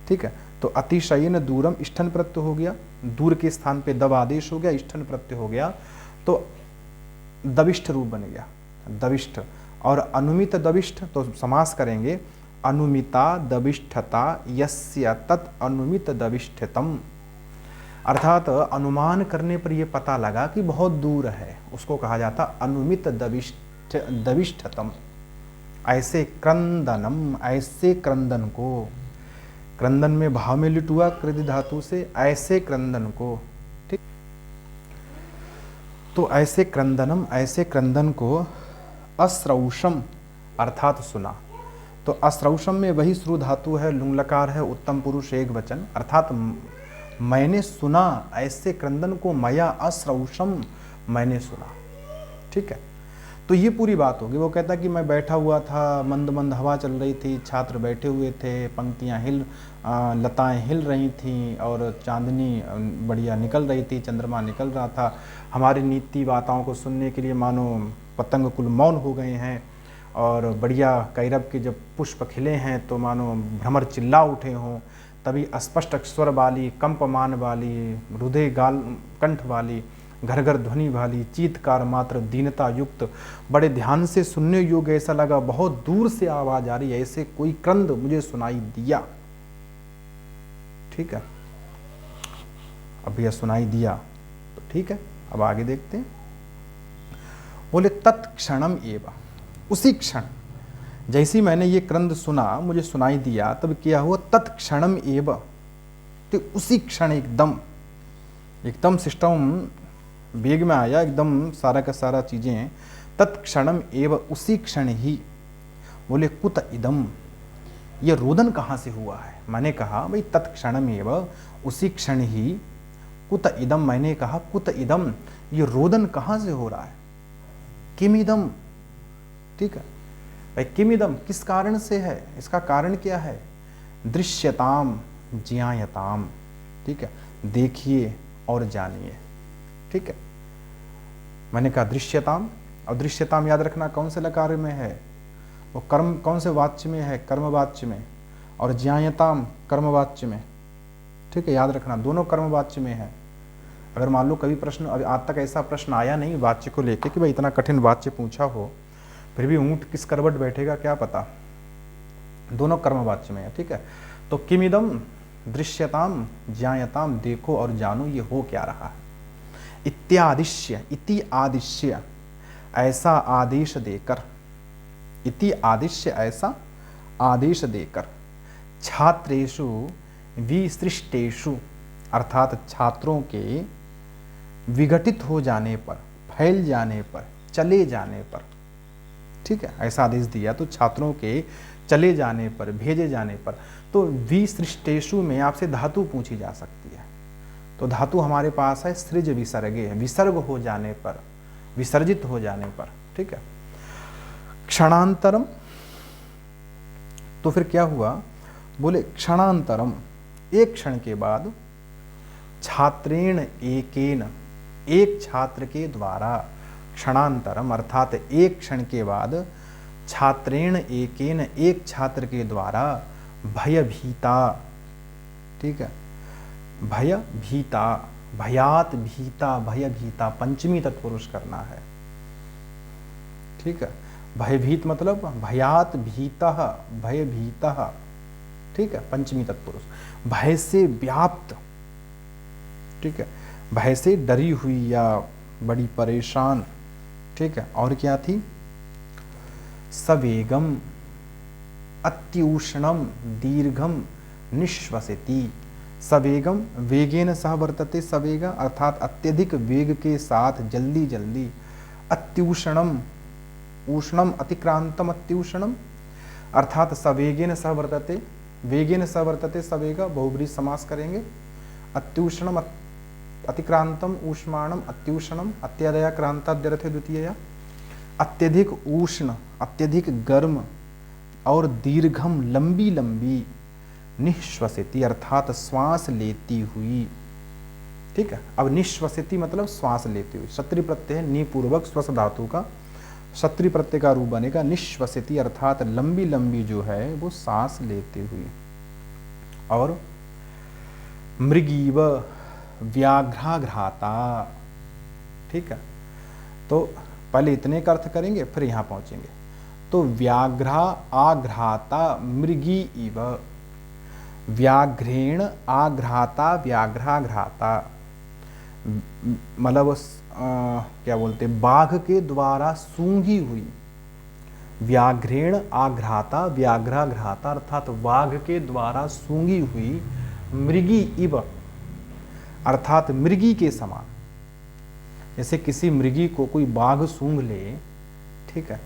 ठीक है। तो अतिशयन दूरम इष्ठन प्रत्यय हो गया, दूर के स्थान पे दव आदेश हो गया, इष्ठन प्रत्यय हो गया, तो दविष्ठ रूप बन गया, दविष्ठ। और अनुमित दविष्ठ तो समास करेंगे, अनुमिता दविष्ठता यस्य तत् अनुमित दविष्ठतम, अर्थात अनुमान करने पर यह पता लगा कि बहुत दूर है, उसको कहा जाता अनुमित दविष्ठतम। ऐसे क्रंदनम, ऐसे क्रंदन को, क्रंदन में भाव में लिट हुआ कृति धातु से, ऐसे क्रंदन को, ठीक। तो ऐसे क्रंदनम, ऐसे क्रंदन को अश्रौषम अर्थात सुना। तो अश्रौषम में वही श्रु धातु है, लुंग लकार है, उत्तम पुरुष एक वचन, अर्थात मैंने सुना, ऐसे क्रंदन को मया अश्रौषम, मैंने सुना, ठीक है। तो ये पूरी बात होगी। वो कहता कि मैं बैठा हुआ था, मंद मंद हवा चल रही थी, छात्र बैठे हुए थे, पंक्तियाँ लताएं हिल रही थीं और चांदनी बढ़िया निकल रही थी, चंद्रमा निकल रहा था। हमारी नीति वार्ताओं को सुनने के लिए मानो पतंग कुल मौन हो गए हैं, और बढ़िया कैरब के जब पुष्प खिले हैं तो मानो भ्रमर चिल्ला उठे हों। तभी स्पष्ट स्वर वाली, कंपमान वाली, हृदय गाल कंठ वाली, घर घर ध्वनि वाली, चीतकार मात्र दीनता युक्त, बड़े ध्यान से सुनने योग्य ऐसा लगा, बहुत दूर से आवाज आ रही है, ऐसे कोई क्रंद मुझे सुनाई दिया, ठीक है। अब यह सुनाई दिया तो ठीक है, अब आगे देखते हैं। बोले तत्क्षणम एव, उसी क्षण जैसी मैंने ये क्रंद सुना, मुझे सुनाई दिया, तब क्या हुआ, तत्क्षणम एव, तो उसी क्षण एकदम सिस्टम वेग में आया, एकदम सारा का सारा चीजें, तत्क्षणम एव, उसी क्षण ही। बोले कुत इदम, ये रोदन कहाँ से हुआ है। मैंने कहा भाई तत्क्षणम एव, उसी क्षण ही, कुत इदम, मैंने कहा कुत इदम, ये रोदन कहाँ से हो रहा है, किम इदम, ठीक है भाई, किम इदम किस कारण से है, इसका कारण क्या है, दृश्यताम ज्ञायताम, ठीक है, देखिए और जानिए, ठीक है। मैंने कहा दृश्यताम, और दृश्यताम याद रखना कौन से लकार में है, वो कर्म कौन से वाच्य में है, कर्मवाच्य में, और ज्ञायताम कर्मवाच्य में, ठीक है, याद रखना दोनों कर्मवाच्य में है। अगर मान लो कभी प्रश्न, अभी आज तक ऐसा प्रश्न आया नहीं वाच्य को लेके कि भाई इतना कठिन वाच्य पूछा हो, फिर भी ऊंट किस करवट बैठेगा क्या पता, दोनों कर्मवाच्य में है, ठीक है। तो किमिदम दृश्यताम ज्ञायताम, देखो और जानो ये हो क्या रहा है। इत्यादिश्य, इति आदिश्य, ऐसा आदेश देकर, इति आदिश्य, ऐसा आदेश देकर, छात्रेषु विसृष्टेषु, अर्थात छात्रों के विघटित हो जाने पर, फैल जाने पर, चले जाने पर, ठीक है, ऐसा आदेश दिया। तो छात्रों के चले जाने पर, भेजे जाने पर, तो विसृष्टेषु में आपसे धातु पूछी जा सकती है। तो धातु हमारे पास है सृज विसर्गे, विसर्ग हो जाने पर, विसर्जित हो जाने पर, ठीक है। क्षणांतरम, तो फिर क्या हुआ, बोले क्षणांतरम, एक क्षण के बाद, छात्रेण एकेन, एक छात्र के द्वारा, क्षणांतरम अर्थात एक क्षण के बाद, छात्रेण एकेन, एक छात्र के द्वारा, भयभीता, ठीक है, भयभीता, भयात भीता, भयभीता, पंचमी तत्पुरुष करना है, ठीक है। भयभीत मतलब भयात भीतः, भयभीतः, ठीक है, पंचमी तत्पुरुष, भय से व्याप्त, ठीक है, भय से डरी हुई या बड़ी परेशान, ठीक है। और क्या थी, सवेगम अत्युष्णम दीर्घम निश्वसति, सवेगम वेगेन सह वर्तते, सवेगा अर्थात अत्यधिक वेग के साथ, जल्दी जल्दी, अत्युष्णम, उष्णम अतिक्रांतम अत्युष्णम, अर्थात सवेगेन सह वर्तते, वेगेन सह वर्तते सवेग, बहुब्रीहि समास करेंगे। अत्युष्णम अतिक्रांतम ऊष्माणम अत्युष्णम, अत्यदया क्रांताद्यर्थे द्वितीयया। अत्यधिक उष्ण, अत्यधिक गर्म और दीर्घम लंबी लंबी, निश्वसिति अर्थात श्वास लेती हुई। ठीक है, अब निश्वसिति मतलब श्वास लेती हुई, क्षत्रिय प्रत्यय है, नी पूर्वक श्वस धातु का क्षत्रिय प्रत्यय का रूप बनेगा निश्वसिति अर्थात लंबी लंबी जो है वो सांस लेती हुई। और मृगीव व्याघ्राघ्राता। ठीक है, तो पहले इतने का अर्थ करेंगे फिर यहां पहुंचेंगे। तो व्याघ्रा आघ्राता मृगी इव, व्याघ्रेण आघ्राता व्याघ्राघ्राता, मतलब क्या बोलते, बाघ के द्वारा सूंघी हुई। व्याघ्रेण आघ्राता व्याघ्राघ्राता अर्थात बाघ के द्वारा सूंघी हुई, मृगी इव अर्थात मृगी के समान। जैसे किसी मृगी को कोई बाघ सूंघ ले, ठीक है,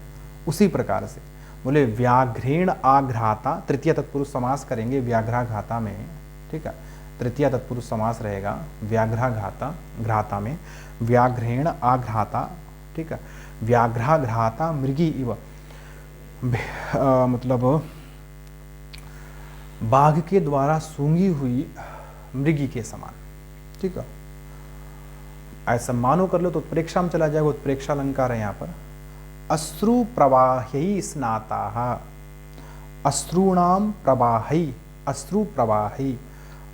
उसी प्रकार से बोले व्याघ्रेण आघ्राता, तृतीय तत्पुरुष समास करेंगे व्याघ्राघाता में। ठीक है, तृतीय तत्पुरुष समास रहेगा व्याघ्राघाता, घ्राता में व्याघ्रेण आघ्राता। ठीक है, व्याघ्राघ्राता मृगी इव, मतलब बाघ के द्वारा सूंघी हुई मृगी के समान। ठीक है, ऐसा मानो कर लो तो उत्प्रेक्षा में चला जाएगा, उत्प्रेक्षा अलंकार है यहाँ पर। अश्रु प्रवाही स्नाता, अश्रुणाम प्रवाही, अश्रु प्रवाही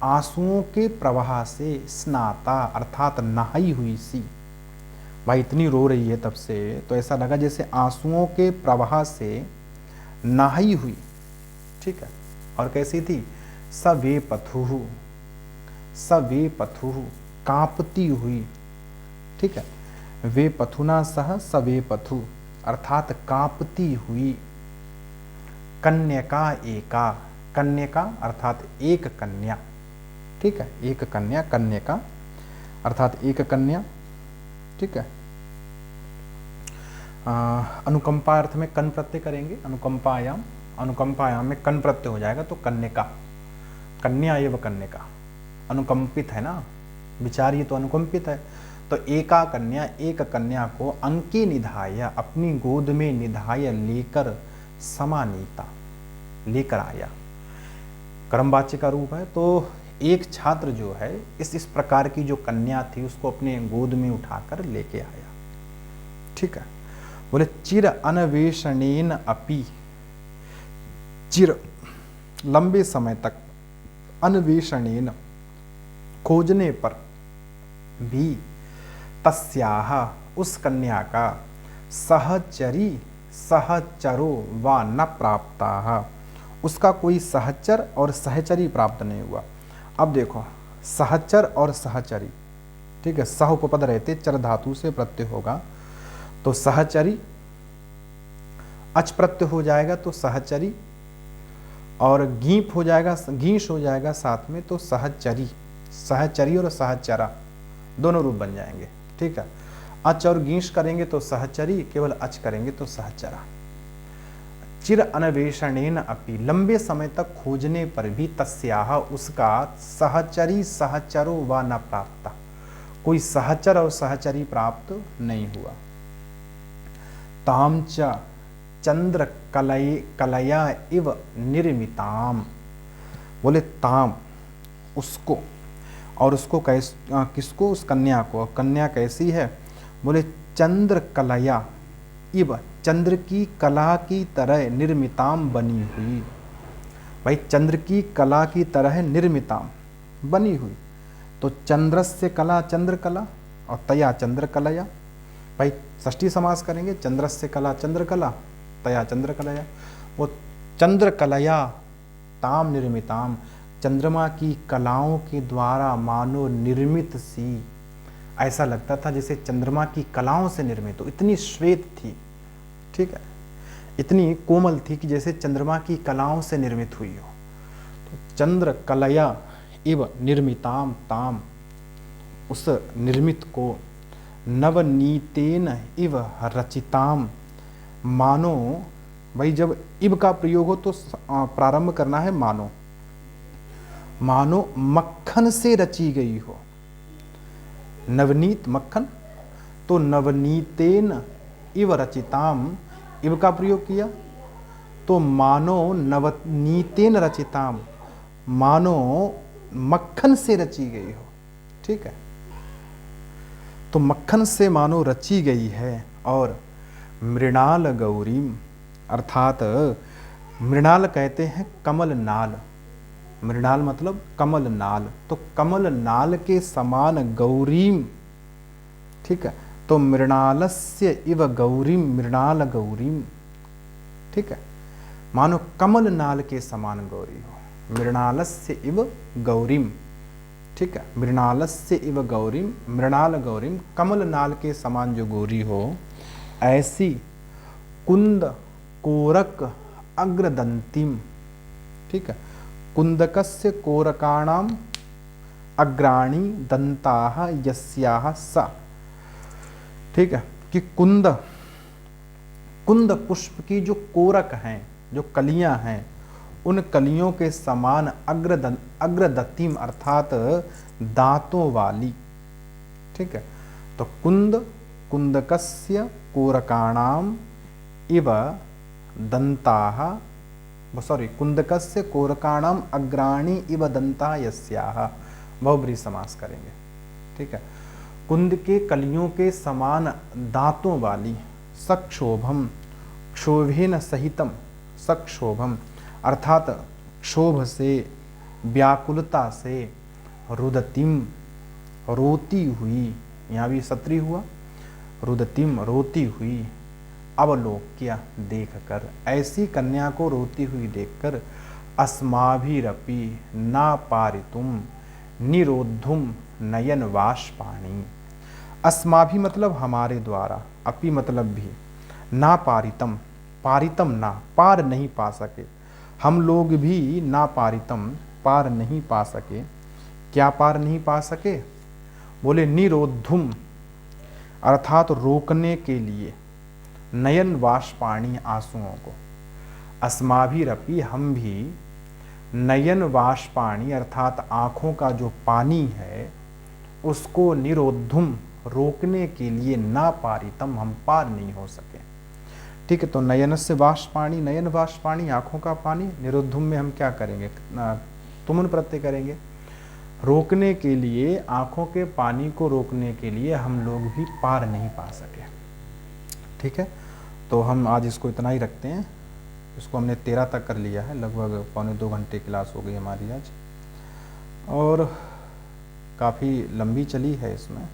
आंसुओं के प्रवाह से, स्नाता अर्थात नहाई हुई सी। भाई इतनी रो रही है तब से, तो ऐसा लगा जैसे आंसुओं के प्रवाह से नहाई हुई। ठीक है, और कैसी थी, सवे पथुहु, सवे पथुहु कांपती हुई। ठीक है, वे पथुना सह सवे पथु अर्थात कांपती हुई। कन्यका एका, कन्यका अर्थात एक कन्या। ठीक है, एक कन्या, कन्यका अर्थात एक कन्या। ठीक है, अनुकंपा अर्थ में कन प्रत्यय करेंगे, अनुकंपायाम, अनुकंपायाम में कन प्रत्यय हो जाएगा तो कन्यका, कन्या एवं कन्यका, अनुकंपित है ना, विचार ये तो अनुकंपित है। तो एका कन्या, एक कन्या को अंके निधाय अपनी गोद में निधाय लेकर, समानीता लेकर आया, कर्मवाच्य का रूप है। तो एक छात्र जो है इस प्रकार की जो कन्या थी उसको अपने गोद में उठाकर लेके आया। ठीक है, बोले चिर अन्वेषणेन अपि, चिर लंबे समय तक, अन्वेषणेन खोजने पर भी, तस्याह उस कन्या का, सहचरी सहचरो व न प्राप्ता उसका कोई सहचर और सहचरी प्राप्त नहीं हुआ। अब देखो सहचर और सहचरी, ठीक है, सह उपपद रहते चर धातु से प्रत्यय होगा तो सहचरी, अच प्रत्यय हो जाएगा तो सहचरी, और गीप हो जाएगा, गीश हो जाएगा साथ में तो सहचरी, सहचरी और सहचरा दोनों रूप बन जाएंगे। ठीक है, अच और गीश करेंगे तो सहचरी, केवल अच करेंगे तो सहचरा। चिर अन्वेषणेन अपि लंबे समय तक खोजने पर भी, तस्याह उसका, सहचरी सहचरो व न प्राप्ता कोई सहचर और सहचरी प्राप्त नहीं हुआ। ताम च चंद्र कलया इव निर्मिताम, बोले ताम उसको, और उसको किसको, उस कन्या को, कन्या कैसी है, बोले चंद्र कलया इव चंद्र की कला की तरह, निर्मिताम बनी हुई। भाई चंद्र की कला की तरह निर्मिताम बनी हुई, तो चंद्रस्य कला चंद्र कला और तया चंद्र कलया। भाई षष्ठी समास करेंगे, चंद्रस्य कला चंद्र कला तया चंद्र कलया। वो चंद्र कलया ताम निर्मिताम, चंद्रमा की कलाओं के द्वारा मानो निर्मित सी, ऐसा लगता था जैसे चंद्रमा की कलाओं से निर्मित हो, इतनी श्वेत थी। ठीक है, इतनी कोमल थी कि जैसे चंद्रमा की कलाओं से निर्मित हुई हो। तो चंद्र कलया इव निर्मिताम ताम, उस निर्मित को, नवनीतेन इव रचिताम, मानो, भाई जब इव का प्रयोग हो तो प्रारंभ करना है मानो, मानो मक्खन से रची गई हो। नवनीत मक्खन, तो नवनीतेन इव रचिताम, इव का प्रयोग किया तो मानो नवनीतेन रचिताम, मानो मक्खन से रची गई हो। ठीक है, तो मक्खन से मानो रची गई है। और मृणाल गौरीम, अर्थात मृणाल कहते हैं कमल नाल, मृणाल मतलब कमल नाल, तो कमल नाल के समान गौरीम। ठीक है, तो मृणालस्य इव गौरीम, मृणाल गौरीम। ठीक है, मानो कमल नाल के समान गौरी हो, मृणालस्य इव गौरीम। ठीक है, मृणालस्य इव गौरीम, मृणाल गौरीम, कमल नाल के समान जो गौरी हो, ऐसी कुंद कोरक अग्रदंतिम। ठीक है, कुंदकस्य कोरकाणाम अग्राणी दंताः यस्याः सा। ठीक है, कि कुंद, कुंद पुष्प की जो कोरक हैं, जो कलियां हैं, उन कलियों के समान अग्रदतिम अर्थात दांतों वाली। ठीक है, तो कुंद, कुंदकस्य कोरकाणाम इव दंताः, सॉरी, कुंदकस्य कोरकाणाम अग्राणी इव दंताः यस्याः, बहुब्रीहि समास करेंगे। ठीक है, कुंद के कलियों के समान दांतों वाली, सक्षोभम, क्षोभेन सहितम, सक्षोभम अर्थात क्षोभ से, व्याकुलता से, रुदतिम रोती हुई, यहाँ भी सत्री हुआ, रुदतिम रोती हुई, अवलोक्य देखकर, ऐसी कन्या को रोती हुई देखकर, अस्माभिरपि ना पारितुम निरोद्धुम नयन वाष्पाणी। अस्माभि मतलब हमारे द्वारा, अपि मतलब भी, ना पारितम, पारितम ना, पार नहीं पा सके, हम लोग भी ना पारितम पार नहीं पा सके। क्या पार नहीं पा सके? बोले निरोद्धुम अर्थात रोकने के लिए, नयन वाष्पाणी आंसुओं को, अस्माभिरपि हम भी, नयन वाष्पाणी अर्थात आँखों का जो पानी है उसको, निरोद्धुम रोकने के लिए, ना पारितम हम पार नहीं हो सके। ठीक है, तो नयन से वाष्पाणी, नयन वाष्पाणी आँखों का पानी, निरोद्धुम में हम क्या करेंगे, तुमन प्रत्यय करेंगे, रोकने के लिए, आँखों के पानी को रोकने के लिए हम लोग भी पार नहीं पा सके। ठीक है, तो हम आज इसको इतना ही रखते हैं। इसको हमने 13 तक कर लिया है, लगभग 1.25 घंटे क्लास हो गई हमारी आज, और काफ़ी लंबी चली है। इसमें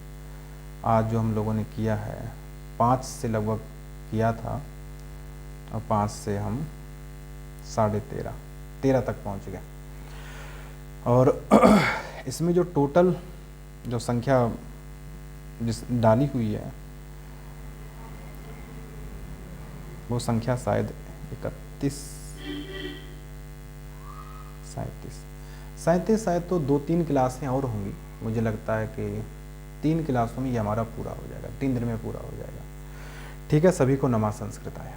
आज जो हम लोगों ने किया है 5 से लगभग किया था, और 5 से हम 13.5 तक पहुंच गए। और इसमें जो टोटल जो संख्या जिस डाली हुई है वो संख्या शायद 37 शायद तो 2-3 क्लासें और होंगी। मुझे लगता है कि 3 क्लासों में ये हमारा पूरा हो जाएगा, 3 दिन में पूरा हो जाएगा। ठीक है, सभी को नमः संस्कृताय।